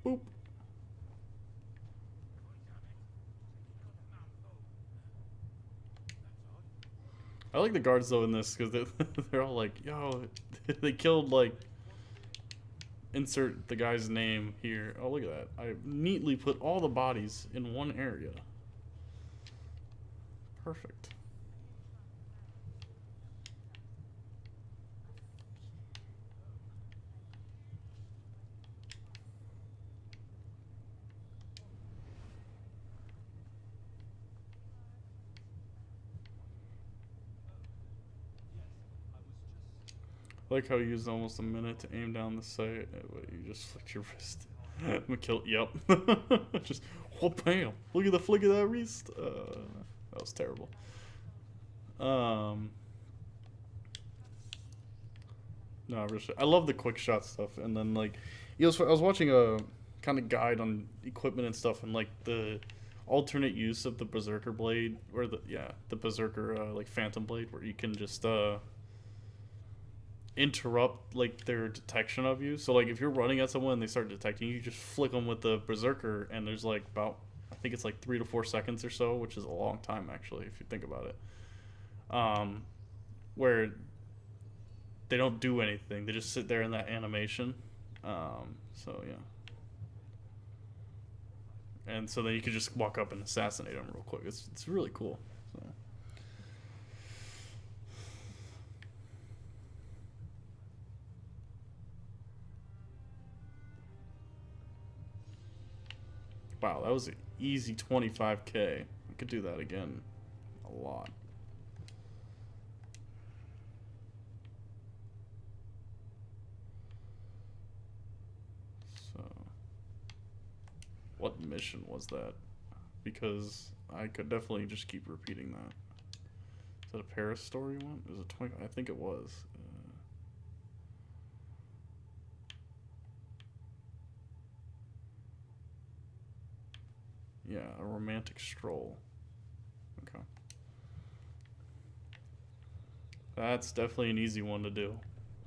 Speaker 1: Boop. I like the guards though in this because they're all like, yo, they killed like, insert the guy's name here. Oh, look at that. I neatly put all the bodies in one area. Perfect. I like how you used almost a minute to aim down the sight. You just flicked your wrist. I'm gonna kill. Yep. Just whoop, bam. Look at the flick of that wrist. That was terrible. No, I love the quick shot stuff. And then like, I was watching a kind of guide on equipment and stuff, and like the alternate use of the Berserker blade, or the Berserker like Phantom blade, where you can just interrupt like their detection of you. So like if you're running at someone and they start detecting you, just flick them with the Berserker, and there's like about, I think it's like 3 to 4 seconds or so, which is a long time actually if you think about it, where they don't do anything, they just sit there in that animation. So yeah, and so then you can just walk up and assassinate them real quick. It's really cool. So. Wow, that was an easy 25K. I could do that again a lot. So, what mission was that? Because I could definitely just keep repeating that. Is that a Paris story one? Is it 20? I think it was. Yeah, a romantic stroll. Okay. That's definitely an easy one to do.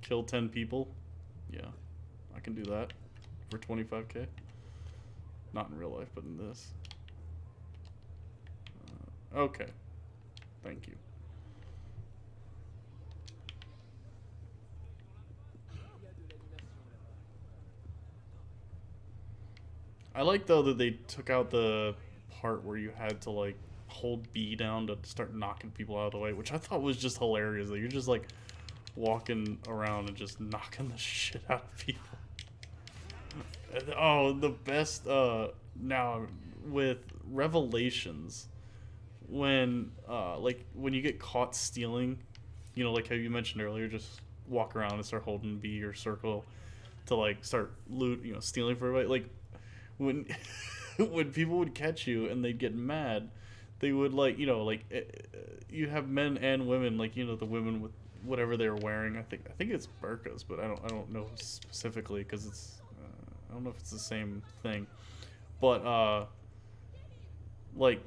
Speaker 1: Kill 10 people. Yeah, I can do that for 25K. Not in real life, but in this. Okay. Thank you. I like though that they took out the part where you had to like hold B down to start knocking people out of the way, which I thought was just hilarious. That you're just like walking around and just knocking the shit out of people. Oh, the best now with Revelations, when like when you get caught stealing, you know, like how you mentioned earlier, just walk around and start holding B or circle to like start loot, you know, stealing for everybody. Like when when people would catch you and they'd get mad, they would like, you know, like you have men and women, like, you know, the women with whatever they're wearing. I think it's burqas, but I don't know specifically because it's I don't know if it's the same thing, but like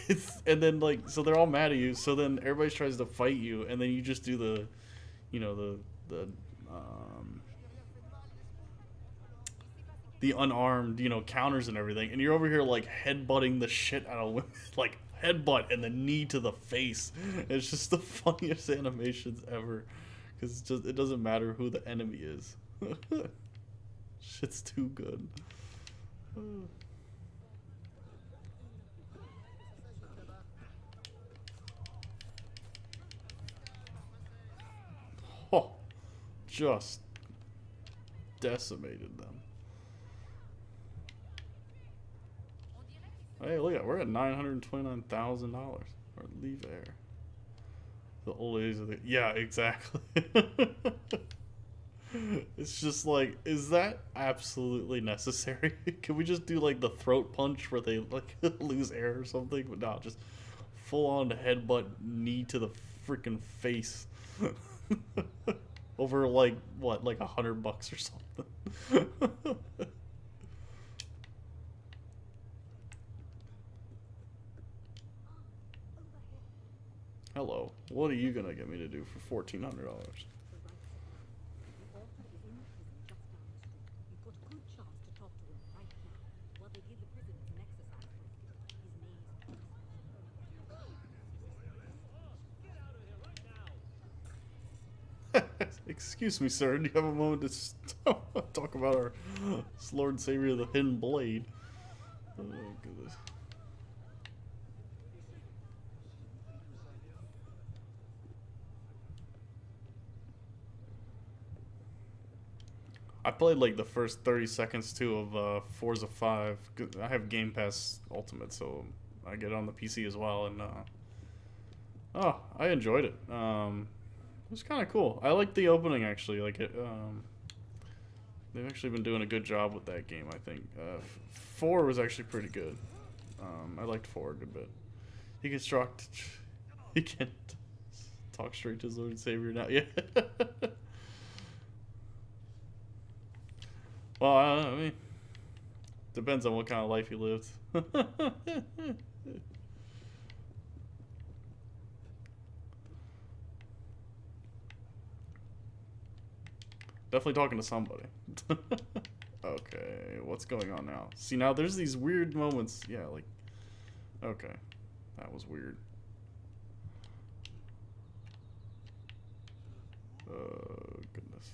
Speaker 1: it's, and then like, so they're all mad at you, so then everybody tries to fight you, and then you just do the, you know, the unarmed, you know, counters and everything, and you're over here like headbutting the shit out of women, like headbutt and the knee to the face. It's just the funniest animations ever, because it doesn't matter who the enemy is. Shit's too good. Oh, just decimated them. Hey, look at, we're at $929,000. Or leave air. The old days of the, yeah, exactly. It's just like, is that absolutely necessary? Can we just do like the throat punch where they like lose air or something? But no, just full on headbutt, knee to the freaking face. Over like what, like $100 or something. Hello, what are you gonna get me to do for $1,400? Excuse me, sir. Do you have a moment to talk about our Lord and Savior of the Hidden Blade? Oh, goodness. I played like the first 30 seconds too of Forza 5. I have Game Pass Ultimate, so I get it on the PC as well, and oh, I enjoyed it. It was kind of cool. I liked the opening actually. Like it, they've actually been doing a good job with that game. I think 4 was actually pretty good. I liked 4 a good bit. He can he can talk straight to his Lord and Savior now. Yeah. Well, I mean, depends on what kind of life he lives. Definitely talking to somebody. Okay, what's going on now? See, now there's these weird moments. Yeah, like, okay, that was weird. Goodness.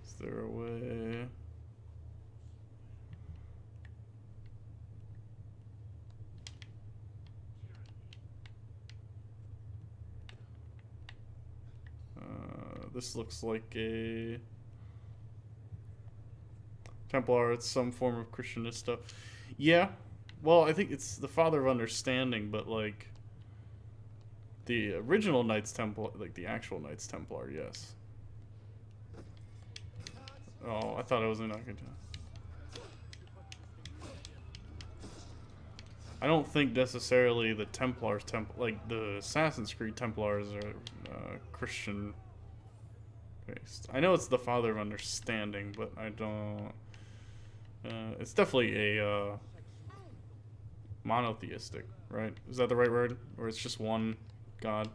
Speaker 1: Is there a way? This looks like a Templar. It's some form of Christianist stuff. Yeah. Well, I think it's the Father of Understanding, but like the original Knights Templar, like the actual Knights Templar, yes. Oh, I thought I was not going to. I don't think necessarily the Templars, like the Assassin's Creed Templars, are Christian based. I know it's the Father of Understanding, but I don't. It's definitely a monotheistic, right? Is that the right word? Or it's just one God?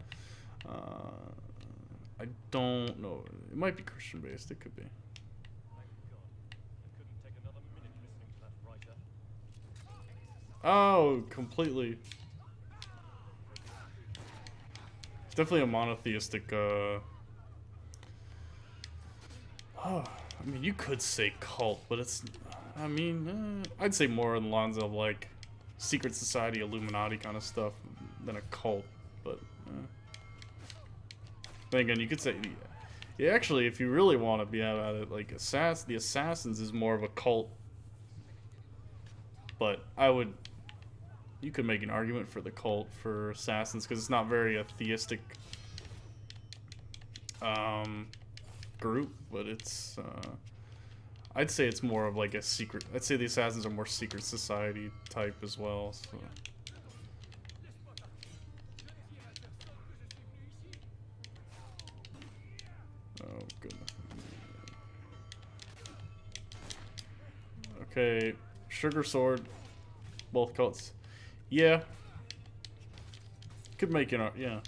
Speaker 1: I don't know. It might be Christian based. It could be. Oh, completely definitely a monotheistic. I mean, you could say cult, but it's. I mean, I'd say more in the lines of like secret society, Illuminati kind of stuff than a cult. But then again, you could say. Yeah, actually, if you really want to be at it, like the Assassins is more of a cult. But you could make an argument for the cult for Assassins because it's not very a theistic group, but it's I'd say it's more of like a secret. I'd say the Assassins are more secret society type as well. So. Oh goodness. Okay, Sugar Sword, both cults. Yeah. Could make an yeah.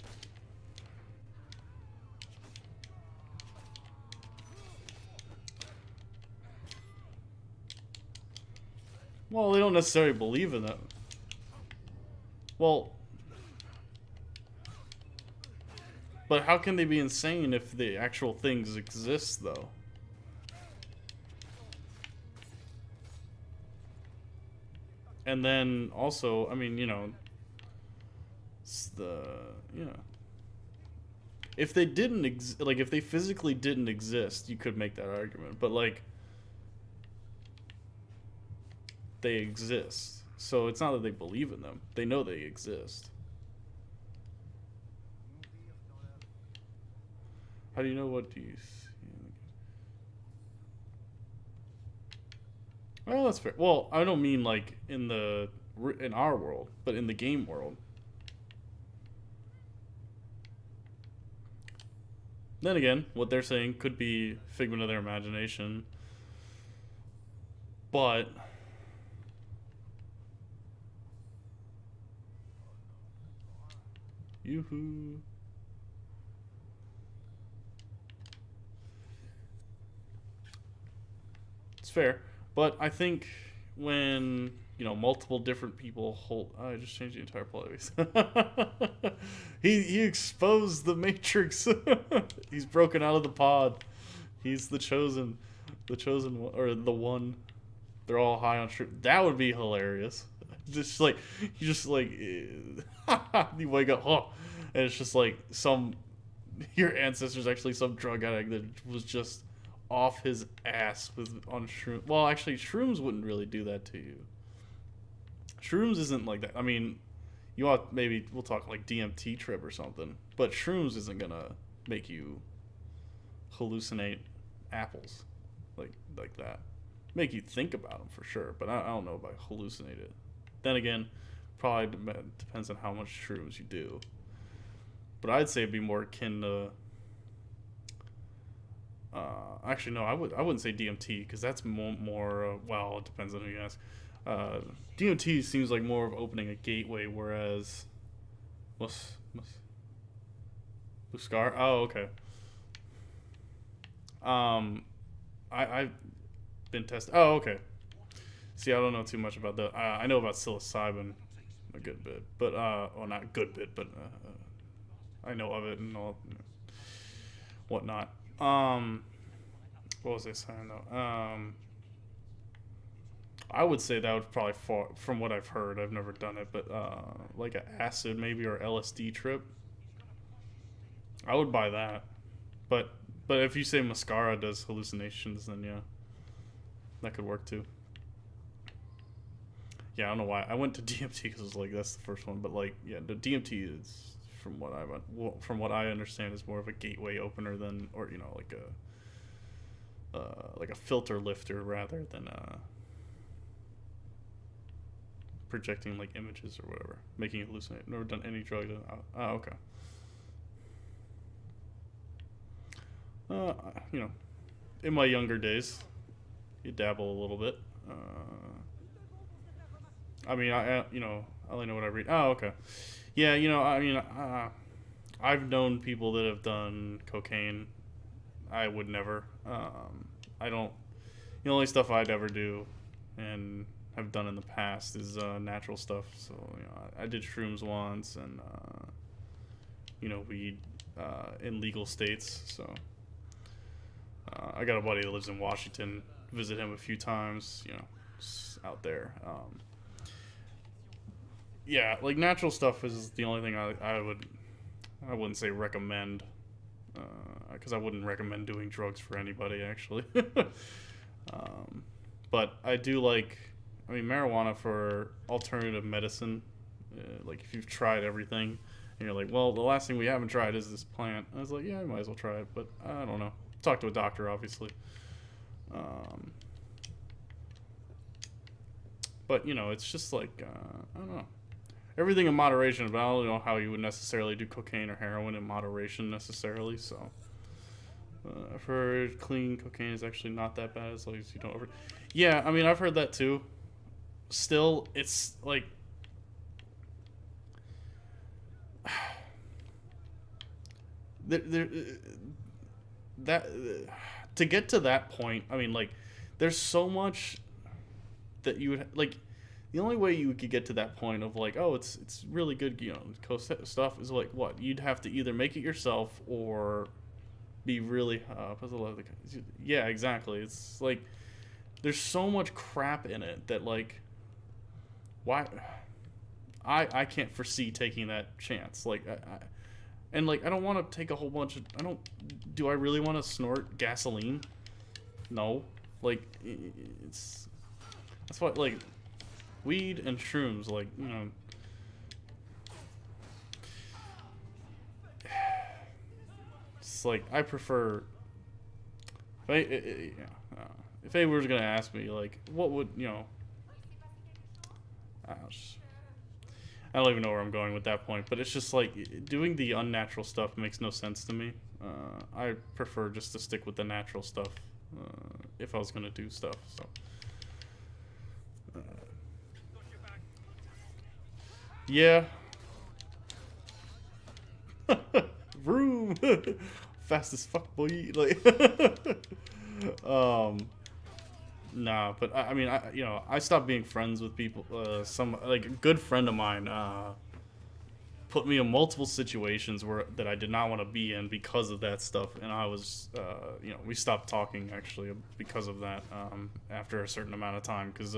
Speaker 1: Well, they don't necessarily believe in it. Well, but how can they be insane if the actual things exist, though? And then also, I mean, you know, if they didn't like if they physically didn't exist, you could make that argument. But like, they exist, so it's not that they believe in them; they know they exist. How do you know what do you see? Well, that's fair. Well, I don't mean like in our world, but in the game world. Then again, what they're saying could be figment of their imagination, but yoo-hoo. It's fair. But I think when, you know, multiple different people hold... Oh, I just changed the entire plot. He exposed the Matrix. He's broken out of the pod. He's the chosen one, or the one. They're all high on truth. That would be hilarious. Just like, you just like... you wake up, oh, and it's just like your ancestor's actually some drug addict that was just off his ass on shrooms. Well, actually, shrooms wouldn't really do that to you. Shrooms isn't like that. I mean, maybe we'll talk like DMT trip or something, but shrooms isn't gonna make you hallucinate apples like that. Make you think about them for sure, but I don't know about hallucinate it. Then again, probably depends on how much shrooms you do. But I'd say it'd be more akin to. Actually, no, I wouldn't say DMT because that's more well, it depends on who you ask. DMT seems like more of opening a gateway, whereas Muscar. Oh, okay. I've been tested. Oh, okay. See, I don't know too much about that. I know about psilocybin a good bit, but well, not a good bit, but I know of it and all whatnot. What was I saying though? I would say that would probably fall from what I've heard. I've never done it, but like an acid maybe or LSD trip. I would buy that. But if you say Mascara does hallucinations, then yeah, that could work too. Yeah, I don't know why I went to DMT because it was like that's the first one, but like yeah, the DMT is from what I understand is more of a gateway opener than, or you know, like a filter lifter rather than projecting like images or whatever, making you hallucinate. Never done any drug. Oh, okay. You know, in my younger days, you dabble a little bit. I mean, I you know, I only know what I read. Oh, okay. Yeah, you know, I mean, I've known people that have done cocaine. I would never. I don't. The only stuff I'd ever do, and have done in the past, is natural stuff. So you know, I did shrooms once, and weed in legal states. So I got a buddy that lives in Washington. Visit him a few times. Out there. Yeah, like natural stuff is the only thing I wouldn't say recommend, because I wouldn't recommend doing drugs for anybody actually. But I do like, marijuana for alternative medicine. Like if you've tried everything and you're like, well, the last thing we haven't tried is this plant. I was like, yeah, I might as well try it, but I don't know. Talk to a doctor, obviously. But it's just like, I don't know. Everything in moderation, but I don't know how you would necessarily do cocaine or heroin in moderation necessarily, so. I've heard clean cocaine is actually not that bad as long as you don't over... Yeah, I've heard that too. Still, it's like... to get to that point, there's so much that you would... Like, the only way you could get to that point of like, oh, it's really good, stuff is like, what? You'd have to either make it yourself or... be really yeah, exactly. It's like there's so much crap in it that like why I can't foresee taking that chance. Like I don't want to take a whole bunch of do I really want to snort gasoline? No. Like that's what, like, weed and shrooms, like, it's like I prefer. If anyone was gonna ask me, like, what would I don't even know where I'm going with that point, but it's just like doing the unnatural stuff makes no sense to me. I prefer just to stick with the natural stuff if I was gonna do stuff. So. Yeah. Vroom. Fast as fuck, boy. Like, nah, but I stopped being friends with people. Some, like, a good friend of mine put me in multiple situations that I did not want to be in because of that stuff, and I was, we stopped talking actually because of that after a certain amount of time, because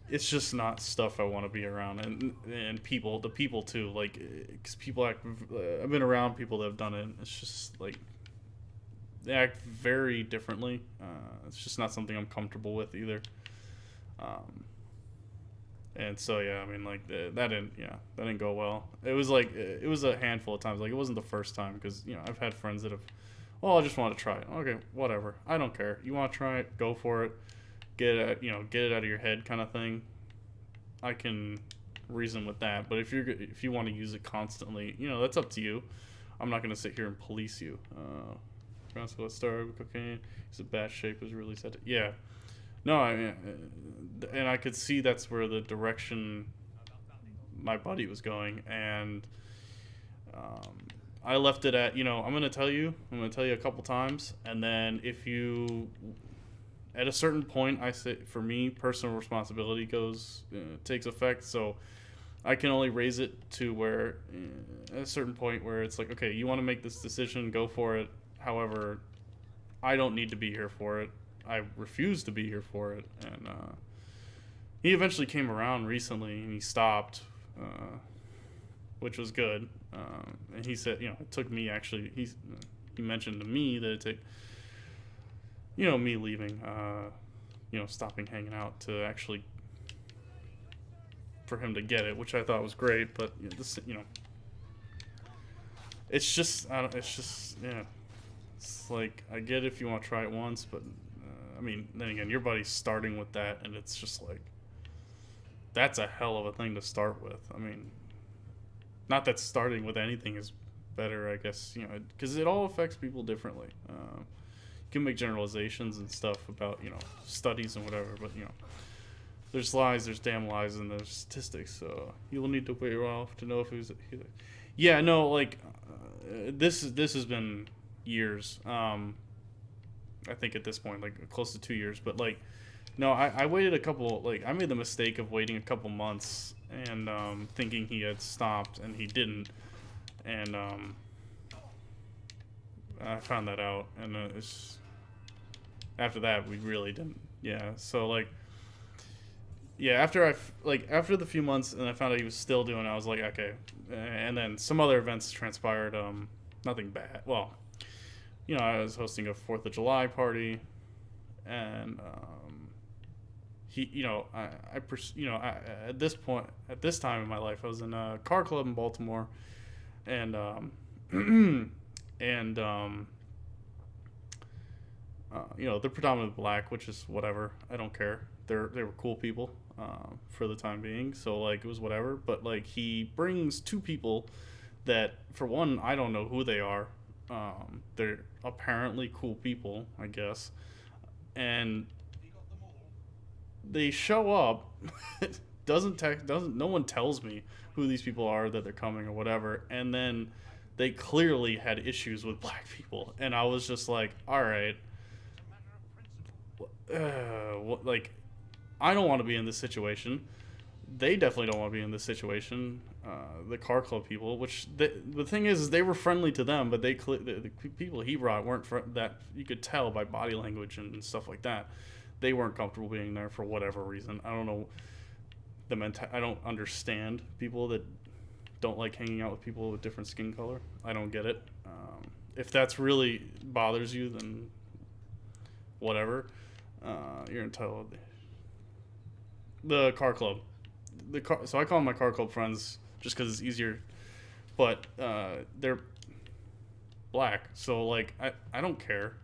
Speaker 1: it's just not stuff I want to be around, and the people too, like, because people act. I've been around people that have done it. And it's just like they act very differently. It's just not something I'm comfortable with either. And so yeah, that didn't go well. It was like it was a handful of times. Like, it wasn't the first time, because I've had friends that have, well, I just want to try it. Okay, whatever. I don't care. You want to try it? Go for it. Get it out of your head, kind of thing. I can reason with that, but if you want to use it constantly, that's up to you. I'm not gonna sit here and police you. Let's start with cocaine. He's a bad shape. Was really sad. Yeah, no, and I could see that's where the direction my buddy was going, and I left it at, I'm gonna tell you a couple times, and then if you. At a certain point, I say, for me, personal responsibility takes effect. So I can only raise it to where, at a certain point where it's like, okay, you want to make this decision, go for it. However, I don't need to be here for it. I refuse to be here for it. And he eventually came around recently, and he stopped, which was good. And he said, it took me actually. He mentioned to me that it took. Me leaving, stopping hanging out to actually, for him to get it, which I thought was great, but, it's just, it's like, I get if you want to try it once, but, then again, your buddy's starting with that, and it's just like, that's a hell of a thing to start with. Not that starting with anything is better, I guess, because it all affects people differently. Can make generalizations and stuff about studies and whatever, but there's lies, there's damn lies, and there's statistics, so you'll need to weigh off to know if it was this has been years. I think at this point, like, close to 2 years, but like, no, I waited a couple, like, I made the mistake of waiting a couple months, and thinking he had stopped, and he didn't. And I found that out, and after that we really didn't. Yeah, so like, yeah, after after the few months, and I found out he was still doing it, I was like, okay. And then some other events transpired. Nothing bad. Well, you know, I was hosting a 4th of July party, and he, you know, at this point, at this time in my life, I was in a car club in Baltimore, and you know, they're predominantly black, which is whatever. I don't care. They were cool people for the time being, so like it was whatever. But like he brings 2 people that, for one, I don't know who they are. They're apparently cool people, I guess, and they show up. No one tells me who these people are, that they're coming or whatever, and then they clearly had issues with black people, and I was just like, all right, like, I don't want to be in this situation. They definitely don't want to be in this situation. The car club people, which the thing is they were friendly to them, but the people he brought weren't that. You could tell by body language and stuff like that. They weren't comfortable being there for whatever reason. I don't know I don't understand people that don't like hanging out with people with different skin color. I don't get it. If that's really bothers you, then whatever. You're entitled. The car club. So I call them my car club friends just because it's easier. But they're black. So, like, I don't care.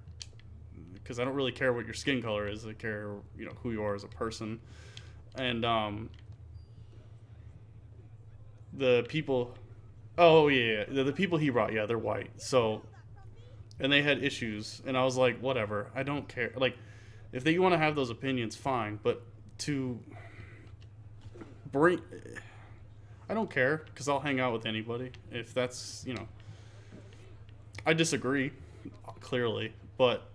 Speaker 1: Because I don't really care what your skin color is. I care, you know, who you are as a person. And the people... Oh, yeah. The people he brought, yeah, they're white. So... And they had issues. And I was like, whatever. I don't care. Like, if you want to have those opinions, fine. But to bring... I don't care, because I'll hang out with anybody. If that's, you know... I disagree, clearly. But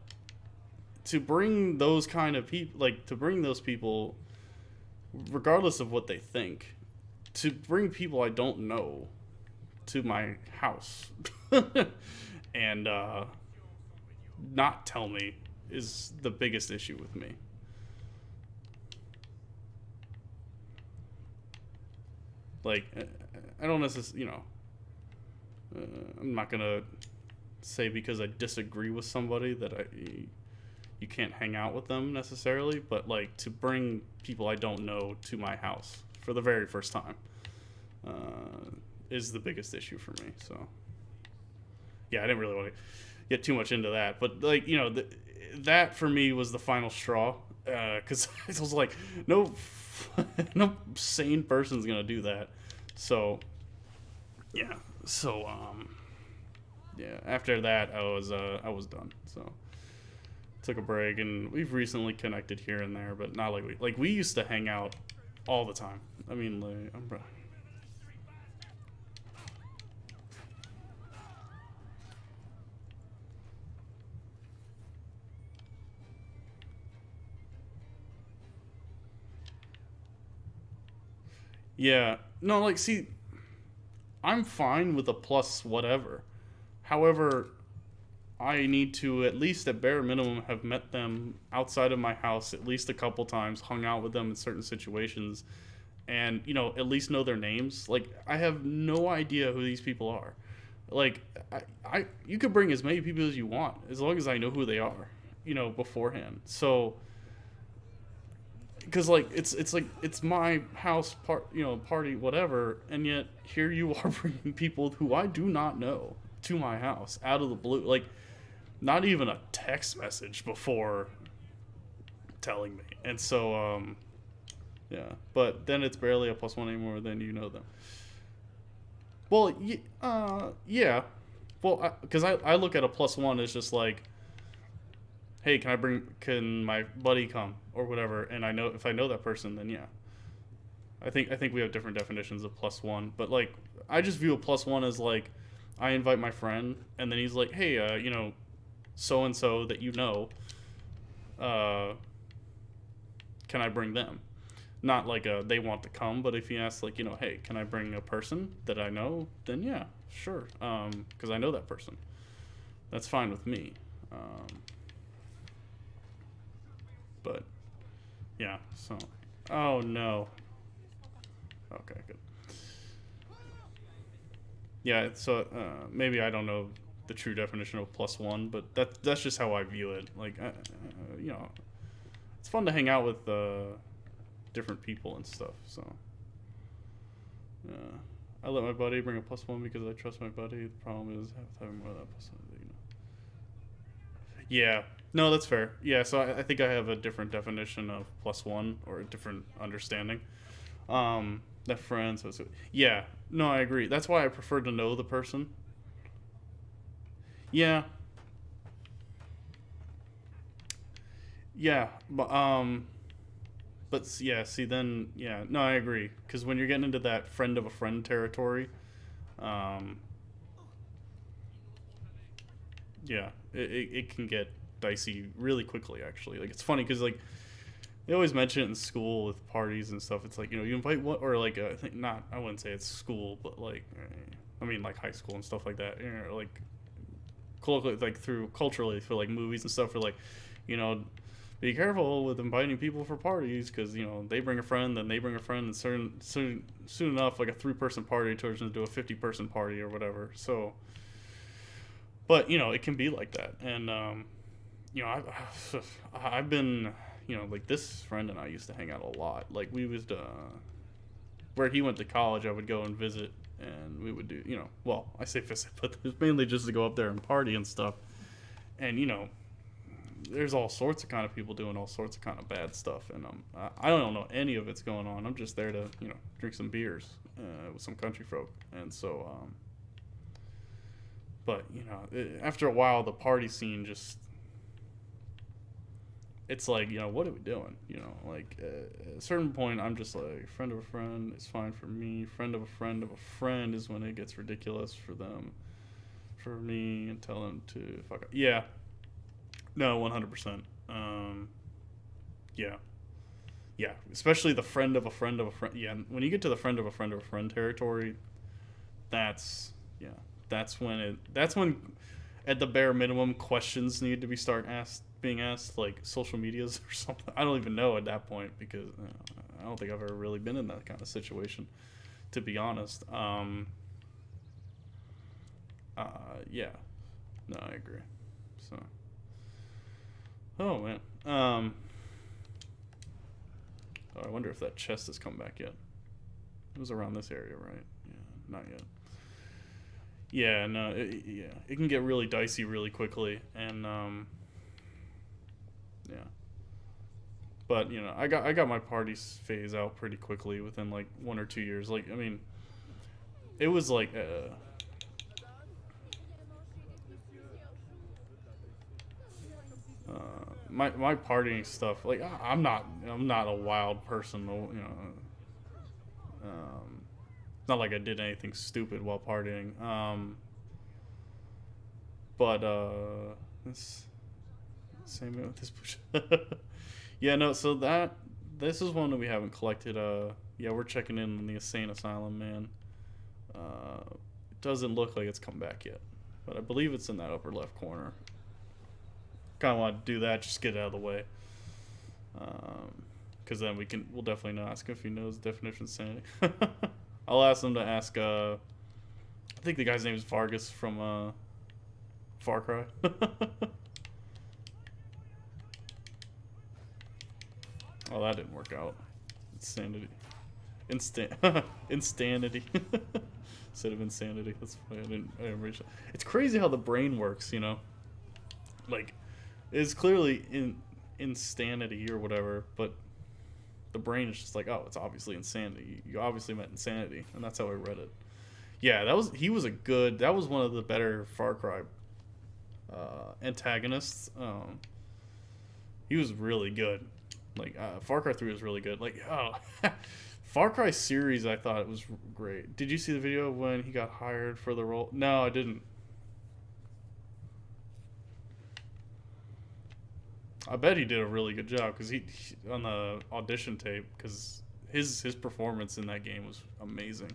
Speaker 1: to bring those kind of people... Like, to bring those people, regardless of what they think, to bring people I don't know to my house and not tell me is the biggest issue with me. Like, I don't necessarily, you know, I'm not gonna say because I disagree with somebody that you can't hang out with them necessarily, but like to bring people I don't know to my house for the very first time is the biggest issue for me. So yeah, I didn't really want to get too much into that, but like, you know, that for me was the final straw, because I was like, no sane person's gonna do that. So yeah, yeah, after that I was done. So took a break, and we've recently connected here and there, but not like we used to hang out all the time. I mean, like, yeah, no, like, see, I'm fine with a plus whatever. However, I need to, at least at bare minimum, have met them outside of my house at least a couple times, hung out with them in certain situations, and, you know, at least know their names. Like, I have no idea who these people are. Like, you could bring as many people as you want, as long as I know who they are, you know, beforehand. So... Because, like, it's my house, party, whatever, and yet here you are bringing people who I do not know to my house out of the blue. Like, not even a text message before telling me. And so, yeah. But then it's barely a plus one anymore, then you know them. Well, yeah. Well, because I look at a plus one as just like, hey, can my buddy come or whatever? And I know, if I know that person, then yeah. I think we have different definitions of plus one, but like, I just view a plus one as like, I invite my friend, and then he's like, hey, you know, so-and-so that you know, can I bring them? Not like they want to come, but if you ask, like, you know, hey, can I bring a person that I know? Then yeah, sure. Because I know that person. That's fine with me. But yeah, so. Oh no. Okay, good. Yeah, so maybe I don't know the true definition of +1, but that's just how I view it. Like, you know, it's fun to hang out with different people and stuff. So, I let my buddy bring a +1 because I trust my buddy. The problem is having more than that +1. You know. Yeah, no, that's fair. Yeah, so I think I have a different definition of +1 or a different understanding. That friends. So, yeah, no, I agree. That's why I prefer to know the person. Yeah. Yeah, but yeah, see then, yeah, no, I agree. Because when you're getting into that friend of a friend territory, yeah, it can get dicey really quickly, actually. Like, it's funny because, like, they always mention it in school with parties and stuff. It's like, you know, you invite what, or like, I think not, I wouldn't say it's school, but like, I mean, like high school and stuff like that. You know, like, colloquially, like through culturally, for like movies and stuff, for like, you know, be careful with inviting people for parties because, you know, they bring a friend, then they bring a friend, and soon enough, like a 3-person party turns into a 50-person party or whatever. So, but you know, it can be like that, and you know, I've been. You know, like this friend and I used to hang out a lot. Like we was where he went to college, I would go and visit, and we would do, you know, well, I say visit, but it's mainly just to go up there and party and stuff. And you know, there's all sorts of kind of people doing all sorts of kind of bad stuff, and I don't know any of it's going on. I'm just there to, you know, drink some beers with some country folk, and so but you know, after a while, the party scene just. It's like, you know, what are we doing? You know, like, at a certain point, I'm just like, friend of a friend is fine for me. Friend of a friend of a friend is when it gets ridiculous for them, for me, and tell them to fuck up. Yeah. No, 100%. Yeah. Yeah. Especially the friend of a friend of a friend. Yeah. When you get to the friend of a friend of a friend territory, that's when at the bare minimum, questions need to be being asked, like social medias or something. I don't even know at that point because I don't think I've ever really been in that kind of situation, to be honest. Yeah, no, I agree. So, oh man, oh, I wonder if that chest has come back yet. It was around this area, right? Yeah, not yet. Yeah, no, it can get really dicey really quickly, and yeah. But you know, I got my party phase out pretty quickly within like 1 or 2 years. Like, I mean, it was like my partying stuff. Like, I'm not a wild person, you know. It's not like I did anything stupid while partying. But this same with this push. Yeah, no. So this is one that we haven't collected. Yeah, we're checking in on the insane asylum, man. It doesn't look like it's come back yet, but I believe it's in that upper left corner. Kind of want to do that, just get it out of the way. Because then we'll definitely ask if he knows the definition of sanity. I'll ask him to ask, I think the guy's name is Vargas from Far Cry. Oh, that didn't work out. Insanity. Insanity. Instead of insanity. That's funny. I didn't reach it. It's crazy how the brain works, you know? Like, it's clearly insanity or whatever, but the brain is just like, oh, it's obviously insanity. You obviously meant insanity, and that's how I read it. Yeah, that was one of the better Far Cry antagonists. He was really good. Like, Far Cry 3 was really good. Like, Far Cry series, I thought it was great. Did you see the video of when he got hired for the role? No, I didn't. I bet he did a really good job because he on the audition tape, because his performance in that game was amazing.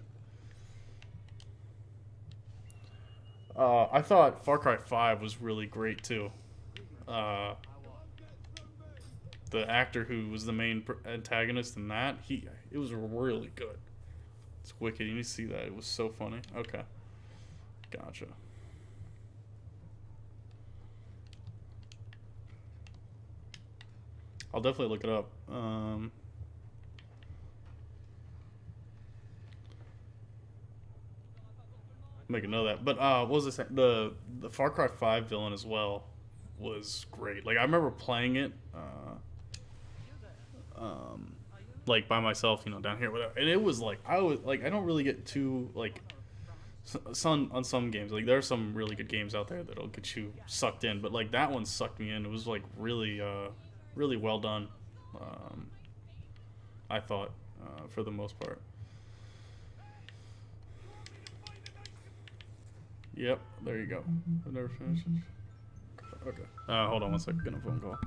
Speaker 1: I thought Far Cry 5 was really great too. The actor who was the main antagonist in that, it was really good. It's wicked. You need to see that. It was so funny. Okay. Gotcha. I'll definitely look it up. Make a note of that. But what was this? The Far Cry 5 villain as well was great. Like I remember playing it, like by myself, you know, down here, whatever. And it was like I don't really get too like on some games. Like there are some really good games out there that'll get you sucked in, but like that one sucked me in. It was like really really well done. I thought for the most part. Yep, there you go. I never finished it. Okay. Hold on one second. Getting a phone call.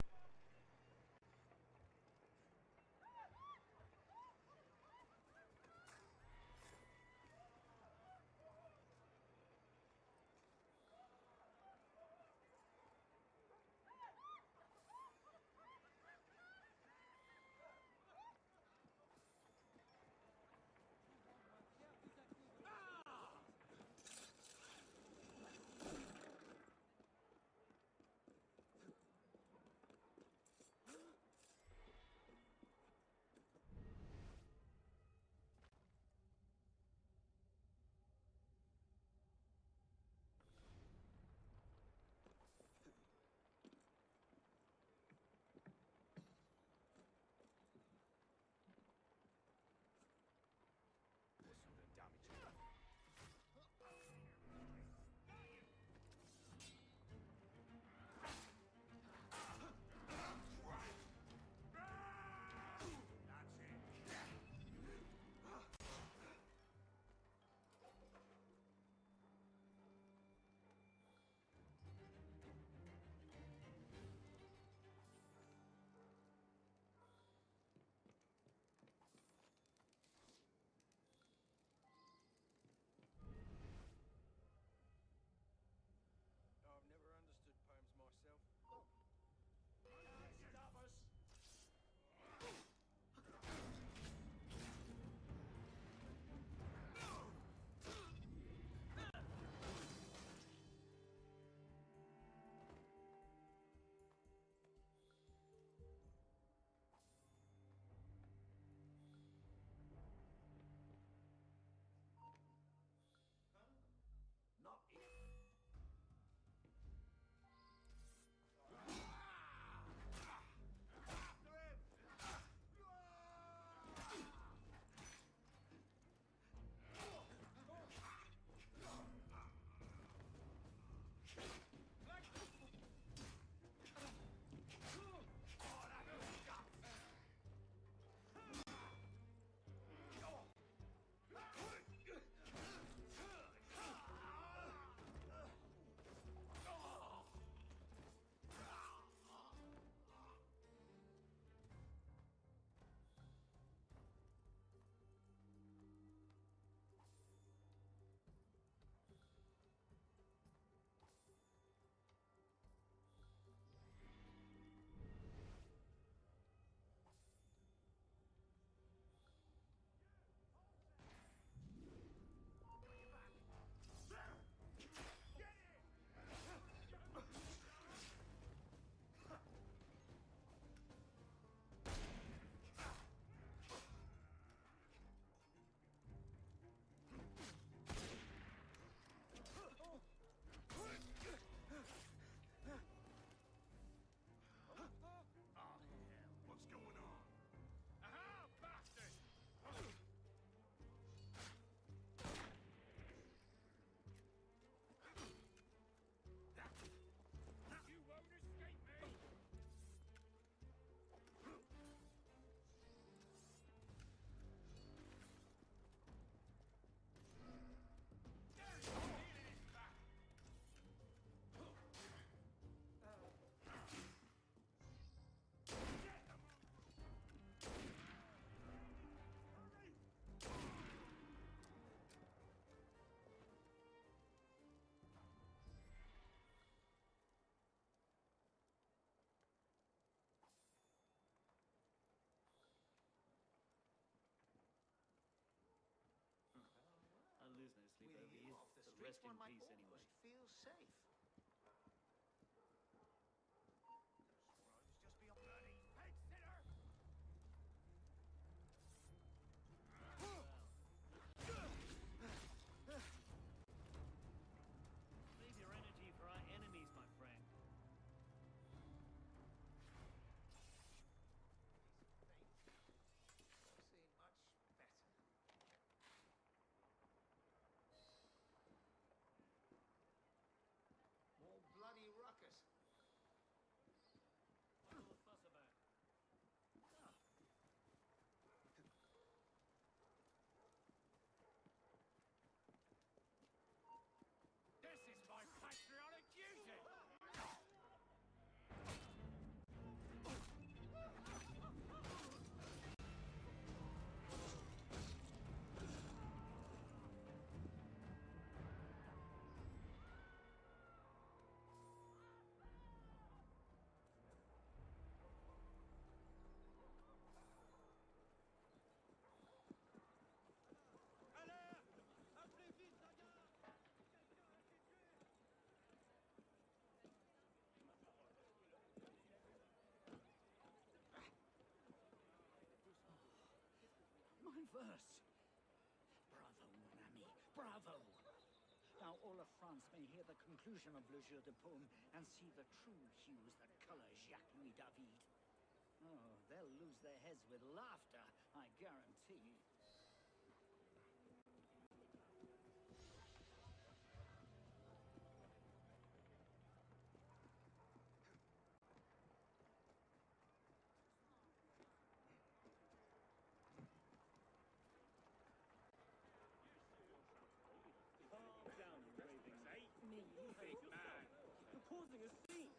Speaker 8: business. Leave
Speaker 10: With
Speaker 8: over
Speaker 10: you
Speaker 8: you.
Speaker 10: off the
Speaker 8: But
Speaker 10: streets,
Speaker 8: rest
Speaker 10: one
Speaker 8: in
Speaker 10: might
Speaker 8: peace anyway.
Speaker 10: almost feel safe.
Speaker 6: Swore I was just beyond bloody fence sitter!
Speaker 8: Leave your energy for our enemies, my friend.
Speaker 10: I've seen much better. More bloody ruckus.
Speaker 8: What's all the fuss about?
Speaker 6: This is my patriotic duty!
Speaker 15: My verse! Bravo, mon ami, bravo! Now all of France may hear the conclusion of Le Jeu de Paume and see the true hues that color Jacques-Louis David. Oh, they'll lose their heads with laughter, I guarantee.
Speaker 8: Calm down, you ravings, eh? Me, you big man. You're causing a scene.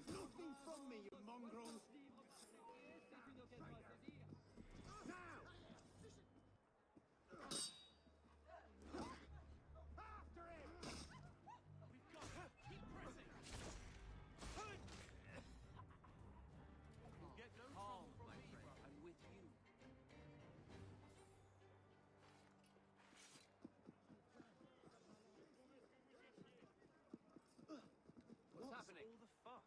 Speaker 4: Nothing from me, you mongrels! Now! After him!
Speaker 12: We've got her! Keep pressing! You'll get no trouble from me, brother.
Speaker 13: I'm with you. What's happening?
Speaker 12: All the fuss?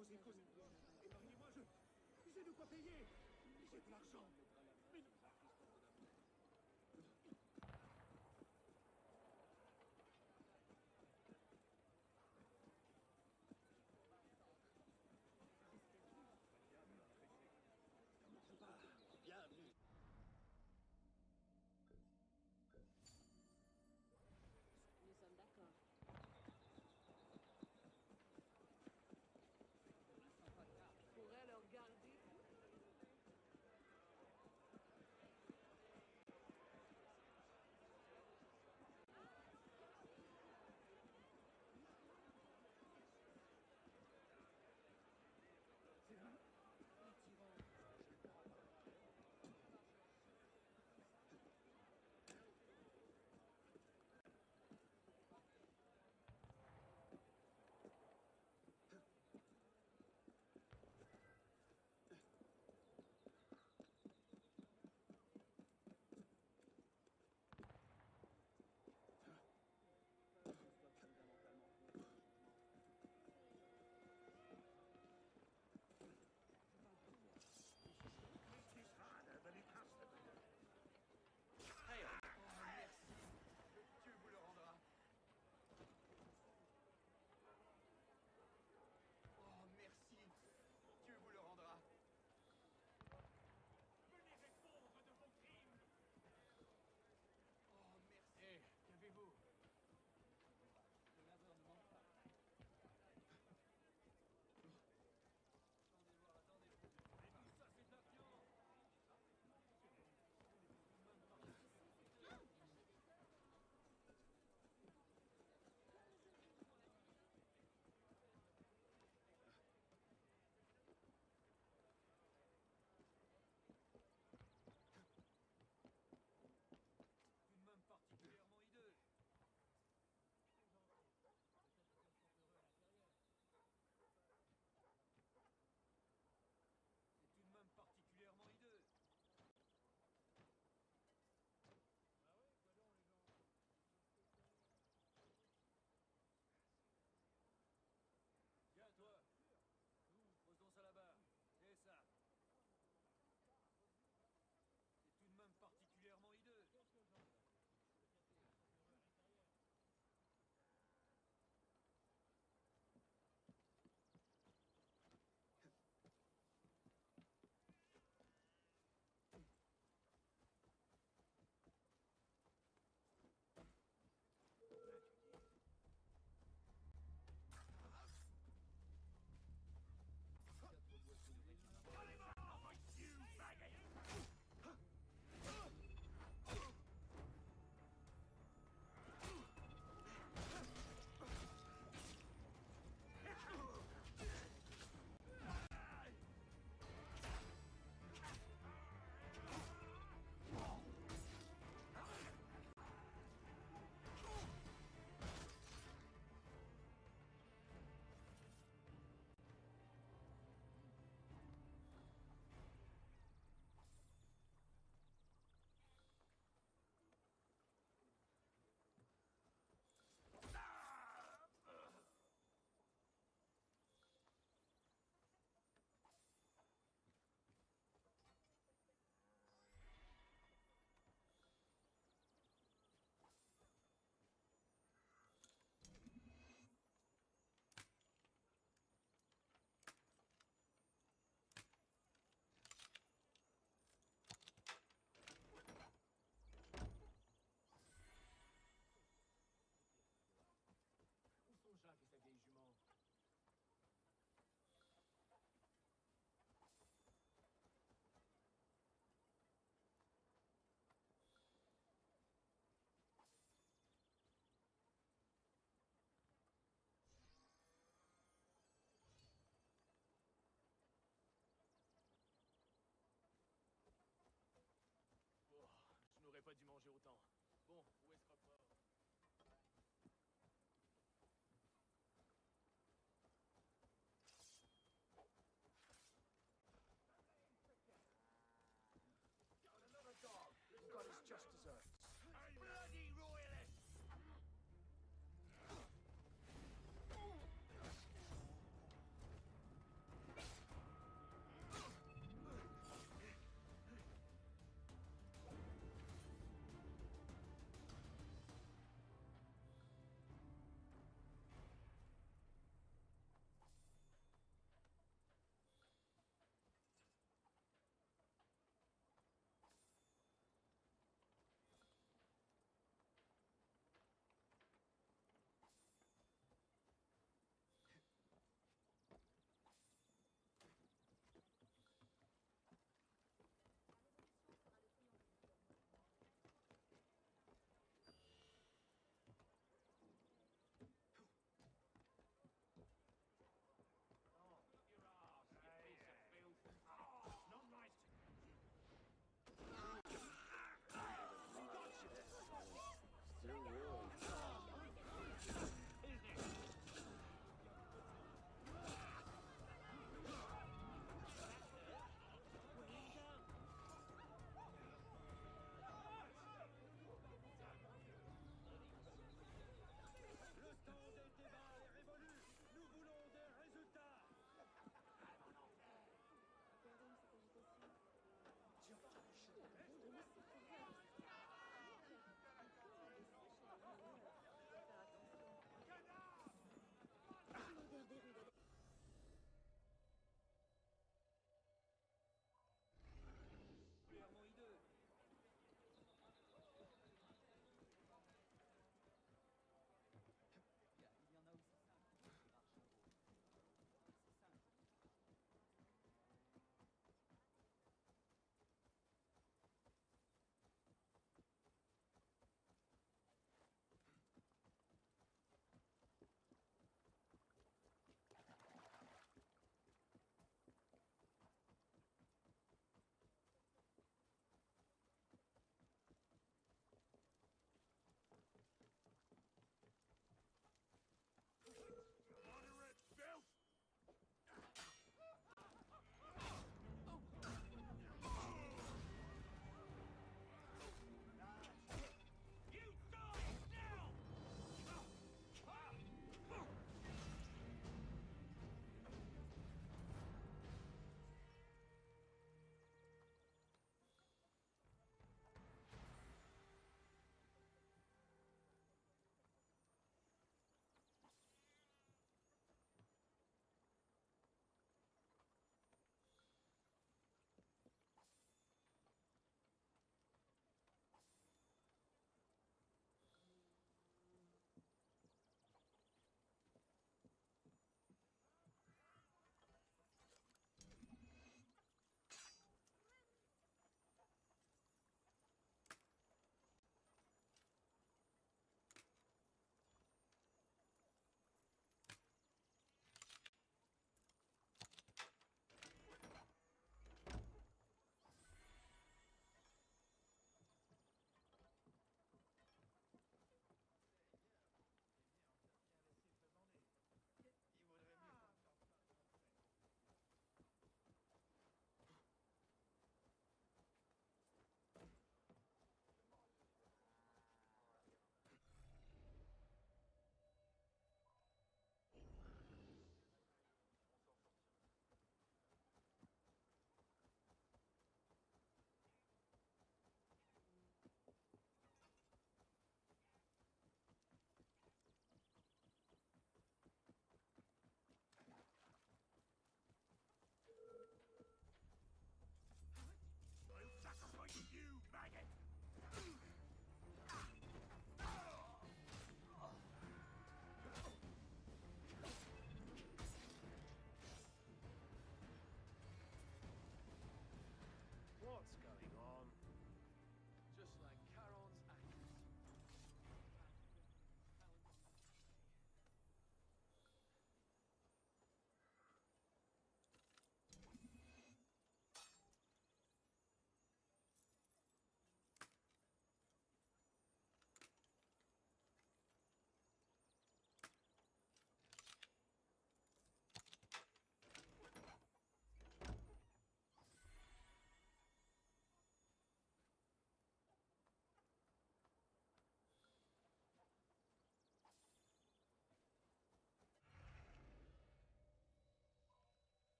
Speaker 15: causez. Épargnez-moi, j'ai de quoi payer. J'ai de l'argent. Mais... Bienvenue.
Speaker 7: Nous sommes d'accord. Pourrait leur garder.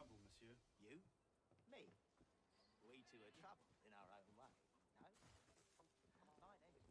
Speaker 10: trouble, monsieur?
Speaker 13: You? Me? We two are trouble in our own way, no? Fine, eh?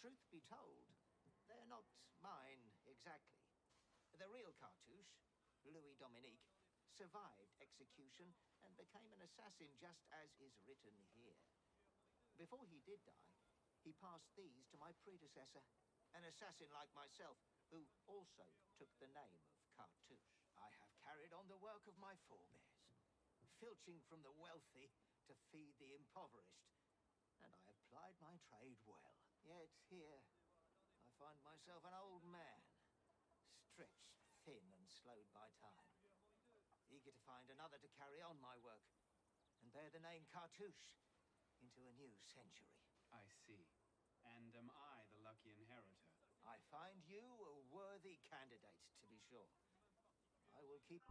Speaker 13: truth be told, they're not mine exactly. The real Cartouche, Louis Dominique, survived execution and became an assassin just as is written here. Before he did die, he passed these to my predecessor, an assassin like myself, who also took the name of Cartouche. I have carried on the work of my forebears, filching from the wealthy to feed the impoverished, and I have plied my trade well. Yet here, I find myself an old man, stretched thin and slowed by time, eager to find another to carry on my work, and bear the name Cartouche into a new century.
Speaker 16: I see. And am I the lucky inheritor?
Speaker 13: I find you a worthy candidate, to be sure. I will keep...